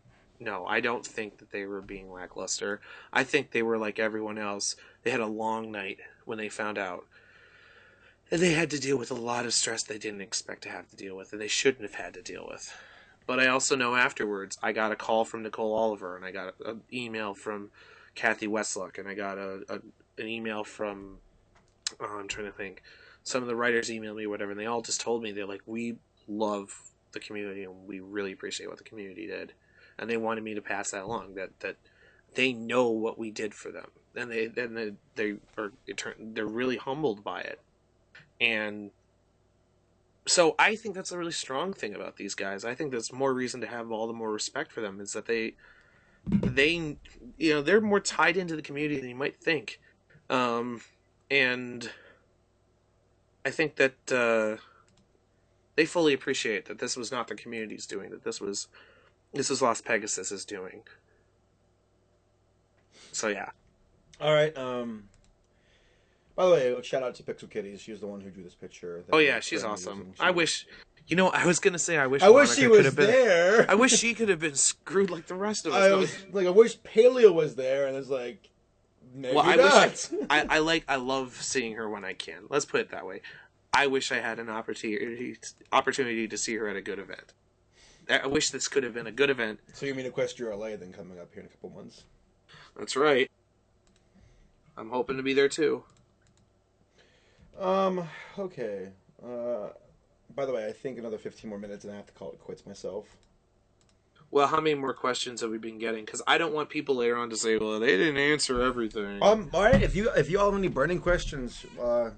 think that they were being lackluster. I think they were like everyone else. They had a long night when they found out. And they had to deal with a lot of stress they didn't expect to have to deal with, and they shouldn't have had to deal with. But I also know afterwards, I got a call from Nicole Oliver, and I got an email from Kathy Westlock, and I got an email from, I'm trying to think, some of the writers emailed me, whatever, and they all just told me, they're like, we love the community, and we really appreciate what the community did. And they wanted me to pass that along, that they know what we did for them, and they're really humbled by it. And so I think that's a really strong thing about these guys. I think there's more reason to have all the more respect for them, is that they they're more tied into the community than you might think. And I think that they fully appreciate that this was not the community's doing, that this was Las Pegasus' doing. So yeah. All right. By the way, shout out to Pixel Kitties. She's the one who drew this picture. Oh yeah, she's awesome. I wish. I was gonna say I wish she was there. I wish she could have been screwed like the rest of us. I wish Paleo was there, and it's like, maybe not. I love seeing her when I can. Let's put it that way. I wish I had an opportunity to see her at a good event. I wish this could have been a good event. So you mean Equestria LA then coming up here in a couple months? That's right. I'm hoping to be there too. Okay. By the way, I think another 15 more minutes and I have to call it quits myself. Well, how many more questions have we been getting? Because I don't want people later on to say, well, they didn't answer everything. All right. If you all have any burning questions, and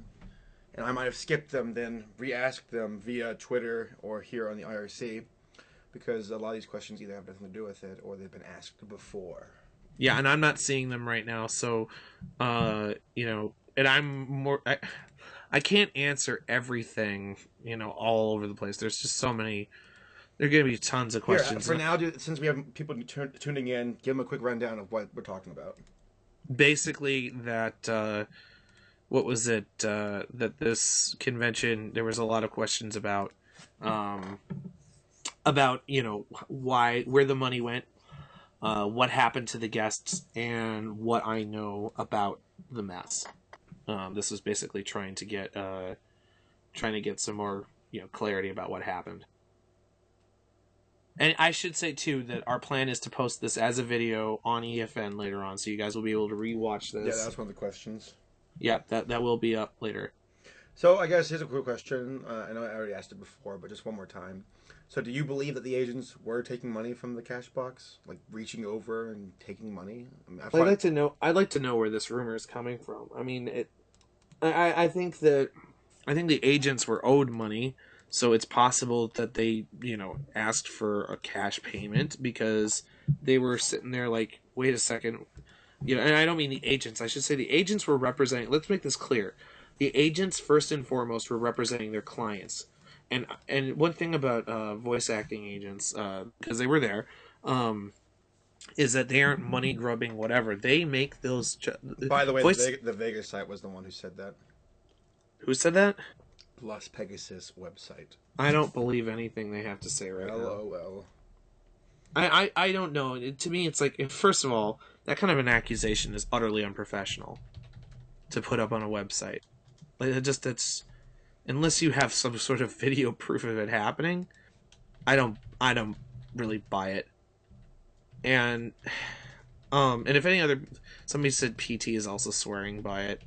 I might have skipped them, then re-ask them via Twitter or here on the IRC, because a lot of these questions either have nothing to do with it or they've been asked before. Yeah, and I'm not seeing them right now, so, and I'm more... I can't answer everything, all over the place. There's just so many. There are going to be tons of questions. Here, for now, since we have people tuning in, give them a quick rundown of what we're talking about. Basically, that, what was it? That this convention, there was a lot of questions about, where the money went, what happened to the guests, and what I know about the mess. This was basically trying to get some more clarity about what happened. And I should say too that our plan is to post this as a video on EFN later on, so you guys will be able to rewatch this. Yeah, that was one of the questions. Yeah, that will be up later. So I guess here's a quick question. I know I already asked it before, but just one more time. So do you believe that the agents were taking money from the cash box, like reaching over and taking money? I mean, I I'd find like to know. I'd like to know where this rumor is coming from. I mean, I think that I think the agents were owed money, so it's possible that they, asked for a cash payment because they were sitting there like, wait a second, and I don't mean the agents. I should say the agents were representing. Let's make this clear: the agents first and foremost were representing their clients. And one thing about voice acting agents, because they were there, um, is that they aren't money grubbing whatever. They make those by the way, voice. The Vegas site was the one who said that. Who said that? Las Pegasus website. I don't believe anything they have to say right now. LOL. I don't know. To me, it's like, first of all, that kind of an accusation is utterly unprofessional to put up on a website. Like, that's unless you have some sort of video proof of it happening, I don't really buy it. And and if any other, somebody said PT is also swearing by it.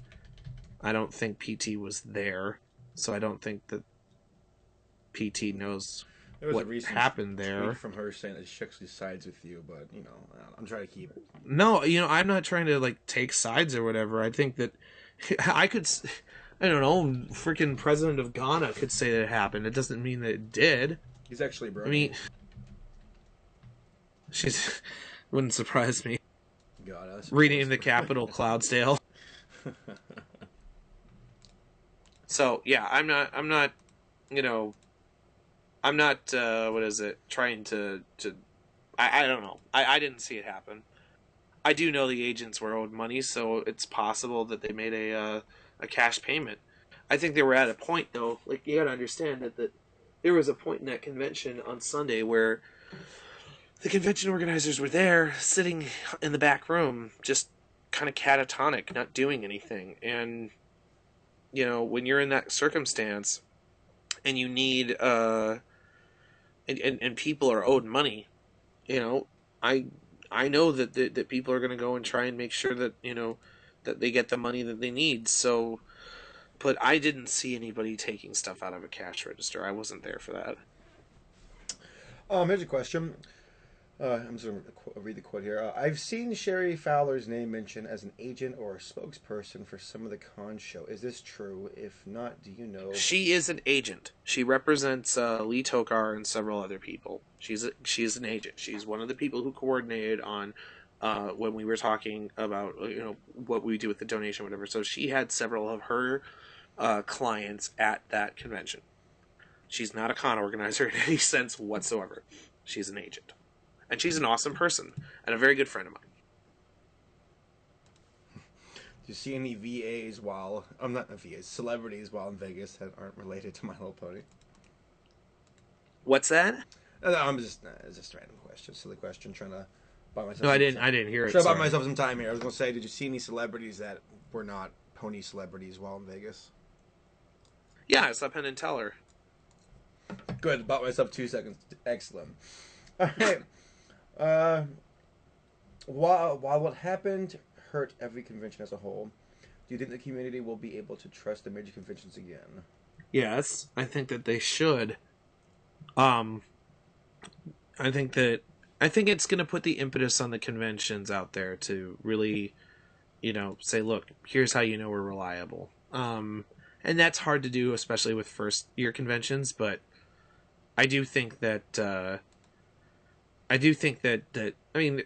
I don't think PT was there, so I don't think that PT knows There was what a recent happened there. tweet from her saying that she actually sides with you, but I'm trying to keep it. No, I'm not trying to like take sides or whatever. I think that I could, I don't know, freaking president of Ghana could say that it happened. It doesn't mean that it did. He's actually bro. I mean, she's wouldn't surprise me. God, Rename the capital Cloudsdale. So yeah, I'm not, I'm not. What is it? Trying to. I don't know. I didn't see it happen. I do know the agents were owed money, so it's possible that they made a cash payment. I think they were at a point though. Like, you got to understand that there was a point in that convention on Sunday where the convention organizers were there, sitting in the back room, just kind of catatonic, not doing anything. And when you're in that circumstance, and you need and people are owed money, I I know that people are going to go and try and make sure that that they get the money that they need. So, but I didn't see anybody taking stuff out of a cash register. I wasn't there for that. Here's a question. I'm just going to read the quote here. I've seen Sherry Fowler's name mentioned as an agent or a spokesperson for some of the con show. Is this true? If not, do you know? She is an agent. She represents Lee Tokar and several other people. She's an agent. She's one of the people who coordinated on when we were talking about what we do with the donation, whatever. So she had several of her clients at that convention. She's not a con organizer in any sense whatsoever. She's an agent. And she's an awesome person and a very good friend of mine. Do you see any VAs while I'm not VAs, celebrities while in Vegas that aren't related to My Little Pony? What's that? No, I'm just it's just a random question, silly question, trying to buy myself. No, I didn't hear it. Trying to buy myself some time here. I was gonna say, did you see any celebrities that were not pony celebrities while in Vegas? Yeah, I saw Penn and Teller. Good, bought myself 2 seconds. Excellent. All right. While what happened hurt every convention as a whole, do you think the community will be able to trust the major conventions again? Yes, I think that they should. I think it's going to put the impetus on the conventions out there to really, say, look, here's how we're reliable. And that's hard to do, especially with first year conventions. But I do think that. I mean,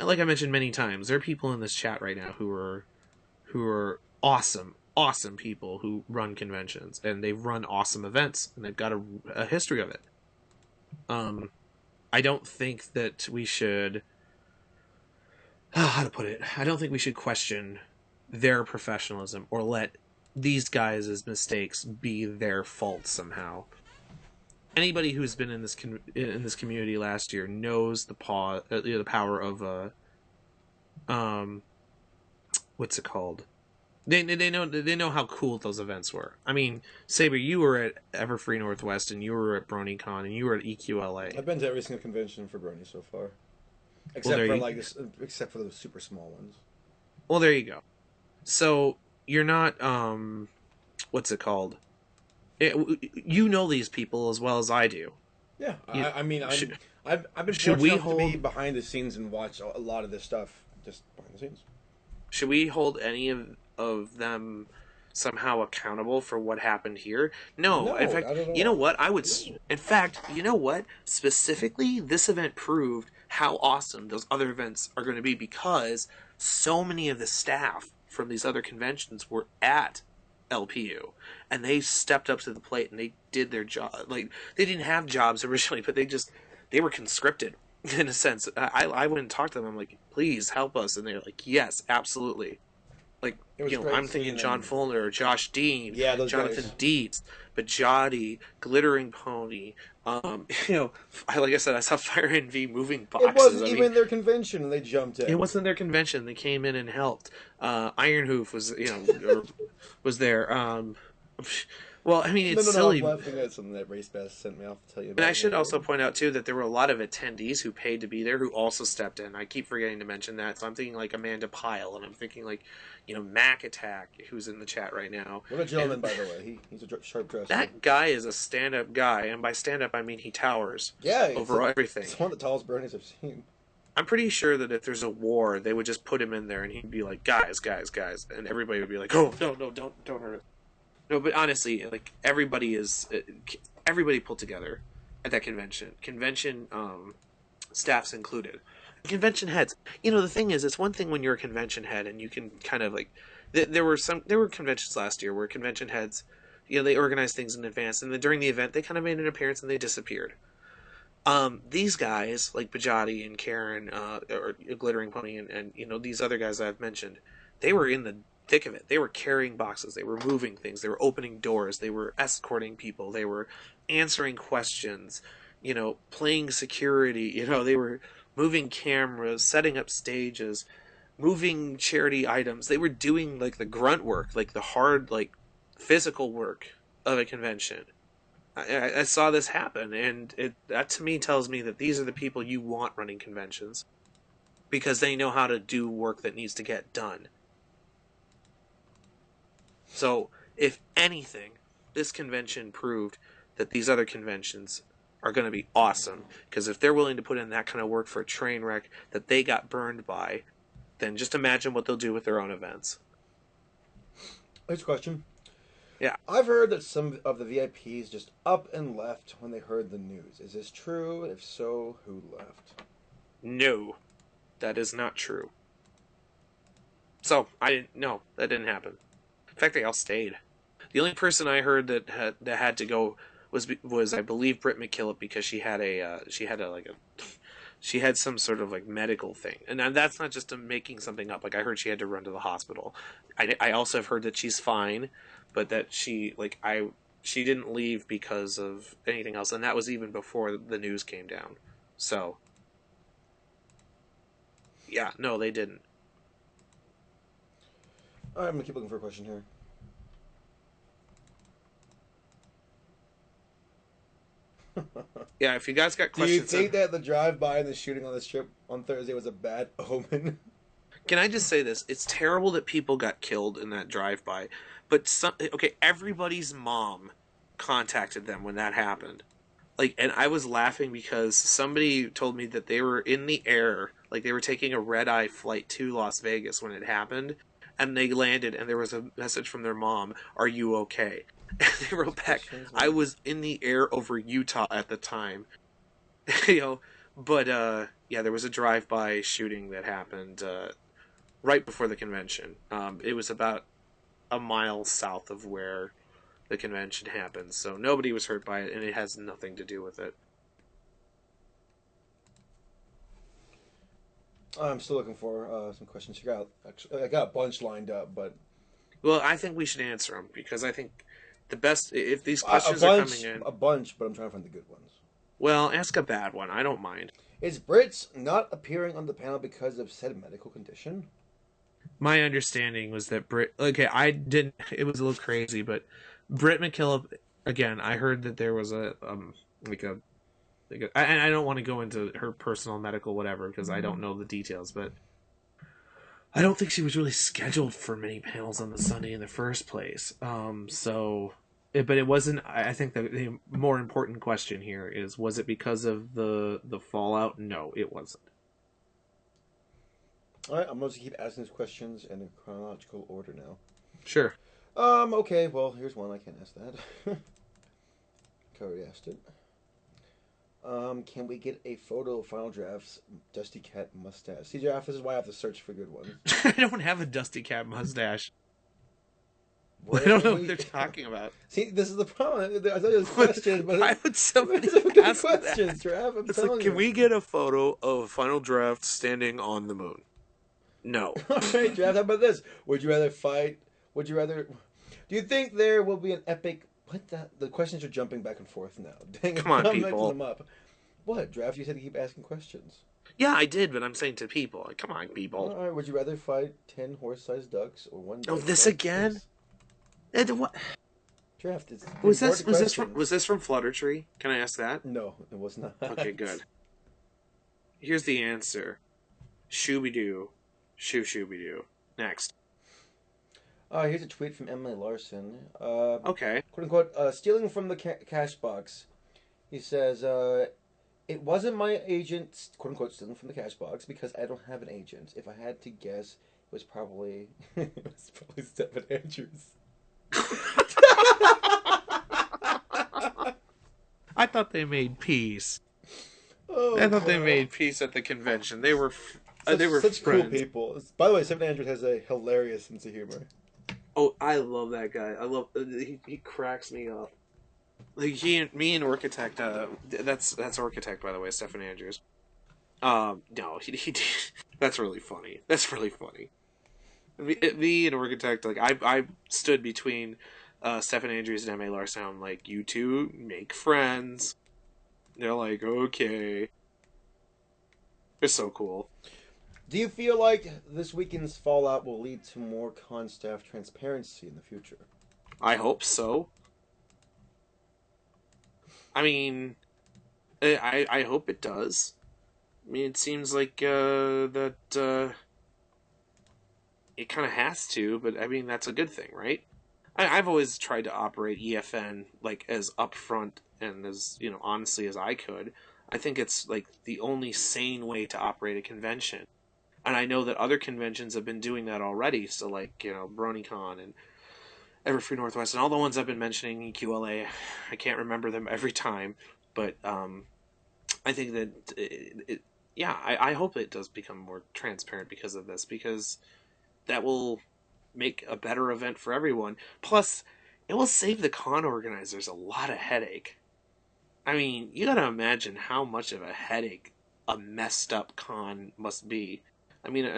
like I mentioned many times, there are people in this chat right now who are awesome people who run conventions, and they've run awesome events, and they've got a history of it. I don't think that we should, how to put it, I don't think we should question their professionalism or let these guys' mistakes be their fault somehow. Anybody who's been in this community last year knows the power of what's it called? They know how cool those events were. I mean, Saber, you were at Everfree Northwest, and you were at BronyCon, and you were at EQLA. I've been to every single convention for Brony so far, except for those super small ones. Well, there you go. So you're not what's it called? You know these people as well as I do. Yeah, You, I mean, should, I've been should fortunate we enough to be hold behind the scenes and watch a lot of this stuff just behind the scenes. should we hold any of them somehow accountable for what happened here? No. In No, fact, not at you know all. what? In fact, you know what? Specifically, this event proved how awesome those other events are going to be because so many of the staff from these other conventions were at LPU and they stepped up to the plate and they did their job. Like they didn't have jobs originally, but they were conscripted in a sense. I went and talked to them. I'm like, please help us, and they're like, yes, absolutely. Like, It was I'm great thinking seeing John them. Fulner, Josh Dean, Yeah, those Jonathan guys. Dietz, Bajati, Glittering Pony. Like I said, I saw Fire NV moving It boxes. wasn't I mean, even their convention, and they jumped it in. wasn't their convention. They came in and helped. Ironhoof was, was there. Well, I mean, No, it's no, no. I'm silly. laughing at something that Race Bass sent me off to tell you And I about should later. also point out too that there were a lot of attendees who paid to be there who also stepped in. I keep forgetting to mention that. So I'm thinking like Amanda Pyle, and I'm thinking like, Mac Attack, who's in the chat right now. What a gentleman, And by the way. He's a sharp dresser. that guy is a stand-up guy, and by stand-up I mean he towers Yeah, over everything. It's one of the tallest bronies I've seen. I'm pretty sure that if there's a war, they would just put him in there, and he'd be like, "Guys, guys, guys," and everybody would be like, "Oh, no, no, don't hurt us." No, but honestly, like everybody pulled together at that convention. Convention staffs included. Convention heads. The thing is, it's one thing when you're a convention head and you can kind of like. There were conventions last year where convention heads, they organized things in advance, and then during the event they kind of made an appearance and they disappeared. These guys like Bajati and Karen, or Glittering Pony, and these other guys I've mentioned, they were in the thick of it. They were carrying boxes, they were moving things, they were opening doors, they were escorting people, they were answering questions, playing security, they were moving cameras, setting up stages, moving charity items. They were doing like the grunt work, like the hard, like physical work of a convention. I saw this happen, and that to me tells me that these are the people you want running conventions because they know how to do work that needs to get done. So, if anything, this convention proved that these other conventions are going to be awesome because if they're willing to put in that kind of work for a train wreck that they got burned by, then just imagine what they'll do with their own events. Here's a question. Yeah. I've heard that some of the VIPs just up and left when they heard the news. Is this true? If so, who left? No, that is not true. So, no, that didn't happen. In fact, they all stayed. The only person I heard that had to go was I believe Britt McKillop because she had some sort of like medical thing, and that's not just making something up. Like I heard she had to run to the hospital. I also have heard that she's fine, but that she didn't leave because of anything else, and that was even before the news came down. So yeah, no, they didn't. All right, I'm gonna keep looking for a question here. Yeah, if you guys got Do you questions, think that the drive-by and the shooting on the strip on Thursday was a bad omen? can I just say this? It's terrible that people got killed in that drive-by, but everybody's mom contacted them when that happened. And I was laughing because somebody told me that they were in the air, like they were taking a red-eye flight to Las Vegas when it happened, and they landed, and there was a message from their mom, "Are you okay?" And they wrote back, "I was in the air over Utah at the time." But yeah, there was a drive-by shooting that happened right before the convention. It was about a mile south of where the convention happened, so nobody was hurt by it, and it has nothing to do with it. I'm still looking for some questions here. I got a bunch lined up, but Well, I think we should answer them because I think the best if these a questions are bunch, coming in. a bunch. But I'm trying to find the good ones. Well, ask a bad one. I don't mind. Is Brits not appearing on the panel because of said medical condition? My understanding was that I didn't. It was a little crazy, but Britt McKillop. Again, I heard that there was and I don't want to go into her personal medical whatever because I don't know the details, but I don't think she was really scheduled for many panels on the Sunday in the first place. But it wasn't. I think the more important question here is: was it because of the fallout? No, it wasn't. All right, I'm going to keep asking these questions in a chronological order now. Sure. Okay, well, here's one. I can't ask that. Already asked it. Can we get a photo of Final Draft's Dusty Cat mustache? See, Jeff, this is why I have to search for good ones. I don't have a Dusty Cat mustache. Where I don't know what they're talking about. See, this is the problem. I thought it was questions, but why would somebody ask questions, that? Jeff? I'm It's telling like, you. can we get a photo of Final Draft standing on the moon? No. All right, Jeff. How about this? Would you rather fight? Would you rather? Do you think there will be an epic? What the questions are jumping back and forth now. Dang it! Come on, I'm people. mixing them up. What, Draft? You said to keep asking questions. Yeah, I did, but I'm saying to people. Like, come on, people. All right. Would you rather fight 10 horse-sized ducks or one? Oh, this again? What? Draft. It's Was this from Fluttertree? Can I ask that? No, it was not. Okay, good. Here's the answer. Shooby-doo. Shooby-doo. Next. Here's a tweet from Emily Larson. Okay. Quote unquote, stealing from the cash box. He says, it wasn't my agent, quote unquote, stealing from the cash box because I don't have an agent. If I had to guess, it was probably Stephen Andrews. I thought they made peace. Oh, I thought they made peace at the convention. They were such friends. cool people. By the way, Stephen Andrews has a hilarious sense of humor. Oh, I love that guy. I love he cracks me up. Like me and Architect. That's Architect, by the way, Stephen Andrews. No, he that's really funny. That's really funny. Me and Architect, like I stood between Stephen Andrews and M.A. Larson. I'm like, you two make friends. They're like, okay. They're so cool. Do you feel like this weekend's fallout will lead to more con staff transparency in the future? I hope so. I mean, I hope it does. I mean, it seems like that it kind of has to, but I mean, that's a good thing, right? I've always tried to operate EFN like as upfront and as, honestly as I could. I think it's like the only sane way to operate a convention. And I know that other conventions have been doing that already. So like, BronyCon and Everfree Northwest and all the ones I've been mentioning, EQLA, I can't remember them every time. But I think that, I hope it does become more transparent because of this. Because that will make a better event for everyone. Plus, it will save the con organizers a lot of headache. I mean, you gotta imagine how much of a headache a messed up con must be. I mean,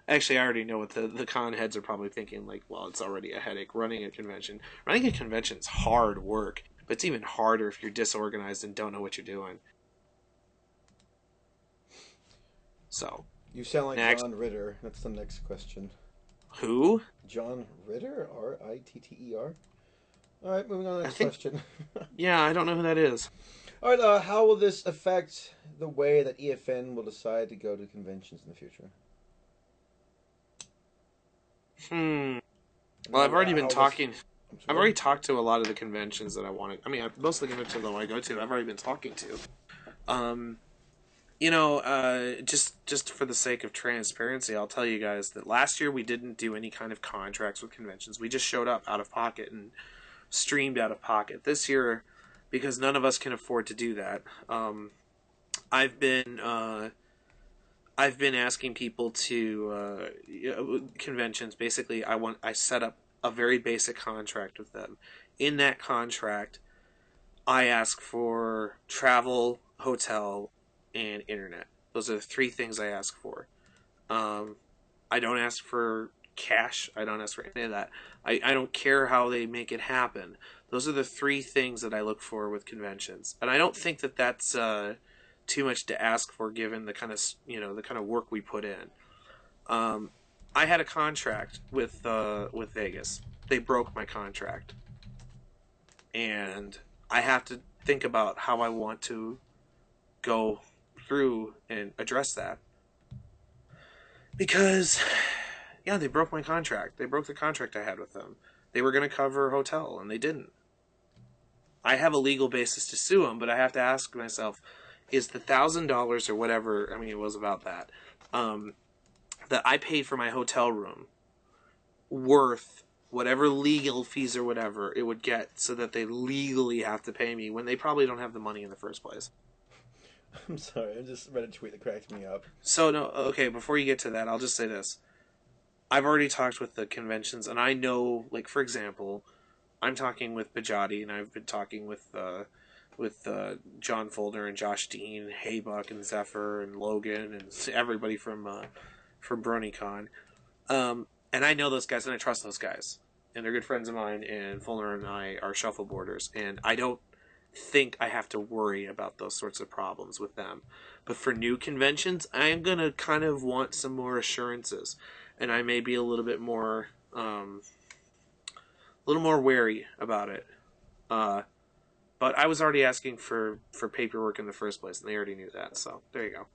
actually, I already know what the con heads are probably thinking. Like, well, it's already a headache running a convention. Running a convention is hard work, but it's even harder if you're disorganized and don't know what you're doing. So, you sound like next. John Ritter. That's the next question. Who? John Ritter? Ritter? All right, moving on to the next question. Yeah, I don't know who that is. All right, how will this affect the way that EFN will decide to go to conventions in the future? Well, I've already been talking. I've already talked to a lot of the conventions that I wanted. I mean, most of the conventions that I go to, I've already been talking to. Just for the sake of transparency, I'll tell you guys that last year we didn't do any kind of contracts with conventions. We just showed up out of pocket and streamed out of pocket. This year, because none of us can afford to do that, I've been asking people to conventions. Basically, I set up a very basic contract with them. In that contract, I ask for travel, hotel, and internet. Those are the three things I ask for. I don't ask for cash. I don't ask for any of that. I don't care how they make it happen. Those are the three things that I look for with conventions, and I don't think that that's too much to ask for given the kind of work we put in. I had a contract with Vegas. They broke my contract, and I have to think about how I want to go through and address that. Because, yeah, they broke my contract. They broke the contract I had with them. They were going to cover hotel, and they didn't. I have a legal basis to sue them, but I have to ask myself, is the $1,000 or whatever, I mean, it was about that, that I paid for my hotel room worth whatever legal fees or whatever it would get so that they legally have to pay me when they probably don't have the money in the first place? I'm sorry, I just read a tweet that cracked me up. So, no, okay, before you get to that, I'll just say this. I've already talked with the conventions, and I know, like, for example, I'm talking with Bajati, and I've been talking with John Folder and Josh Dean, Haybuck and Zephyr and Logan and everybody from BronyCon. And I know those guys, and I trust those guys, and they're good friends of mine. And Folder and I are shuffleboarders, and I don't think I have to worry about those sorts of problems with them. But for new conventions, I am gonna kind of want some more assurances, and I may be a little bit more wary about it. But I was already asking for paperwork in the first place, and they already knew that. So there you go.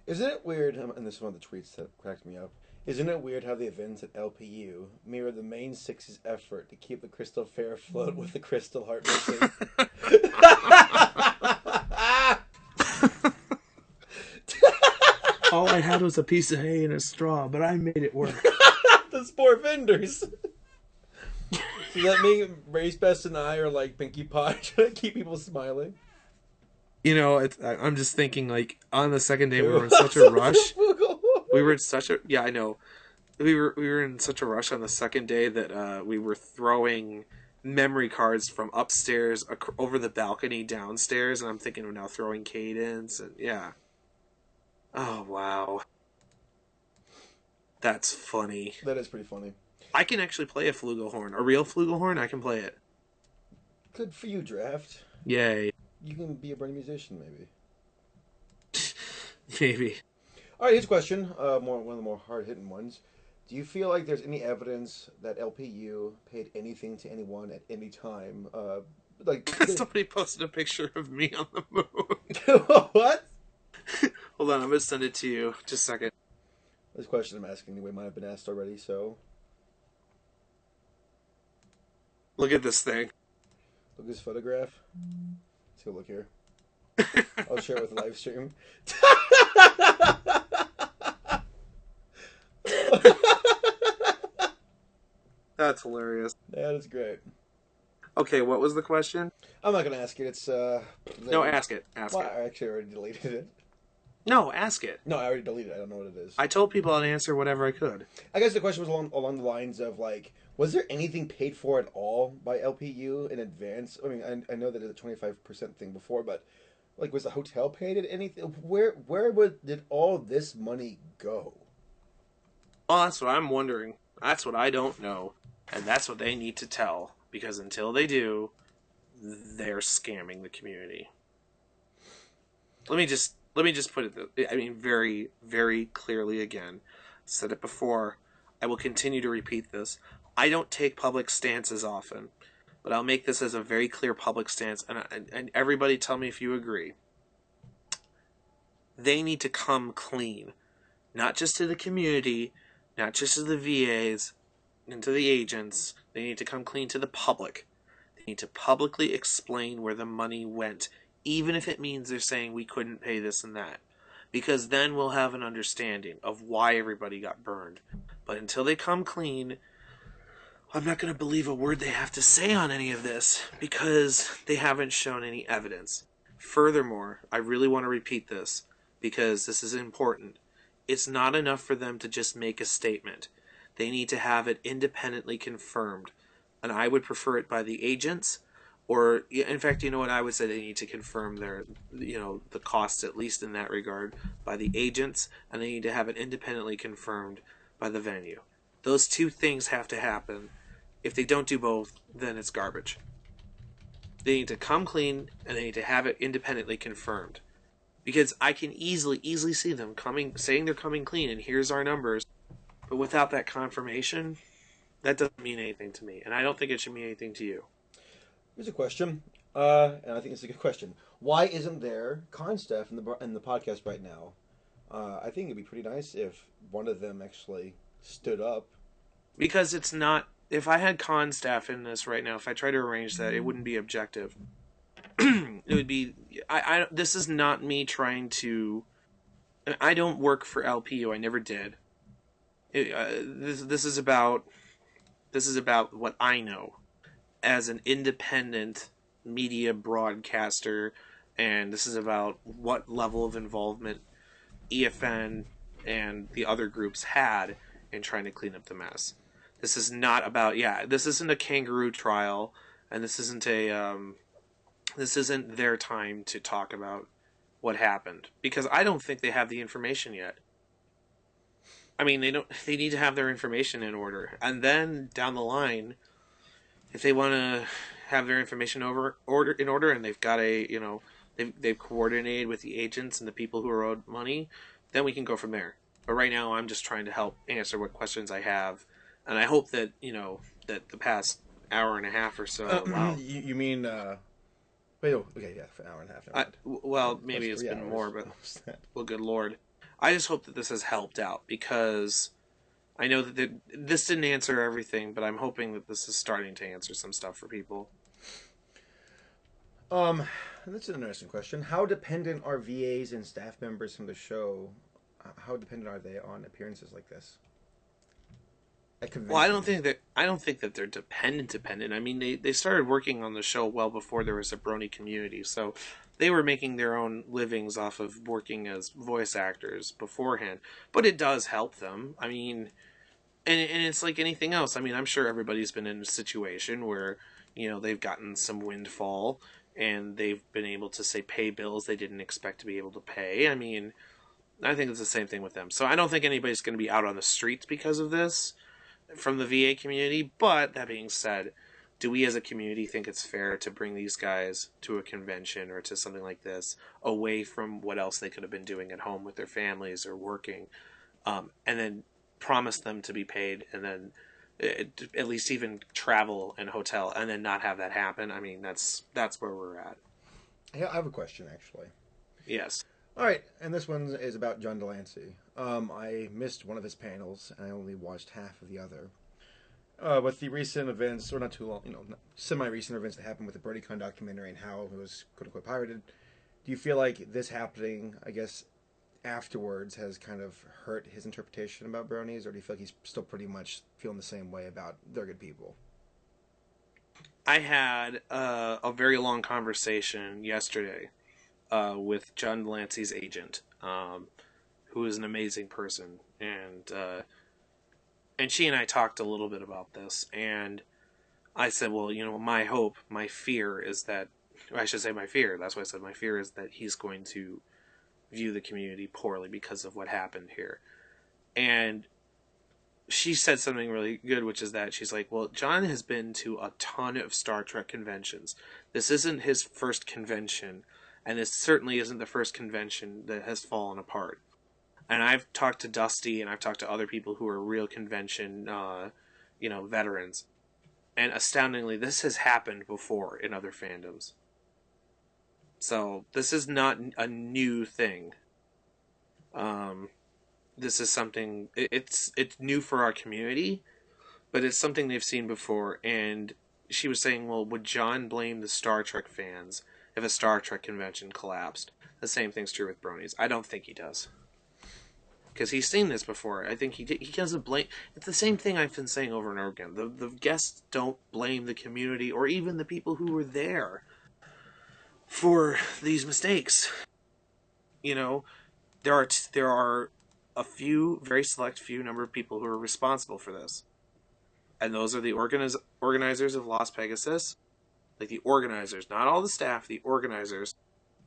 Isn't it weird, and this is one of the tweets that cracked me up, isn't it weird how the events at LPU mirror the main six's effort to keep the Crystal Fair afloat with the Crystal Heart missing? All I had was a piece of hay and a straw, but I made it work. Those poor vendors. So that mean Race Best and I are like Pinkie Pie trying to keep people smiling? You know, I'm just thinking, like, on the second day we were in such a rush. We were in such a... Yeah, I know. We were in such a rush on the second day that we were throwing memory cards from upstairs over the balcony downstairs, and I'm thinking of now throwing cadence, and yeah. Oh, wow. That's funny. That is pretty funny. I can actually play a flugelhorn. A real flugelhorn, I can play it. Good for you, Draft. Yay. You can be a brain musician, maybe. Maybe. All right, here's a question. One of the more hard-hitting ones. Do you feel like there's any evidence that LPU paid anything to anyone at any time? Somebody posted a picture of me on the moon. What? Hold on, I'm going to send it to you. Just a second. This question I'm asking anyway might have been asked already, so... Look at this thing. Look at this photograph. Let's go look here. I'll share it with the live stream. That's hilarious. That is great. Okay, what was the question? I'm not going to ask it. It's, No, ask it. Ask it. I actually already deleted it. No, ask it. No, I already deleted it. I don't know what it is. I told people I'd answer whatever I could. I guess the question was along the lines of, like, was there anything paid for at all by LPU in advance? I mean, I know that it's a 25% thing before, but, like, was the hotel paid at anything? Where did all this money go? Well, that's what I'm wondering. That's what I don't know. And that's what they need to tell. Because until they do, they're scamming the community. Let me just put it, I mean, very, very clearly again. Said it before. I will continue to repeat this. I don't take public stances often, but I'll make this as a very clear public stance, and everybody tell me if you agree. They need to come clean. Not just to the community, not just to the VAs, and to the agents. They need to come clean to the public. They need to publicly explain where the money went, even if it means they're saying we couldn't pay this and that. Because then we'll have an understanding of why everybody got burned. But until they come clean, I'm not going to believe a word they have to say on any of this, because they haven't shown any evidence. Furthermore, I really want to repeat this, because this is important. It's not enough for them to just make a statement. They need to have it independently confirmed. And I would prefer it by the agents, or, in fact, you know what, I would say they need to confirm their, the costs, at least in that regard, by the agents, and they need to have it independently confirmed by the venue. Those two things have to happen. If they don't do both, then it's garbage. They need to come clean, and they need to have it independently confirmed. Because I can easily see them saying they're coming clean, and here's our numbers. But without that confirmation, that doesn't mean anything to me. And I don't think it should mean anything to you. Here's a question, and I think it's a good question. Why isn't there con staff in the podcast right now? I think it'd be pretty nice if one of them actually stood up. Because it's not. If I had con staff in this right now, if I try to arrange that, it wouldn't be objective. It would be. This is not me trying to. I don't work for LPU. I never did. This is about. This is about what I know as an independent media broadcaster, and this is about what level of involvement EFN and the other groups had in trying to clean up the mess. This is not about this isn't a kangaroo trial, and this isn't this isn't their time to talk about what happened, because I don't think they have the information yet. I mean, they need to have their information in order, and then down the line, if they want to have their information in order, and they've got they've coordinated with the agents and the people who are owed money, then we can go from there. But right now, I'm just trying to help answer what questions I have, and I hope that that the past hour and a half or so. Wow. You mean? Wait. Okay. Yeah. For an hour and a half. Well, maybe it's been more, but well, good lord. I just hope that this has helped out, because I know that this didn't answer everything, but I'm hoping that this is starting to answer some stuff for people. That's an interesting question. How dependent are VAs and staff members from the show? How dependent are they on appearances like this? Well, I don't think that they're dependent. I mean, they started working on the show well before there was a Brony community, so they were making their own livings off of working as voice actors beforehand. But it does help them. I mean, and it's like anything else. I mean, I'm sure everybody's been in a situation where they've gotten some windfall and they've been able to, say, pay bills they didn't expect to be able to pay. I mean, I think it's the same thing with them. So I don't think anybody's going to be out on the streets because of this from the VA community. But that being said, do we as a community think it's fair to bring these guys to a convention or to something like this away from what else they could have been doing at home with their families or working, and then promise them to be paid, and then at least even travel and hotel, and then not have that happen? I mean, that's where we're at. Yeah, I have a question, actually. Yes. All right, and this one is about John Delancey. I missed one of his panels, and I only watched half of the other. With the recent events, or not too long, semi-recent events that happened with the BronyCon documentary and how it was quote-unquote pirated, do you feel like this happening, I guess, afterwards has kind of hurt his interpretation about bronies, or do you feel like he's still pretty much feeling the same way about they're good people? I had a very long conversation yesterday with John Delancey's agent, who is an amazing person, and she and I talked a little bit about this, and I said, well, my hope, my fear is that, or I should say my fear, that's why I said my fear is that he's going to view the community poorly because of what happened here. And she said something really good, which is that she's like, well, John has been to a ton of Star Trek conventions. This isn't his first convention, and this certainly isn't the first convention that has fallen apart. And I've talked to Dusty, and I've talked to other people who are real convention, veterans. And astoundingly, this has happened before in other fandoms. So this is not a new thing. This is something, it's new for our community, but it's something they've seen before. And she was saying, well, would John blame the Star Trek fans if a Star Trek convention collapsed? The same thing's true with bronies. I don't think he does. Because he's seen this before. I think he doesn't blame. It's the same thing I've been saying over and over again. The guests don't blame the community or even the people who were there for these mistakes. There are a few, very select few number of people who are responsible for this, and those are the organizers of Las Pegasus, like the organizers, not all the staff, the organizers,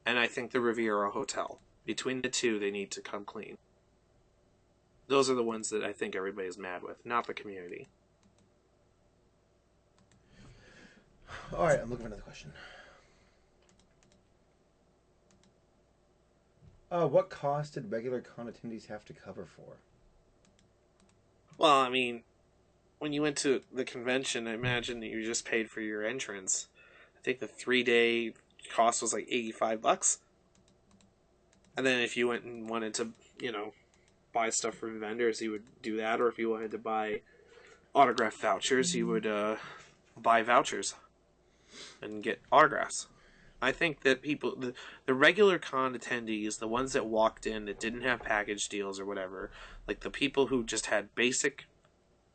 and I think the Riviera Hotel. Between the two, they need to come clean. Those are the ones that I think everybody's mad with, not the community. All right, I'm looking for another question. What cost did regular con attendees have to cover for? Well, I mean, when you went to the convention, I imagine that you just paid for your entrance. I think the 3-day cost was like $85. And then if you went and wanted to buy stuff from vendors, he would do that. Or if he wanted to buy autograph vouchers, he would buy vouchers and get autographs. I think that the regular con attendees, the ones that walked in that didn't have package deals or whatever, like the people who just had basic,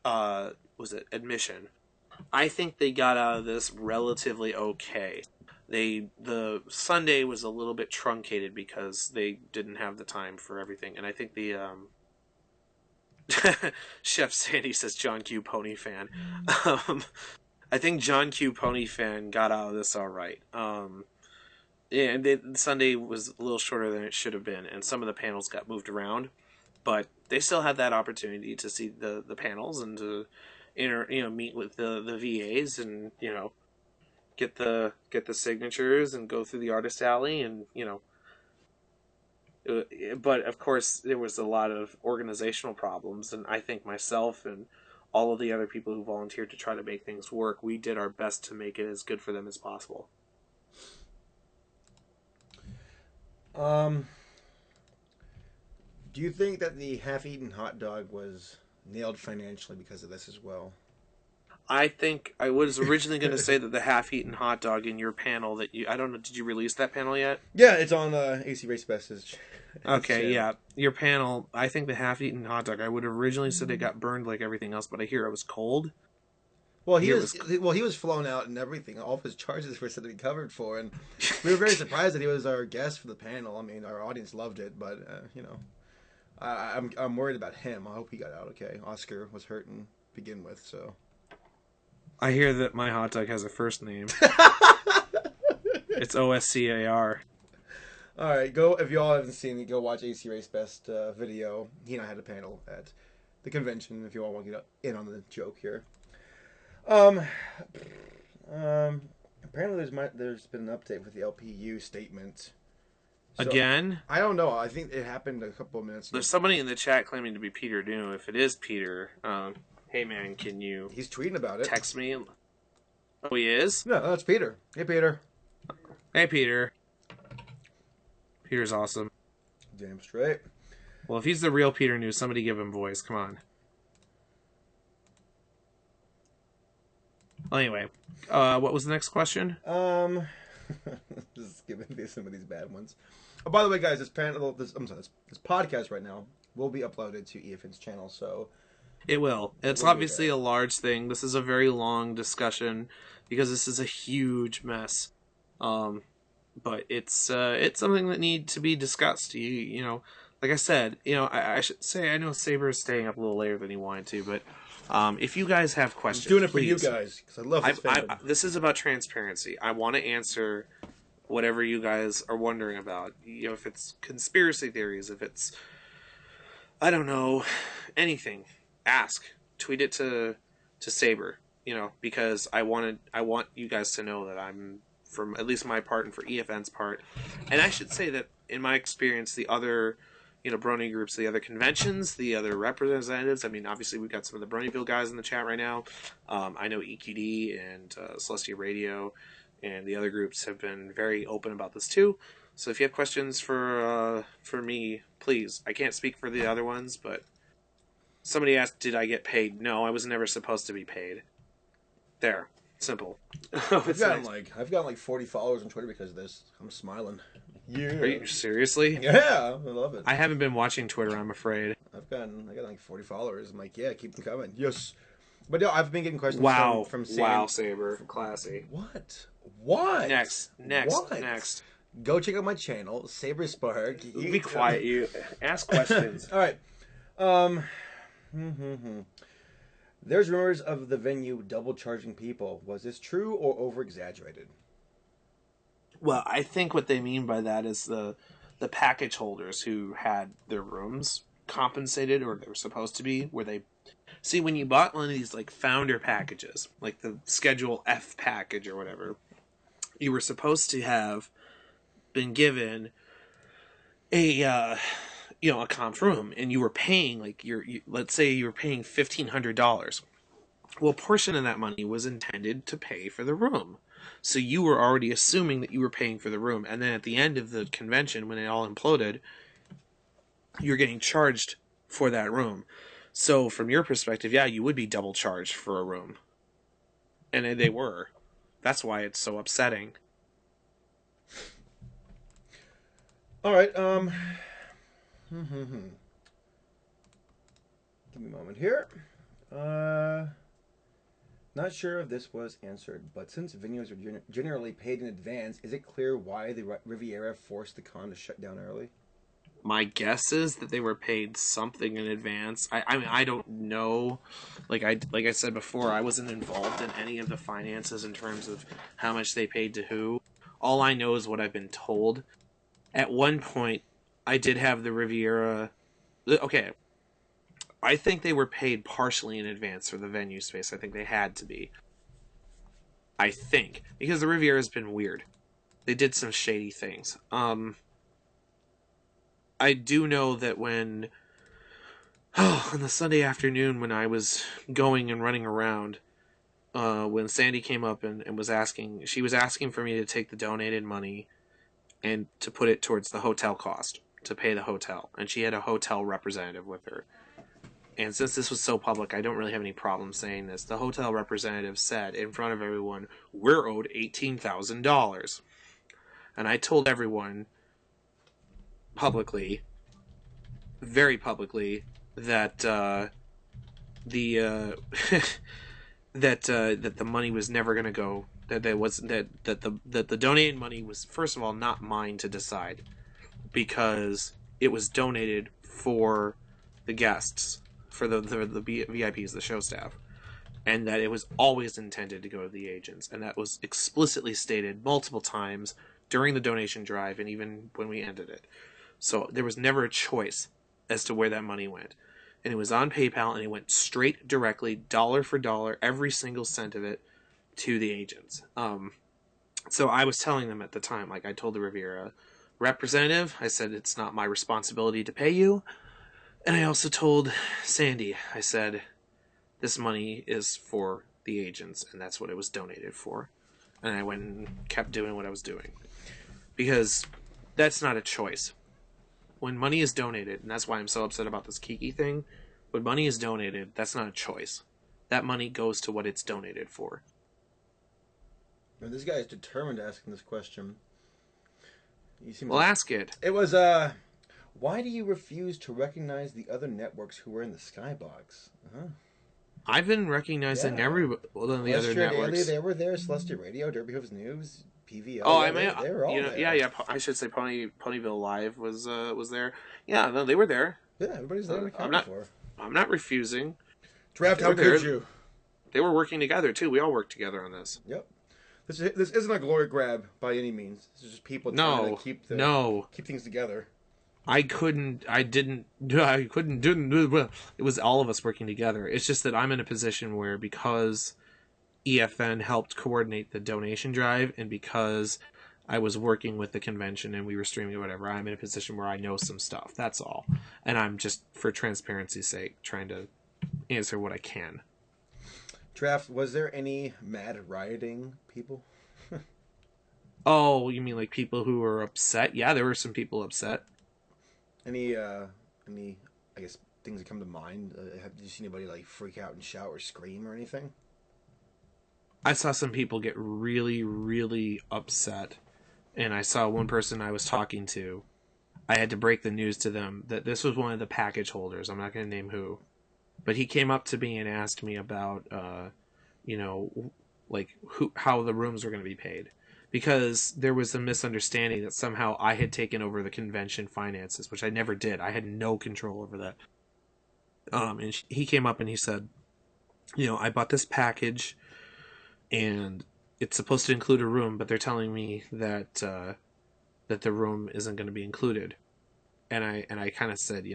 admission, I think they got out of this relatively okay. The Sunday was a little bit truncated because they didn't have the time for everything, and I think the Chef Sandy says John Q. Pony fan. I think John Q. Pony fan got out of this all right. And Sunday was a little shorter than it should have been, and some of the panels got moved around, but they still had that opportunity to see the panels and to meet with the VAs and get the signatures and go through the artist alley and but of course there was a lot of organizational problems, and I think myself and all of the other people who volunteered to try to make things work, we did our best to make it as good for them as possible. Do you think that the half-eaten hot dog was nailed financially because of this as well? I think I was originally going to say that the half-eaten hot dog in your panel I don't know, did you release that panel yet? Yeah, it's on AC Race Best's. Okay, yeah. Your panel, I think the half-eaten hot dog, I would have originally said it got burned like everything else, but I hear it was cold. Well, he was flown out and everything. All of his charges were said to be covered for, and we were very surprised that he was our guest for the panel. I mean, our audience loved it, but I'm worried about him. I hope he got out okay. Oscar was hurt to begin with, so. I hear that my hot dog has a first name. It's OSCAR. All right, go if y'all haven't seen it, go watch AC Race Best video. He and I had a panel at the convention. If you all want to get in on the joke here. Apparently there's been an update with the LPU statement. So, again? I don't know. I think it happened a couple of minutes ago. There's somebody in the chat claiming to be Peter New. If it is Peter, hey man, can you... He's tweeting about it. Text me. Oh, he is? No, that's Peter. Hey, Peter. Hey, Peter. Peter's awesome. Damn straight. Well, if he's the real Peter New, somebody give him voice. Come on. Well, anyway, what was the next question? Just giving me some of these bad ones. Oh, by the way, guys, this podcast right now will be uploaded to EFN's channel, so... It will. It's obviously a large thing. This is a very long discussion because this is a huge mess. But it's something that needs to be discussed. Like I said, I should say I know Saber is staying up a little later than he wanted to, but if you guys have questions, I'm doing it for please. you guys because I love this fandom. This is about transparency. I want to answer whatever you guys are wondering about. If it's conspiracy theories, if it's I don't know, anything. Ask. Tweet it to Saber. Because I want you guys to know that I'm, from at least my part and for EFN's part, and I should say that in my experience, the other Brony groups, the other conventions, the other representatives. I mean, obviously we've got some of the Bronyville guys in the chat right now. I know EQD and Celestia Radio and the other groups have been very open about this too. So if you have questions for me, please. I can't speak for the other ones, but somebody asked, did I get paid? No, I was never supposed to be paid. There. Simple. I've gotten like 40 followers on Twitter because of this. I'm smiling. Yeah. Are you seriously? Yeah, I love it. I haven't been watching Twitter, I'm afraid. I got like 40 followers. I'm like, yeah, keep them coming. Yes. But no, I've been getting questions from Sam. Wow, Saber. Classy. What? Next. What? Next. Go check out my channel, Saber Spark. Be quiet, you. Ask questions. All right. There's rumors of the venue double charging people. Was this true or over-exaggerated? Well, I think what they mean by that is the package holders who had their rooms compensated, or they were supposed to be, where they... See, when you bought one of these like founder packages, like the Schedule F package or whatever, you were supposed to have been given a comped room, and you were paying let's say you were paying $1,500. Well, a portion of that money was intended to pay for the room, so you were already assuming that you were paying for the room. And then at the end of the convention, when it all imploded, you're getting charged for that room. So from your perspective, yeah, you would be double charged for a room. And they were. That's why it's so upsetting. All right. Give me a moment here. Not sure if this was answered, but since venues are generally paid in advance, is it clear why the Riviera forced the con to shut down early? My guess is that they were paid something in advance. I mean, I don't know. Like I said before, I wasn't involved in any of the finances in terms of how much they paid to who. All I know is what I've been told. At one point, I did have the Riviera. Okay, I think they were paid partially in advance for the venue space. I think they had to be. I think because the Riviera has been weird. They did some shady things. I do know that when on the Sunday afternoon when I was going and running around, when Sandy came up and was asking, she was asking for me to take the donated money and to put it towards the hotel cost, to pay the hotel. And she had a hotel representative with her. And since this was so public, I don't really have any problem saying this. The hotel representative said in front of everyone, "We're owed $18,000. And I told everyone publicly, very publicly, that the that the money was never going to go. That the donated money was, first of all, not mine to decide, because it was donated for the guests, for the VIPs, the show staff, and that it was always intended to go to the agents, and that was explicitly stated multiple times during the donation drive and even when we ended it. So there was never a choice as to where that money went. And it was on PayPal, and it went straight, directly, dollar for dollar, every single cent of it, to the agents. So I was telling them at the time, like I told the Riviera representative, I said, it's not my responsibility to pay you. And I also told Sandy, I said, this money is for the agents, and that's what it was donated for. And I went and kept doing what I was doing. Because that's not a choice. When money is donated, and that's why I'm so upset about this Kiki thing, when money is donated, that's not a choice. That money goes to what it's donated for. And this guy is determined asking this question. Well, ask it. It was, why do you refuse to recognize the other networks who were in the Skybox? Uh-huh. I've been recognizing every one of the other networks. Daily, they were there. Celestia Radio, Derby Hooves News, PVO. Oh, I mean, they were all there. Yeah. I should say Ponyville Live was there. Yeah, no, they were there. Yeah, everybody's there. I'm not refusing. Draft, how could you? They were working together too. We all worked together on this. Yep. This isn't a glory grab by any means. This is just people trying to keep things together. Didn't do it. It was all of us working together. It's just that I'm in a position where, because EFN helped coordinate the donation drive, and because I was working with the convention and we were streaming or whatever, I'm in a position where I know some stuff. That's all. And I'm just, for transparency's sake, trying to answer what I can. Draft, was there any mad rioting people? Oh, you mean like people who were upset? Yeah, there were some people upset. Any I guess things that come to mind? Have you seen anybody like freak out and shout or scream or anything? I saw some people get really, really upset, and I saw one person I was talking to. I had to break the news to them that this was one of the package holders. I'm not going to name who, but he came up to me and asked me about, how the rooms were going to be paid. Because there was a misunderstanding that somehow I had taken over the convention finances, which I never did. I had no control over that. And he came up and he said, I bought this package, and it's supposed to include a room, but they're telling me that that the room isn't going to be included. And I kind of said,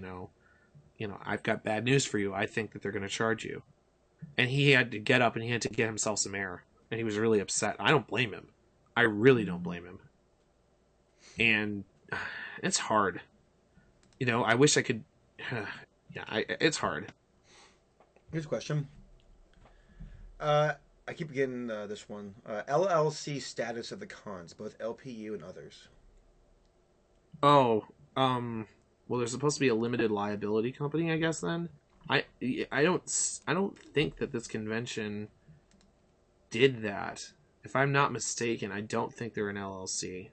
I've got bad news for you. I think that they're going to charge you. And he had to get up and he had to get himself some air, and he was really upset. I don't blame him. I really don't blame him. And it's hard. I wish I could. It's hard. Here's a question. I keep getting this one. LLC status of the cons, both LPU and others. Oh, Well, there's supposed to be a limited liability company, I guess. Then I don't think that this convention did that. If I'm not mistaken, I don't think they're an LLC.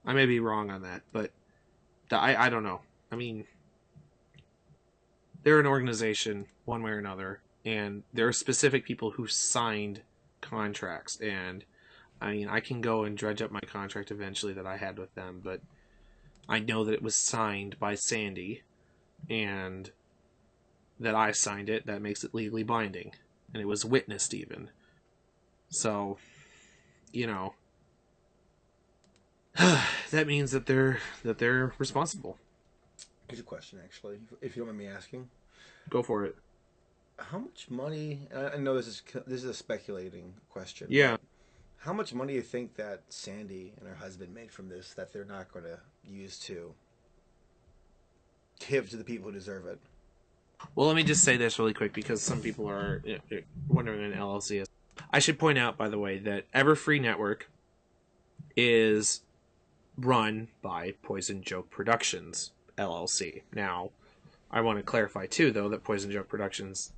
I may be wrong on that, but I don't know. I mean, they're an organization one way or another, and there are specific people who signed contracts. And I mean, I can go and dredge up my contract eventually that I had with them, but I know that it was signed by Sandy, and that I signed it. That makes it legally binding, and it was witnessed even. So, you know, that means that they're responsible. Here's a question, actually, if you don't mind me asking. Go for it. How much money? I know this is a speculating question. Yeah. How much money do you think that Sandy and her husband made from this that they're not going to use to give to the people who deserve it? Well, let me just say this really quick because some people are wondering what an LLC is. I should point out, by the way, that Everfree Network is run by Poison Joke Productions, LLC. Now, I want to clarify, too, though, that Poison Joke Productions,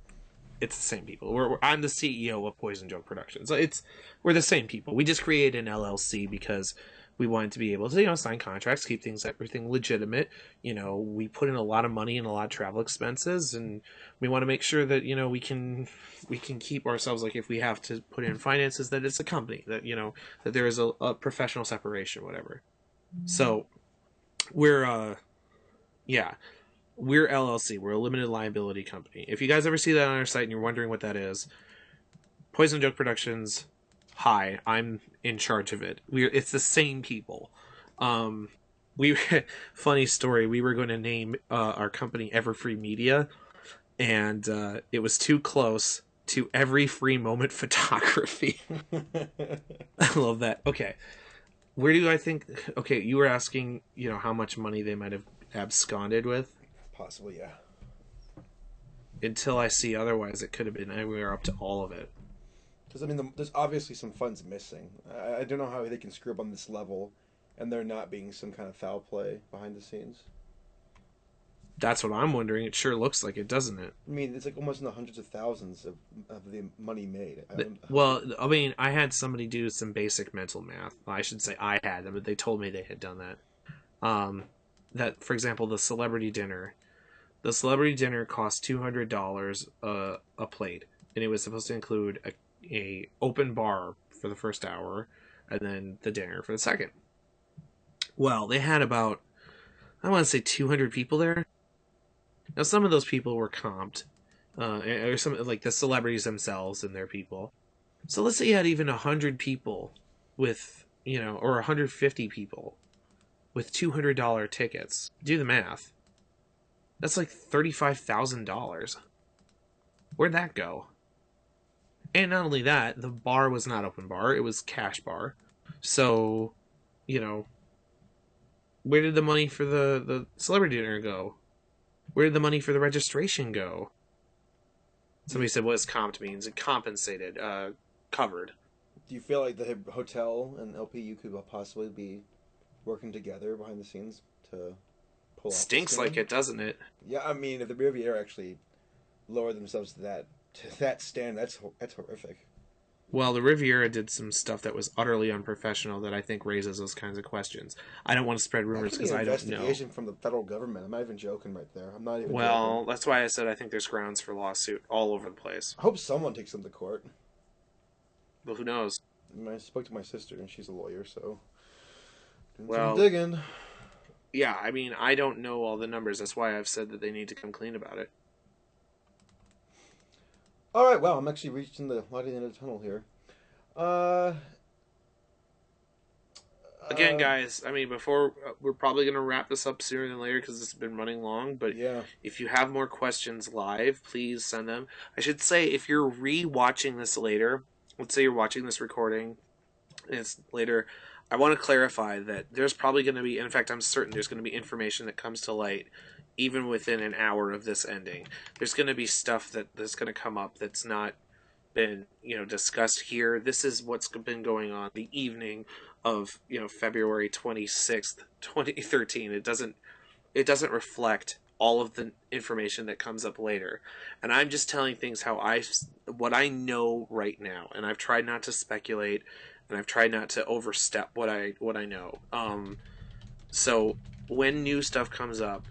it's the same people. I'm the CEO of Poison Joke Productions. We're the same people. We just created an LLC because we wanted to be able to, sign contracts, keep everything legitimate. We put in a lot of money and a lot of travel expenses, and we want to make sure that, we can keep ourselves, like, if we have to put in finances, that it's a company, that, that there is a professional separation, whatever. So we're LLC. We're a limited liability company. If you guys ever see that on our site and you're wondering what that is, Poison Joke Productions, hi, I'm in charge of it. It's the same people. Funny story, we were going to name our company Everfree Media, and it was too close to Every Free Moment Photography. I love that. Okay. Where do I think... Okay, you were asking, how much money they might have absconded with? Possibly, yeah. Until I see otherwise, it could have been anywhere up to all of it. Because, there's obviously some funds missing. I don't know how they can screw up on this level and there not being some kind of foul play behind the scenes. That's what I'm wondering. It sure looks like it, doesn't it? It's like almost in the hundreds of thousands of the money made. I had somebody do some basic mental math. I should say I had them, but they told me they had done that. That, for example, the celebrity dinner cost $200 a plate, and it was supposed to include a open bar for the first hour, and then the dinner for the second. Well, they had about, I want to say 200 people there. Now, some of those people were comped, or some, like, the celebrities themselves and their people. So let's say you had even 100 people with, or 150 people with $200 tickets. Do the math. That's like $35,000. Where'd that go? And not only that, the bar was not open bar, it was cash bar. So, where did the money for the celebrity dinner go? Where did the money for the registration go? Somebody said, what does comped means? It compensated, covered. Do you feel like the hotel and LPU could possibly be working together behind the scenes to pull off? Stinks like it, doesn't it? Yeah, if the Riviera actually lowered themselves to that stand, that's horrific. Well, the Riviera did some stuff that was utterly unprofessional that I think raises those kinds of questions. I don't want to spread rumors because I don't know. Investigation from the federal government. I'm not even joking right there. I'm not even joking. That's why I said I think there's grounds for lawsuit all over the place. I hope someone takes them to court. Well, who knows? I spoke to my sister, and she's a lawyer, so... Well, some digging. Yeah, I don't know all the numbers. That's why I've said that they need to come clean about it. All right, well, I'm actually reaching the light at the end of the tunnel here. Again, guys, before we're probably going to wrap this up sooner than later because it's been running long, but yeah. If you have more questions live, please send them. I should say, if you're re-watching this later, let's say you're watching this recording, and it's later, I want to clarify that there's probably going to be, in fact, I'm certain there's going to be information that comes to light even within an hour of this ending. There's going to be stuff that's going to come up that's not been, discussed here. This is what's been going on the evening of, February 26th, 2013. It doesn't reflect all of the information that comes up later. And I'm just telling things what I know right now. And I've tried not to speculate, and I've tried not to overstep what I know. So when new stuff comes up,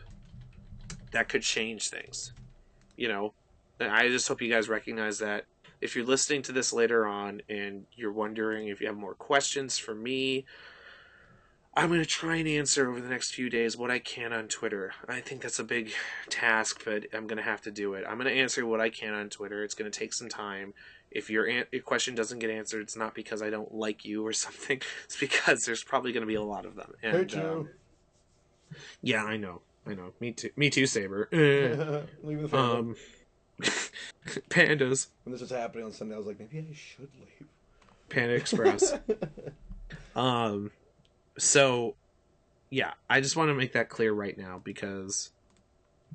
that could change things. You know, and I just hope you guys recognize that. If you're listening to this later on and you're wondering if you have more questions for me, I'm going to try and answer over the next few days what I can on Twitter. I think that's a big task, but I'm going to have to do it. I'm going to answer what I can on Twitter. It's going to take some time. If your question doesn't get answered, it's not because I don't like you or something. It's because there's probably going to be a lot of them. And, Hey, too. Yeah, I know. Me too, Saber. Leave the family. Pandas. When this was happening on Sunday, I was like, maybe I should leave. Panda Express. So, yeah, I just want to make that clear right now, because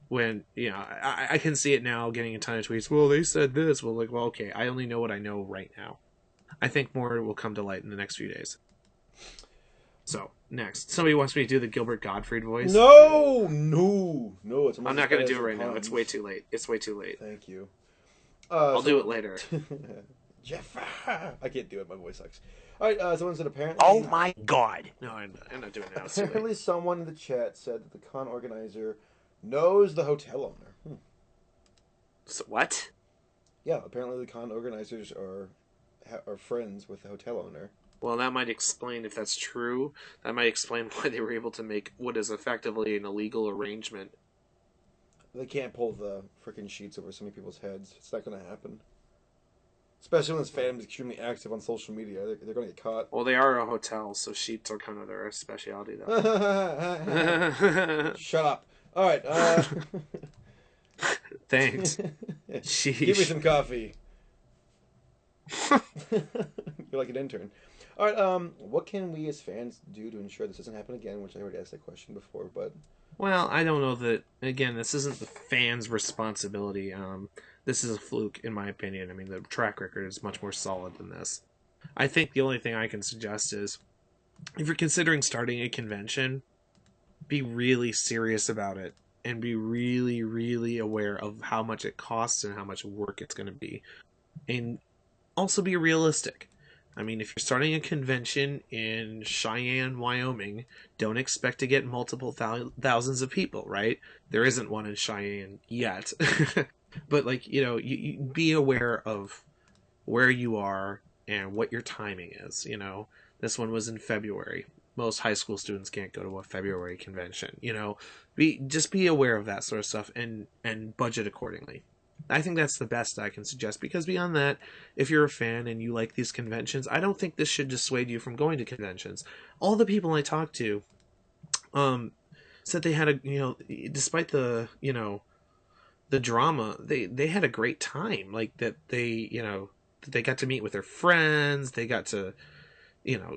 when, I can see it now getting a ton of tweets. Well, they said this. Well, okay, I only know what I know right now. I think more will come to light in the next few days. So, next. Somebody wants me to do the Gilbert Gottfried voice. No. It's I'm not going to do it right now. It's way too late. Thank you. I'll do it later. Jeff, I can't do it. My voice sucks. All right, someone said apparently. Oh my god! No, I'm not doing it now. Apparently, someone in the chat said that the con organizer knows the hotel owner. So what? Yeah, apparently the con organizers are friends with the hotel owner. Well, that might explain, if that's true, that might explain why they were able to make what is effectively an illegal arrangement. They can't pull the freaking sheets over so many people's heads. It's not going to happen. Especially when this fandom is extremely active on social media. They're going to get caught. Well, they are a hotel, so sheets are kind of their specialty, though. Shut up. All right. Thanks. Give me some coffee. You're like an intern. All right. What can we as fans do to ensure this doesn't happen again? Which I already asked that question before, but. Well, I don't know that. Again, this isn't the fans' responsibility. This is a fluke, in my opinion. I mean, the track record is much more solid than this. I think the only thing I can suggest is, if you're considering starting a convention, be really serious about it, and be really, really aware of how much it costs and how much work it's going to be. And also be realistic. I mean, if you're starting a convention in Cheyenne, Wyoming, don't expect to get multiple thousands of people, right? There isn't one in Cheyenne yet. But, you be aware of where you are and what your timing is, This one was in February. Most high school students can't go to a February convention, Just be aware of that sort of stuff and budget accordingly. I think that's the best I can suggest, because beyond that, if you're a fan and you like these conventions, I don't think this should dissuade you from going to conventions. All the people I talked to said they had despite the, the drama, they had a great time. Like, that they got to meet with their friends, they got to,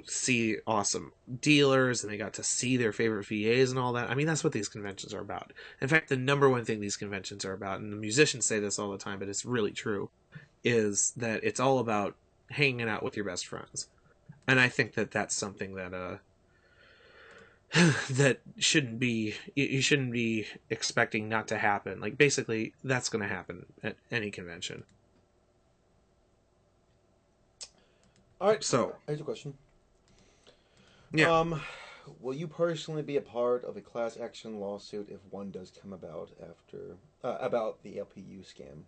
see awesome dealers, and they got to see their favorite VAs and all that. I mean, that's what these conventions are about. In fact, the number one thing these conventions are about, and the musicians say this all the time, but it's really true, is that it's all about hanging out with your best friends. And I think that that's something that that shouldn't be, you shouldn't be expecting not to happen. Like, basically, that's going to happen at any convention. All right. So, here's a question. Yeah. Will you personally be a part of a class action lawsuit if one does come about after about the LPU scam?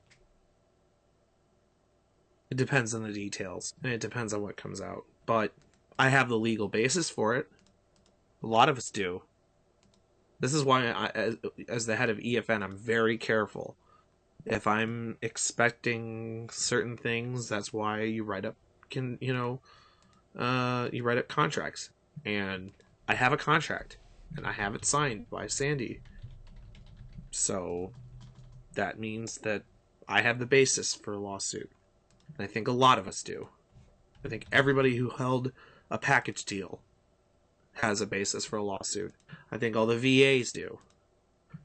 It depends on the details, and it depends on what comes out. But I have the legal basis for it. A lot of us do. This is why, as the head of EFN, I'm very careful. If I'm expecting certain things, that's why you write up contracts. And I have a contract, and I have it signed by Sandy. So that means that I have the basis for a lawsuit. And I think a lot of us do. I think everybody who held a package deal has a basis for a lawsuit. I think all the VAs do,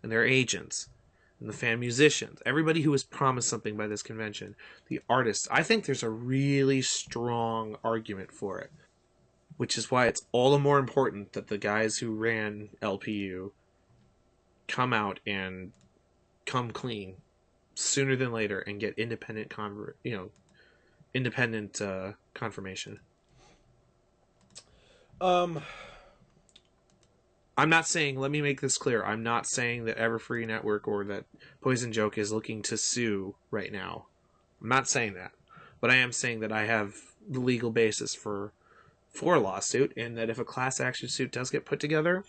and their agents, and the fan musicians, everybody who was promised something by this convention, the artists. I think there's a really strong argument for it, which is why it's all the more important that the guys who ran LPU come out and come clean sooner than later and get independent confirmation. I'm not saying, let me make this clear, I'm not saying that Everfree Network or that Poison Joke is looking to sue right now. I'm not saying that. But I am saying that I have the legal basis for a lawsuit, and that if a class action suit does get put together,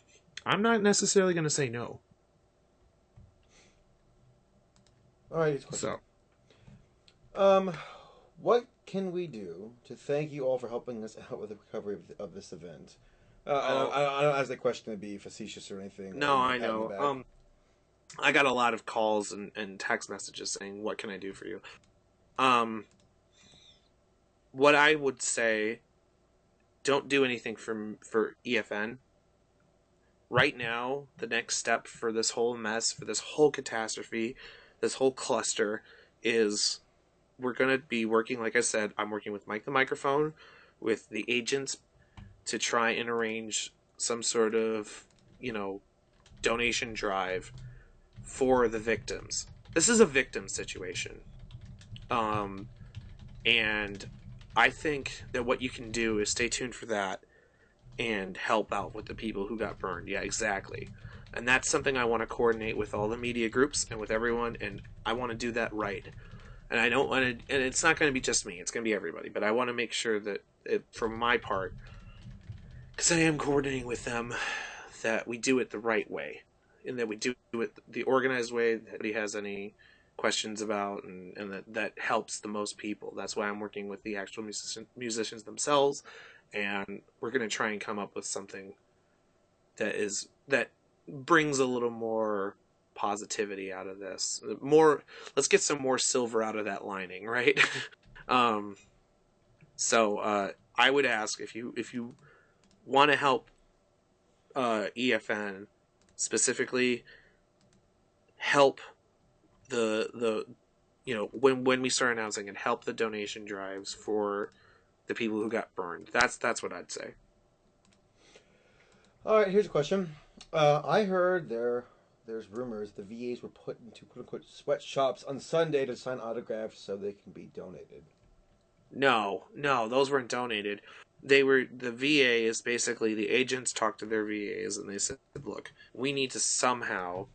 I'm not necessarily going to say no. All right. So, what can we do to thank you all for helping us out with the recovery of this event? I don't ask the question to be facetious or anything. No, I know. I got a lot of calls and text messages saying, "What can I do for you?" What I would say, don't do anything for EFN. Right now, the next step for this whole mess, for this whole catastrophe, this whole cluster, is we're going to be working, like I said, I'm working with Mike the Microphone, with the agents, to try and arrange some sort of, donation drive for the victims. This is a victim situation. And I think that what you can do is stay tuned for that and help out with the people who got burned. Yeah, exactly. And that's something I want to coordinate with all the media groups and with everyone, and I want to do that right. And I don't want to, and it's not going to be just me, it's going to be everybody, but I want to make sure that, from my part, because I am coordinating with them, that we do it the right way, and that we do it the organized way that nobody has any questions about, and that helps the most people. That's why I'm working with the actual musicians themselves, and we're going to try and come up with something that brings a little more positivity out of this. Let's get some more silver out of that lining, right? So I would ask, if you want to help EFN specifically, help the when we start announcing it, help the donation drives for the people who got burned. That's what I'd say. All right, here's a question. I heard there's rumors the VAs were put into quote-unquote sweatshops on Sunday to sign autographs so they can be donated. No, those weren't donated. The VA is basically, the agents talked to their VAs and they said, look, we need to somehow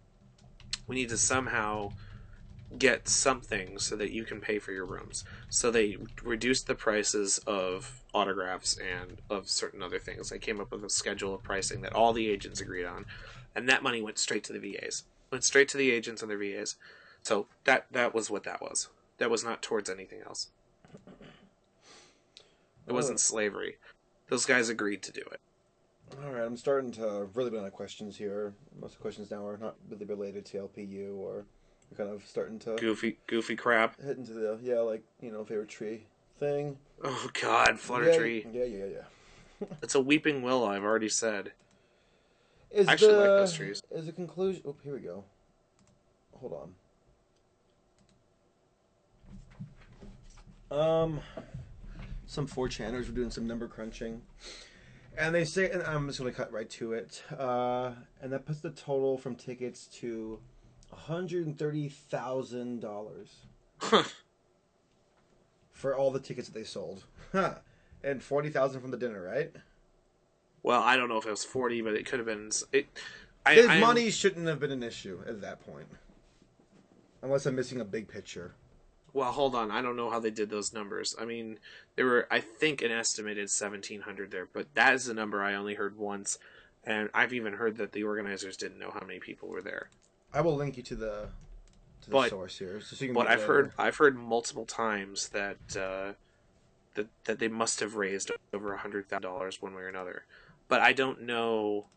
get something so that you can pay for your rooms. So they reduced the prices of autographs and of certain other things. They came up with a schedule of pricing that all the agents agreed on, and that money went straight to the VAs. Went straight to the agents and their VAs. So that was what that was. That was not towards anything else. It wasn't slavery. Those guys agreed to do it. All right, I'm starting to really run out of questions here. Most of the questions now are not really related to LPU, or we're kind of starting to goofy crap. Hit into the favorite tree thing. Oh God, Flutter Tree. Yeah. It's a weeping willow. I've already said. I actually like those trees. Is a conclusion? Oh, here we go. Hold on. Some 4chaners were doing some number crunching, and they say, and I'm just going to cut right to it, and that puts the total from tickets to $130,000 for all the tickets that they sold, and $40,000 from the dinner, right? Well, I don't know if it was 40, but it could have been. Money shouldn't have been an issue at that point, unless I'm missing a big picture. Well, hold on. I don't know how they did those numbers. I mean, there were, I think, an estimated 1,700 there, but that is a number I only heard once, and I've even heard that the organizers didn't know how many people were there. I will link you to the source here, so you can. But I've heard multiple times that that they must have raised over $100,000 one way or another, but I don't know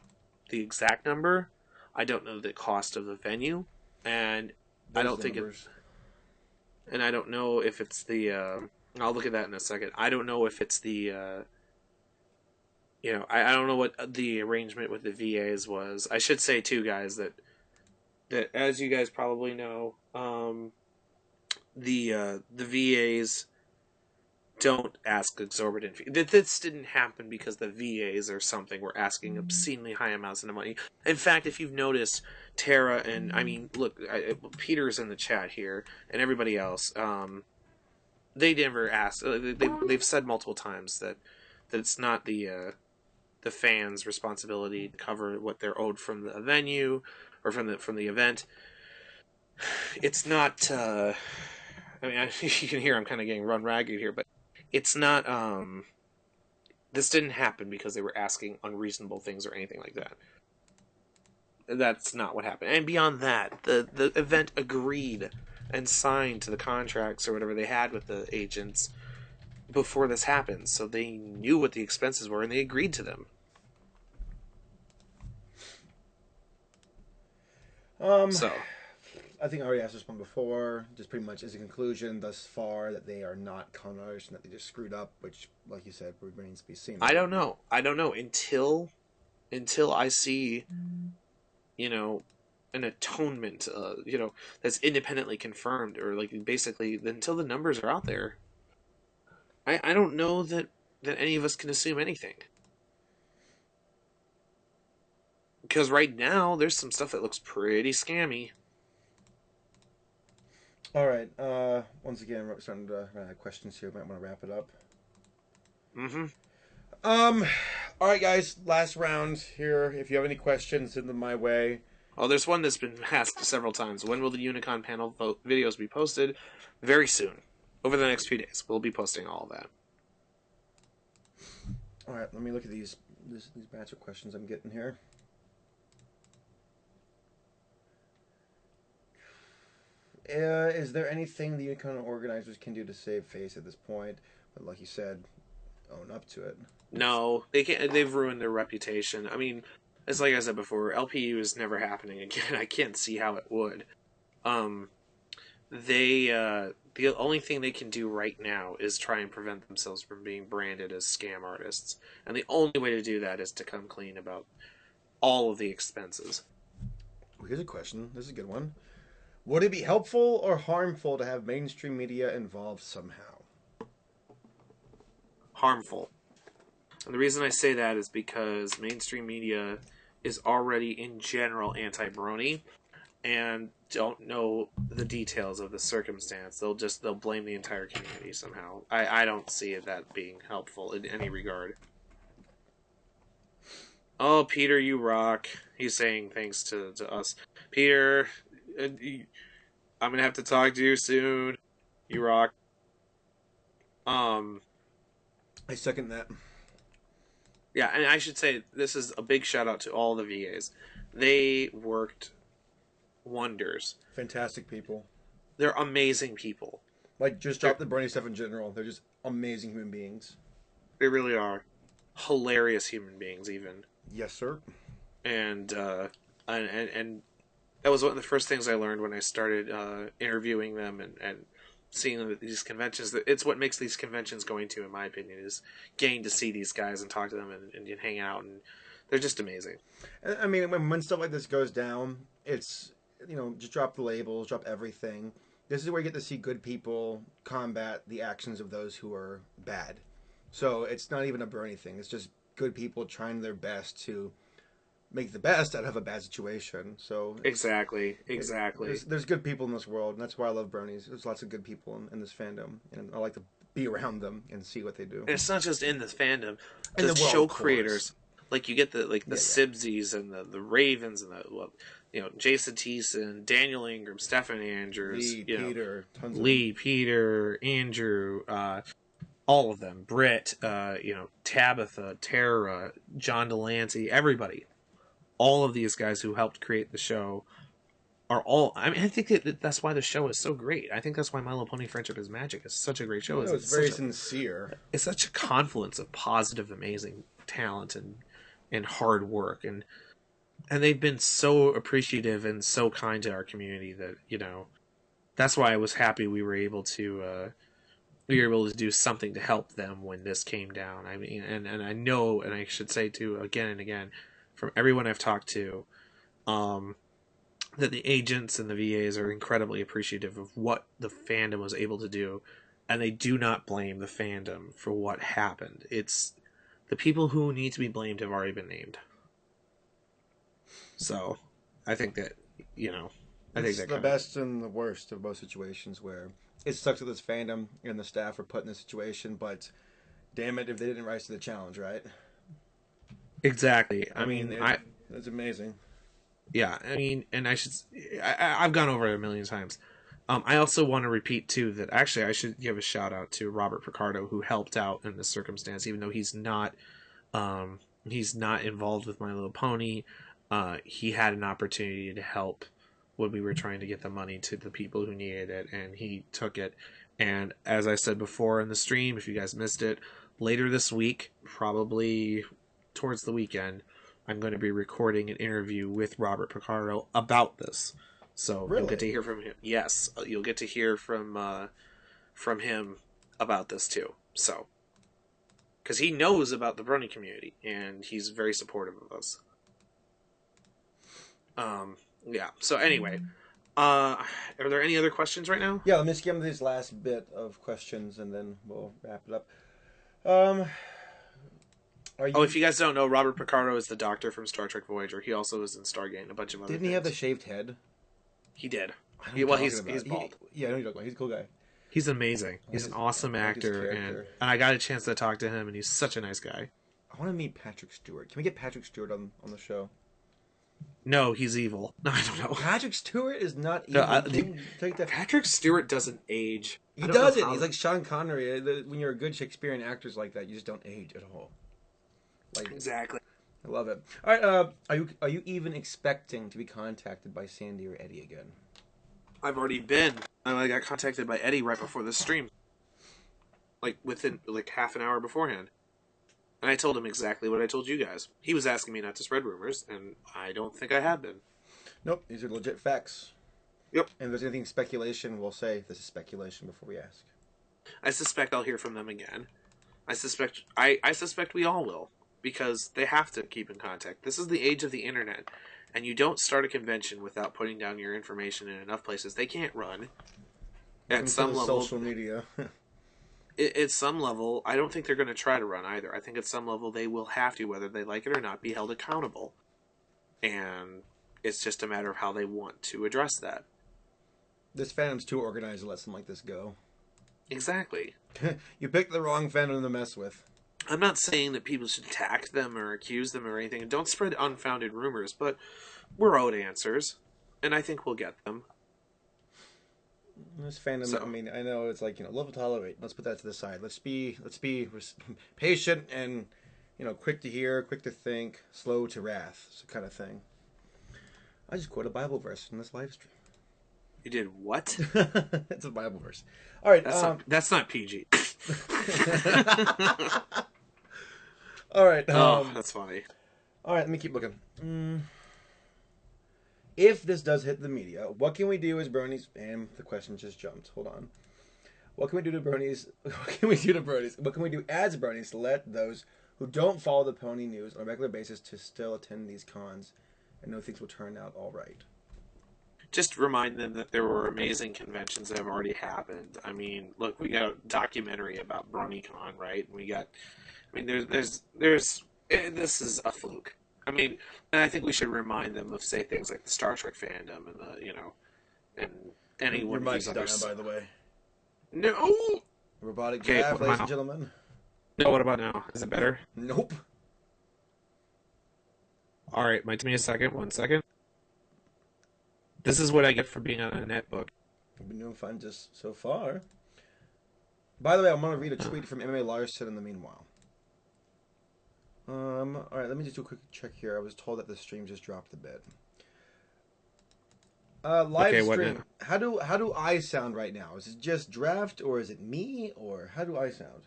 the exact number. I don't know the cost of the venue, and I don't think it's. And I don't know if it's the. I'll look at that in a second. I don't know if it's the. I don't know what the arrangement with the VAs was. I should say too, guys, that that, as you guys probably know, the VAs don't ask exorbitant fees. This didn't happen because the VAs or something were asking obscenely high amounts of money. In fact, if you've noticed, Tara and I mean, look, Peter's in the chat here, and everybody else, they never ask. They've said multiple times that it's not the fans' responsibility to cover what they're owed from the venue or from the event. It's not. I mean, you can hear I'm kind of getting run ragged here, but it's not. This didn't happen because they were asking unreasonable things or anything like that. That's not what happened. And beyond that, the event agreed and signed to the contracts or whatever they had with the agents before this happened, so they knew what the expenses were and they agreed to them. So I think I already asked this one before. Just pretty much as a conclusion thus far that they are not con artists and that they just screwed up, which, like you said, remains to be seen. I don't know until I see, an atonement, that's independently confirmed, or like basically until the numbers are out there. I don't know that any of us can assume anything. Because right now, there's some stuff that looks pretty scammy. All right. Once again, we're starting to run out of questions here. Might want to wrap it up. Mm-hmm. All right, guys. Last round here. If you have any questions, send them my way. Oh, there's one that's been asked several times. When will the Unicon panel videos be posted? Very soon. Over the next few days, we'll be posting all of that. All right. Let me look at these batch of questions I'm getting here. Is there anything the Unicon organizers can do to save face at this point? But like you said, own up to it. No, they can't. They've ruined their reputation. I mean, it's like I said before, LPU is never happening again. I can't see how it would. The only thing they can do right now is try and prevent themselves from being branded as scam artists, and the only way to do that is to come clean about all of the expenses. Here's a question. This is a good one. Would it be helpful or harmful to have mainstream media involved somehow? Harmful. And the reason I say that is because mainstream media is already in general anti-brony and don't know the details of the circumstance. They'll blame the entire community somehow. I don't see that being helpful in any regard. Oh, Peter, you rock. He's saying thanks to us. Peter, I'm gonna have to talk to you soon. You rock. I second that. Yeah, and I should say this is a big shout out to all the VAs. They worked wonders. Fantastic people. They're amazing people. Like, just drop the brony stuff in general. They're just amazing human beings. They really are. Hilarious human beings, even. Yes, sir. And that was one of the first things I learned when I started interviewing them and seeing them at these conventions. It's what makes these conventions going to, in my opinion, is getting to see these guys and talk to them and hang out, and they're just amazing. I mean, when stuff like this goes down, it's, just drop the labels, drop everything. This is where you get to see good people combat the actions of those who are bad. So it's not even a brony thing. It's just good people trying their best to make the best out of a bad situation. So exactly. There's good people in this world, and that's why I love bronies. There's lots of good people in this fandom, and I like to be around them and see what they do. And it's not just in the fandom. The show creators, like you get the Sibsies and the Ravens and Jason Thiessen, Daniel Ingram, Stephen Andrews, Peter, Andrew, all of them, Britt, Tabitha, Tara, John Delancey, everybody. All of these guys who helped create the show are all... I mean, I think that's why the show is so great. I think that's why My Little Pony Friendship is Magic is such a great show. It's very sincere. It's such a confluence of positive, amazing talent and hard work. And they've been so appreciative and so kind to our community that, that's why I was happy we were able to do something to help them when this came down. I mean, and I know, and I should say too, again and again, from everyone I've talked to, that the agents and the VAs are incredibly appreciative of what the fandom was able to do, and they do not blame the fandom for what happened. It's the people who need to be blamed have already been named. So, I think that, I think It's that the best and the worst of both situations where it sucks that this fandom and the staff are put in this situation, but damn it if they didn't rise to the challenge, right? Exactly. It's amazing. Yeah, and I've gone over it a million times. I also want to repeat too that actually I should give a shout out to Robert Picardo, who helped out in this circumstance, even though he's not involved with My Little Pony. He had an opportunity to help when we were trying to get the money to the people who needed it, and he took it. And as I said before in the stream, if you guys missed it, later this week, probably towards the weekend, I'm going to be recording an interview with Robert Picardo about this. So Really? You'll get to hear from him. Yes, you'll get to hear from him about this too. So, because he knows about the Brony community and he's very supportive of us. Yeah. So anyway, are there any other questions right now? Yeah, let me skim this last bit of questions and then we'll wrap it up. If you guys don't know, Robert Picardo is the Doctor from Star Trek Voyager. He also was in Stargate and a bunch of other Didn't he have the shaved head? He did. He's bald. Yeah, I know you're talking about. He's a cool guy. He's amazing. He's an awesome actor, and I got a chance to talk to him, and he's such a nice guy. I want to meet Patrick Stewart. Can we get Patrick Stewart on the show? No, he's evil. No, I don't know. Patrick Stewart is not evil. Patrick Stewart doesn't age. He doesn't. He's like Sean Connery. When you're a good Shakespearean actor like that, you just don't age at all. Exactly. I love it. All right. Are you even expecting to be contacted by Sandy or Eddie again? I've already been. I got contacted by Eddie right before the stream. Within half an hour beforehand. And I told him exactly what I told you guys. He was asking me not to spread rumors, and I don't think I have been. Nope, these are legit facts. Yep. And if there's anything speculation, we'll say this is speculation before we ask. I suspect I'll hear from them again. I suspect we all will, because they have to keep in contact. This is the age of the internet, and you don't start a convention without putting down your information in enough places. They can't run. At some level, social media. At some level, I don't think they're going to try to run either. I think at some level they will have to, whether they like it or not, be held accountable. And it's just a matter of how they want to address that. This fandom's too organized to let something like this go. Exactly. You picked the wrong fandom to mess with. I'm not saying that people should attack them or accuse them or anything. Don't spread unfounded rumors, but we're owed answers, and I think we'll get them. This fandom, I know it's love and tolerate. Let's put that to the side. Let's be patient and, quick to hear, quick to think, slow to wrath, so kind of thing. I just quote a Bible verse in this live stream. You did what? It's a Bible verse. All right. That's not PG. All right. That's funny. All right, let me keep looking. If this does hit the media, what can we do as bronies? And the question just jumped. Hold on. What can we do to bronies? What can we do to bronies? What can we do as bronies to let those who don't follow the pony news on a regular basis to still attend these cons and know things will turn out all right? Just remind them that there were amazing conventions that have already happened. I mean, look, we got a documentary about BronyCon, right? This is a fluke. And I think we should remind them of, say, things like the Star Trek fandom and and anyone. Your mic's down, by the way. No. Robotic giraffe, ladies and gentlemen. No, what about now? Is it better? Nope. All right, give me a second. 1 second. This is what I get for being on a netbook. I've been doing fine just so far. By the way, I'm going to read a tweet from MMA Larson in the meanwhile. All right, let me just do a quick check here. I was told that the stream just dropped a bit. Live stream. How do I sound right now? Is it just draft, or is it me, or how do I sound?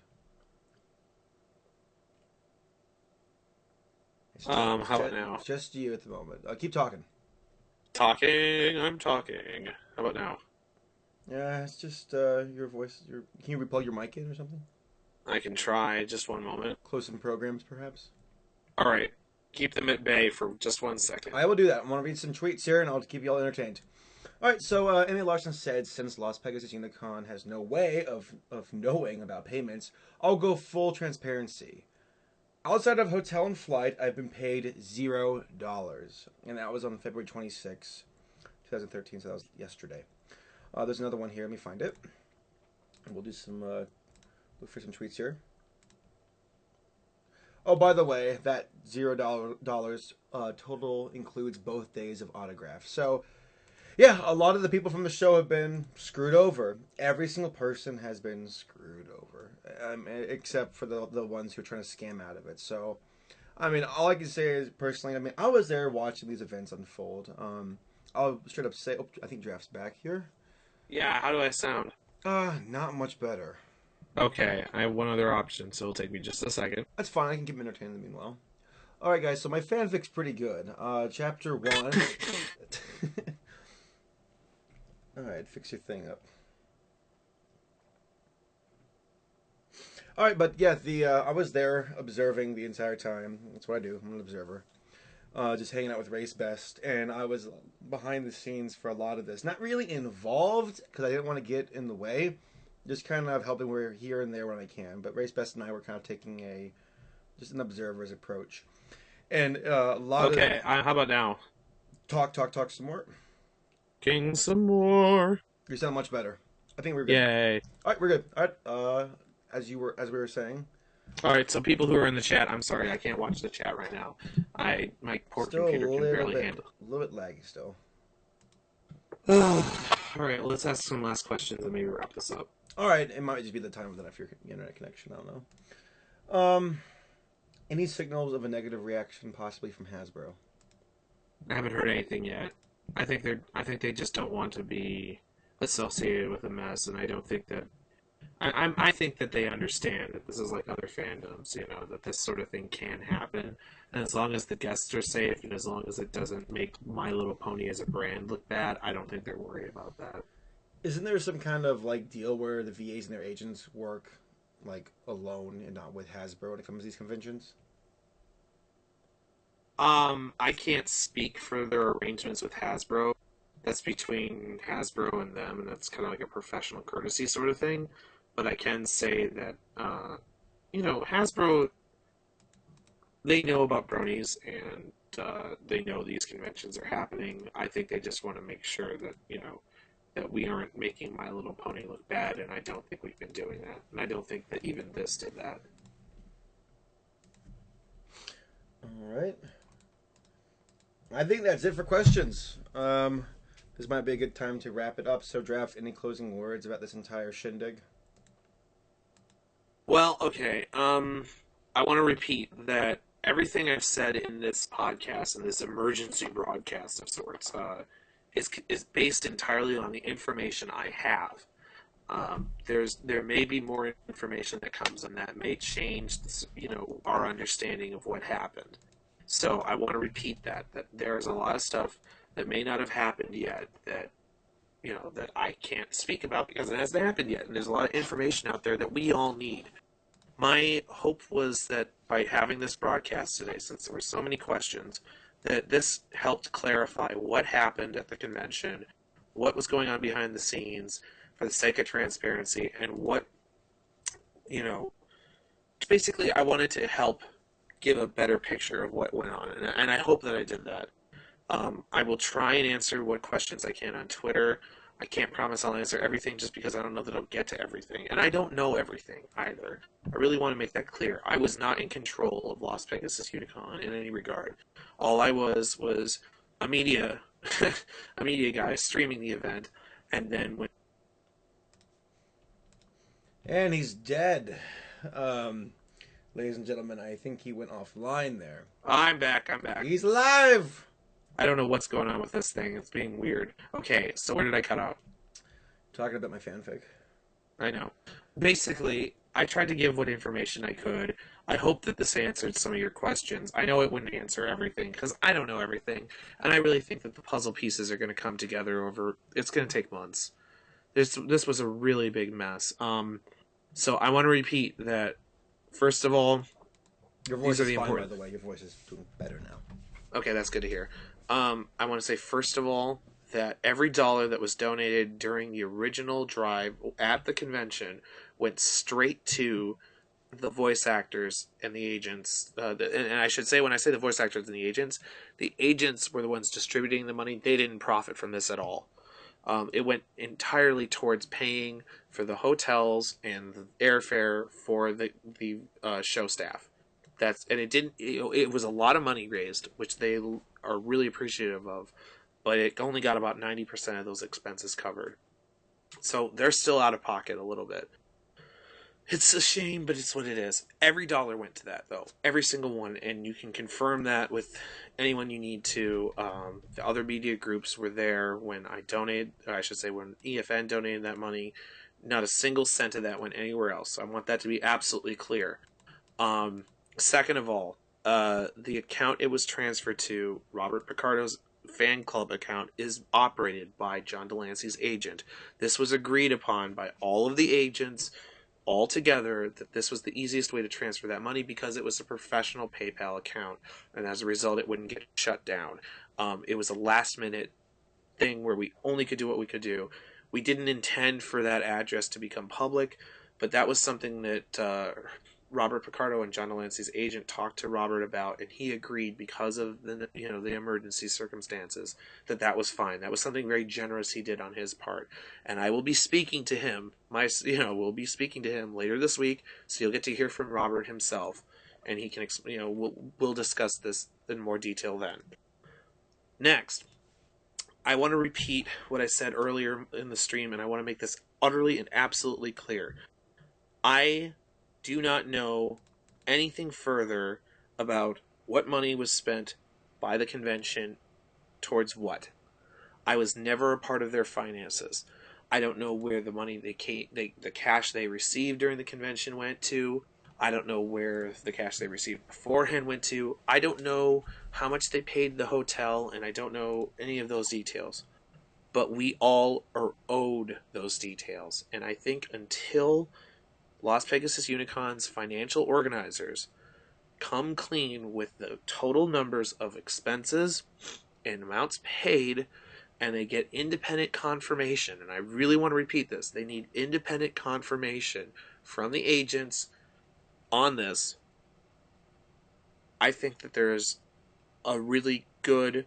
How about now? Just you at the moment. Keep talking. I'm talking. How about now? Yeah, it's just your voice. Can you replug your mic in or something? I can try. Just one moment. Close some programs, perhaps. All right. keep them at bay for just 1 second. I will do that. I want to read some tweets here, and I'll keep you all entertained. All right, so Amy Larson said, since Las Pegasus Unicon has no way of knowing about payments, I'll go full transparency. Outside of hotel and flight, I've been paid $0. And that was on February 26, 2013, so that was yesterday. There's another one here. Let me find it. We'll do some, look for some tweets here. Oh, by the way, that $0 total includes both days of autographs. So, yeah, a lot of the people from the show have been screwed over. Every single person has been screwed over, except for the ones who are trying to scam out of it. So, I mean, all I can say is, personally, I mean, I was there watching these events unfold. I'll straight up say, oh, I think Draft's back here. Yeah, how do I sound? Not much better. Okay, I have one other option, so it'll take me just a second. That's fine, I can keep him entertained in the meanwhile. Alright, guys, so my fanfic's pretty good. Chapter 1. Alright, fix your thing up. Alright, but yeah, I was there observing the entire time. That's what I do, I'm an observer. Just hanging out with Race Best, and I was behind the scenes for a lot of this. Not really involved, because I didn't want to get in the way. Just kind of helping here and there when I can. But Race Best and I were kind of taking just an observer's approach. And a lot of... Okay, how about now? Talk some more. King some more. You sound much better. I think we're good. Yay. Alright, we're good. Alright, as we were saying. Alright, so people who are in the chat, I'm sorry, I can't watch the chat right now. My poor computer can barely handle it. A little bit laggy still. Alright, well, let's ask some last questions and maybe wrap this up. Alright, it might just be the time of the night for your internet connection, I don't know. Any signals of a negative reaction possibly from Hasbro? I haven't heard anything yet. I think they just don't want to be associated with a mess, and I don't think that I think that they understand that this is like other fandoms, you know, that this sort of thing can happen. And as long as the guests are safe and as long as it doesn't make My Little Pony as a brand look bad, I don't think they're worried about that. Isn't there some kind of like deal where the VAs and their agents work like alone and not with Hasbro when it comes to these conventions? I can't speak for their arrangements with Hasbro. That's between Hasbro and them, and that's kind of like a professional courtesy sort of thing. But I can say that, you know, Hasbro, they know about bronies, and they know these conventions are happening. I think they just want to make sure that, you know, that we aren't making My Little Pony look bad, and I don't think we've been doing that. And I don't think that even this did that. All right. I think that's it for questions. This might be a good time to wrap it up. So, Draft, any closing words about this entire shindig? Well, okay. I want to repeat that everything I've said in this podcast and this emergency broadcast of sorts is based entirely on the information I have. There may be more information that comes, and that may change, you know, our understanding of what happened. So I want to repeat that there's a lot of stuff that may not have happened yet that, you know, that I can't speak about because it hasn't happened yet, and there's a lot of information out there that we all need. My hope was that by having this broadcast today, since there were so many questions, that this helped clarify what happened at the convention, what was going on behind the scenes, for the sake of transparency, and what, you know, basically I wanted to help give a better picture of what went on, and I hope that I did that. I will try and answer what questions I can on Twitter. I can't promise I'll answer everything just because I don't know that I'll get to everything, and I don't know everything either. I really want to make that clear. I was not in control of Las Pegasus Unicon in any regard. All I was a media guy streaming the event, and then when... And he's dead. Ladies and gentlemen, I think he went offline there. I'm back. He's alive! I don't know what's going on with this thing. It's being weird. Okay, so where did I cut out? Talking about my fanfic. I know. Basically, I tried to give what information I could. I hope that this answered some of your questions. I know it wouldn't answer everything, because I don't know everything. And I really think that the puzzle pieces are going to come together over... It's going to take months. This was a really big mess. So I want to repeat that, first of all, Your voice These are is the fine, by important. the way. Your voice is doing better now. Okay, that's good to hear. I want to say first of all that every dollar that was donated during the original drive at the convention went straight to the voice actors and the agents. And I should say, when I say the voice actors and the agents were the ones distributing the money. They didn't profit from this at all. It went entirely towards paying for the hotels and the airfare for the show staff. And it didn't. It was a lot of money raised, which they are really appreciative of, but it only got about 90% of those expenses covered. So they're still out of pocket a little bit. It's a shame, but it's what it is. Every dollar went to that, though. Every single one. And you can confirm that with anyone you need to. The other media groups were there when I donated, or I should say, when EFN donated that money. Not a single cent of that went anywhere else. So I want that to be absolutely clear. Second of all, the account it was transferred to, Robert Picardo's fan club account, is operated by John Delancey's agent. This was agreed upon by all of the agents all together, that this was the easiest way to transfer that money because it was a professional PayPal account, and as a result it wouldn't get shut down. It was a last minute thing where we only could do what we could do. We didn't intend for that address to become public, but that was something that Robert Picardo and John Delancey's agent talked to Robert about, and he agreed because of the emergency circumstances that was fine. That was something very generous he did on his part, and I will be speaking to him. We'll be speaking to him later this week, so you'll get to hear from Robert himself, and he can we'll discuss this in more detail then. Next, I want to repeat what I said earlier in the stream, and I want to make this utterly and absolutely clear. I do not know anything further about what money was spent by the convention towards what. I was never a part of their finances. I don't know where the money the cash they received during the convention went to. I don't know where the cash they received beforehand went to. I don't know how much they paid the hotel, and I don't know any of those details. But we all are owed those details. And I think until Las Pegasus Unicon's financial organizers come clean with the total numbers of expenses and amounts paid, and they get independent confirmation, and I really want to repeat this, they need independent confirmation from the agents on this, I think that there's a really good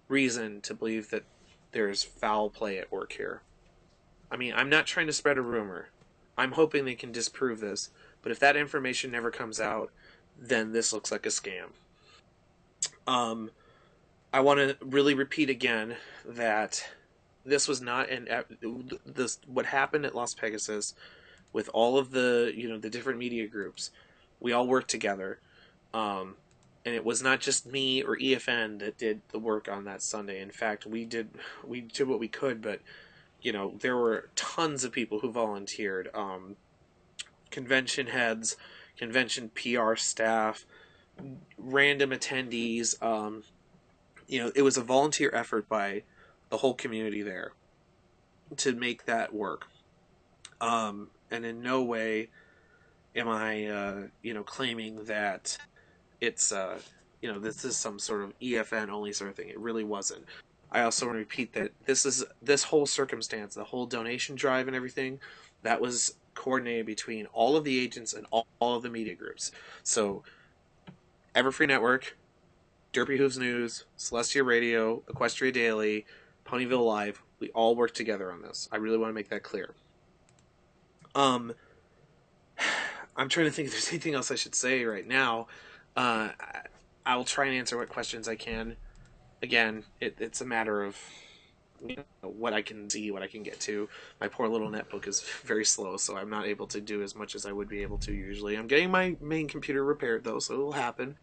reason to believe that there's foul play at work here. I mean, I'm not trying to spread a rumor. I'm hoping they can disprove this, but if that information never comes out, then this looks like a scam. I want to really repeat again that this was not what happened at Las Pegasus with all of the the different media groups. We all worked together, and it was not just me or EFN that did the work on that Sunday. In fact, we did what we could, but there were tons of people who volunteered. Convention heads, convention PR staff, random attendees. It was a volunteer effort by the whole community there to make that work. And in no way am I, claiming that it's, this is some sort of EFN only sort of thing. It really wasn't. I also want to repeat that this whole circumstance, the whole donation drive and everything, that was coordinated between all of the agents and all of the media groups. So, Everfree Network, Derpy Hooves News, Celestia Radio, Equestria Daily, Ponyville Live, we all work together on this. I really want to make that clear. I'm trying to think if there's anything else I should say right now. I will try and answer what questions I can. Again, it's a matter of what I can see, what I can get to. My poor little netbook is very slow, so I'm not able to do as much as I would be able to usually. I'm getting my main computer repaired, though, so it will happen.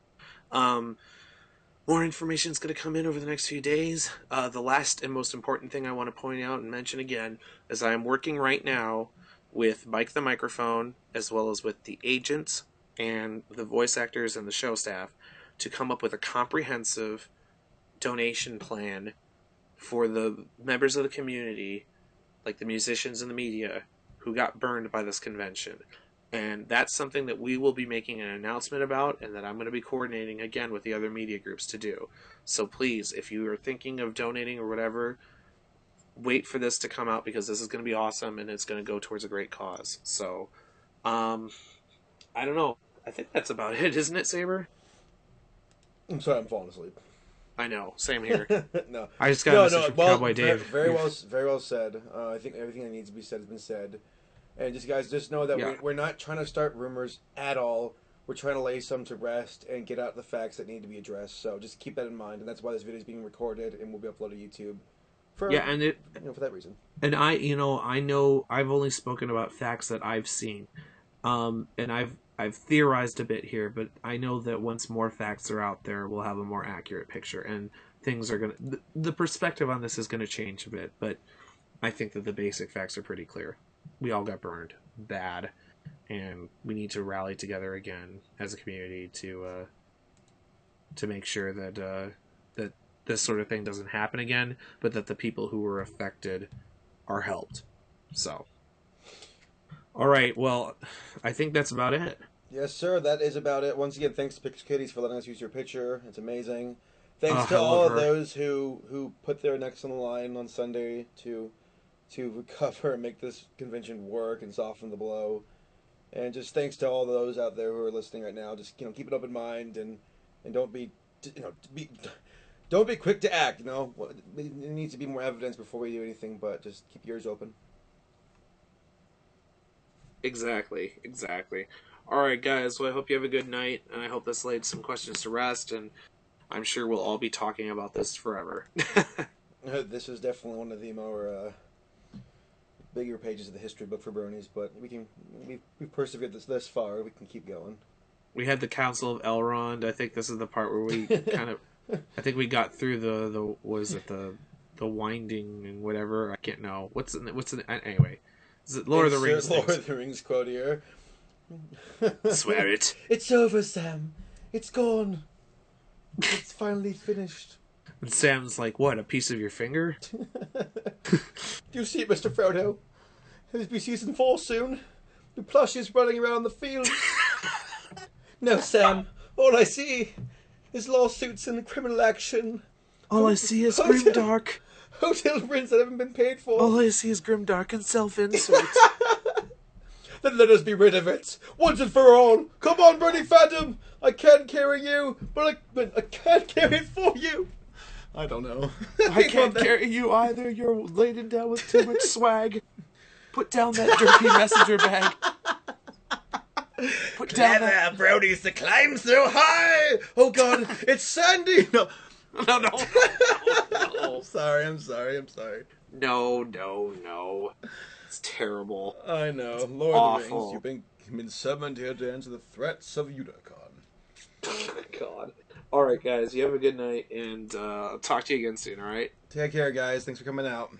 More information is going to come in over the next few days. The last and most important thing I want to point out and mention again is I am working right now with Mike the Microphone, as well as with the agents and the voice actors and the show staff, to come up with a comprehensive donation plan for the members of the community, like the musicians and the media, who got burned by this convention. And that's something that we will be making an announcement about, and that I'm going to be coordinating again with the other media groups to do. So please, if you are thinking of donating or whatever, wait for this to come out, because this is going to be awesome and it's going to go towards a great cause. So, I don't know. I think that's about it, isn't it, Saber? I'm sorry, I'm falling asleep. I know. Same here. No, I just got a message from Cowboy Dave. Very well said. I think everything that needs to be said has been said. And just guys, just know that we're not trying to start rumors at all. We're trying to lay some to rest and get out the facts that need to be addressed. So just keep that in mind, and that's why this video is being recorded and will be uploaded to YouTube. For that reason. And I know I've only spoken about facts that I've seen, and I've theorized a bit here, but I know that once more facts are out there, we'll have a more accurate picture, and things are the perspective on this is gonna change a bit. But I think that the basic facts are pretty clear. We all got burned bad, and we need to rally together again as a community to make sure that that this sort of thing doesn't happen again, but that the people who were affected are helped. So, all right, well, I think that's about it. Yes, sir, that is about it. Once again, thanks to Pixel Kitties for letting us use your picture. It's amazing. Thanks to all of those who put their necks on the line on Sunday to recover and make this convention work and soften the blow. And just thanks to all those out there who are listening right now. Just keep an open mind and don't be don't be quick to act. There needs to be more evidence before we do anything. But just keep your ears open. Exactly. All right, guys. Well, I hope you have a good night, and I hope this laid some questions to rest. And I'm sure we'll all be talking about this forever. This is definitely one of the more bigger pages of the history book for Bronies, but we've persevered this far. We can keep going. We had the Council of Elrond. I think this is the part where we kind of, I think we got through the winding and whatever. I can't know anyway. Is it Lord of the Rings? Lord of the Rings quote here. Swear it. It's over, Sam. It's gone. It's finally finished. And Sam's like, what, a piece of your finger? Do you see it, Mr. Frodo? It'll be season 4 soon. The plush is running around the field. No, Sam. All I see is lawsuits and criminal action. All I see is grimdark. Hotel rents that haven't been paid for. All I see is grimdark and self-insert. Then let us be rid of it, once and for all. Come on, Bernie Phantom. I can't carry you, but I can't carry it for you. I don't know. I can't carry you either. You're laden down with too much swag. Put down that dirty messenger bag. Put down that Brodies to climb so high. Oh God, it's Sandy. No. I'm sorry. No. It's terrible. I know. Lord of the Rings, you've been summoned here to answer the threats of Unicon. Oh my God. All right, guys. You have a good night, and I'll talk to you again soon. All right. Take care, guys. Thanks for coming out.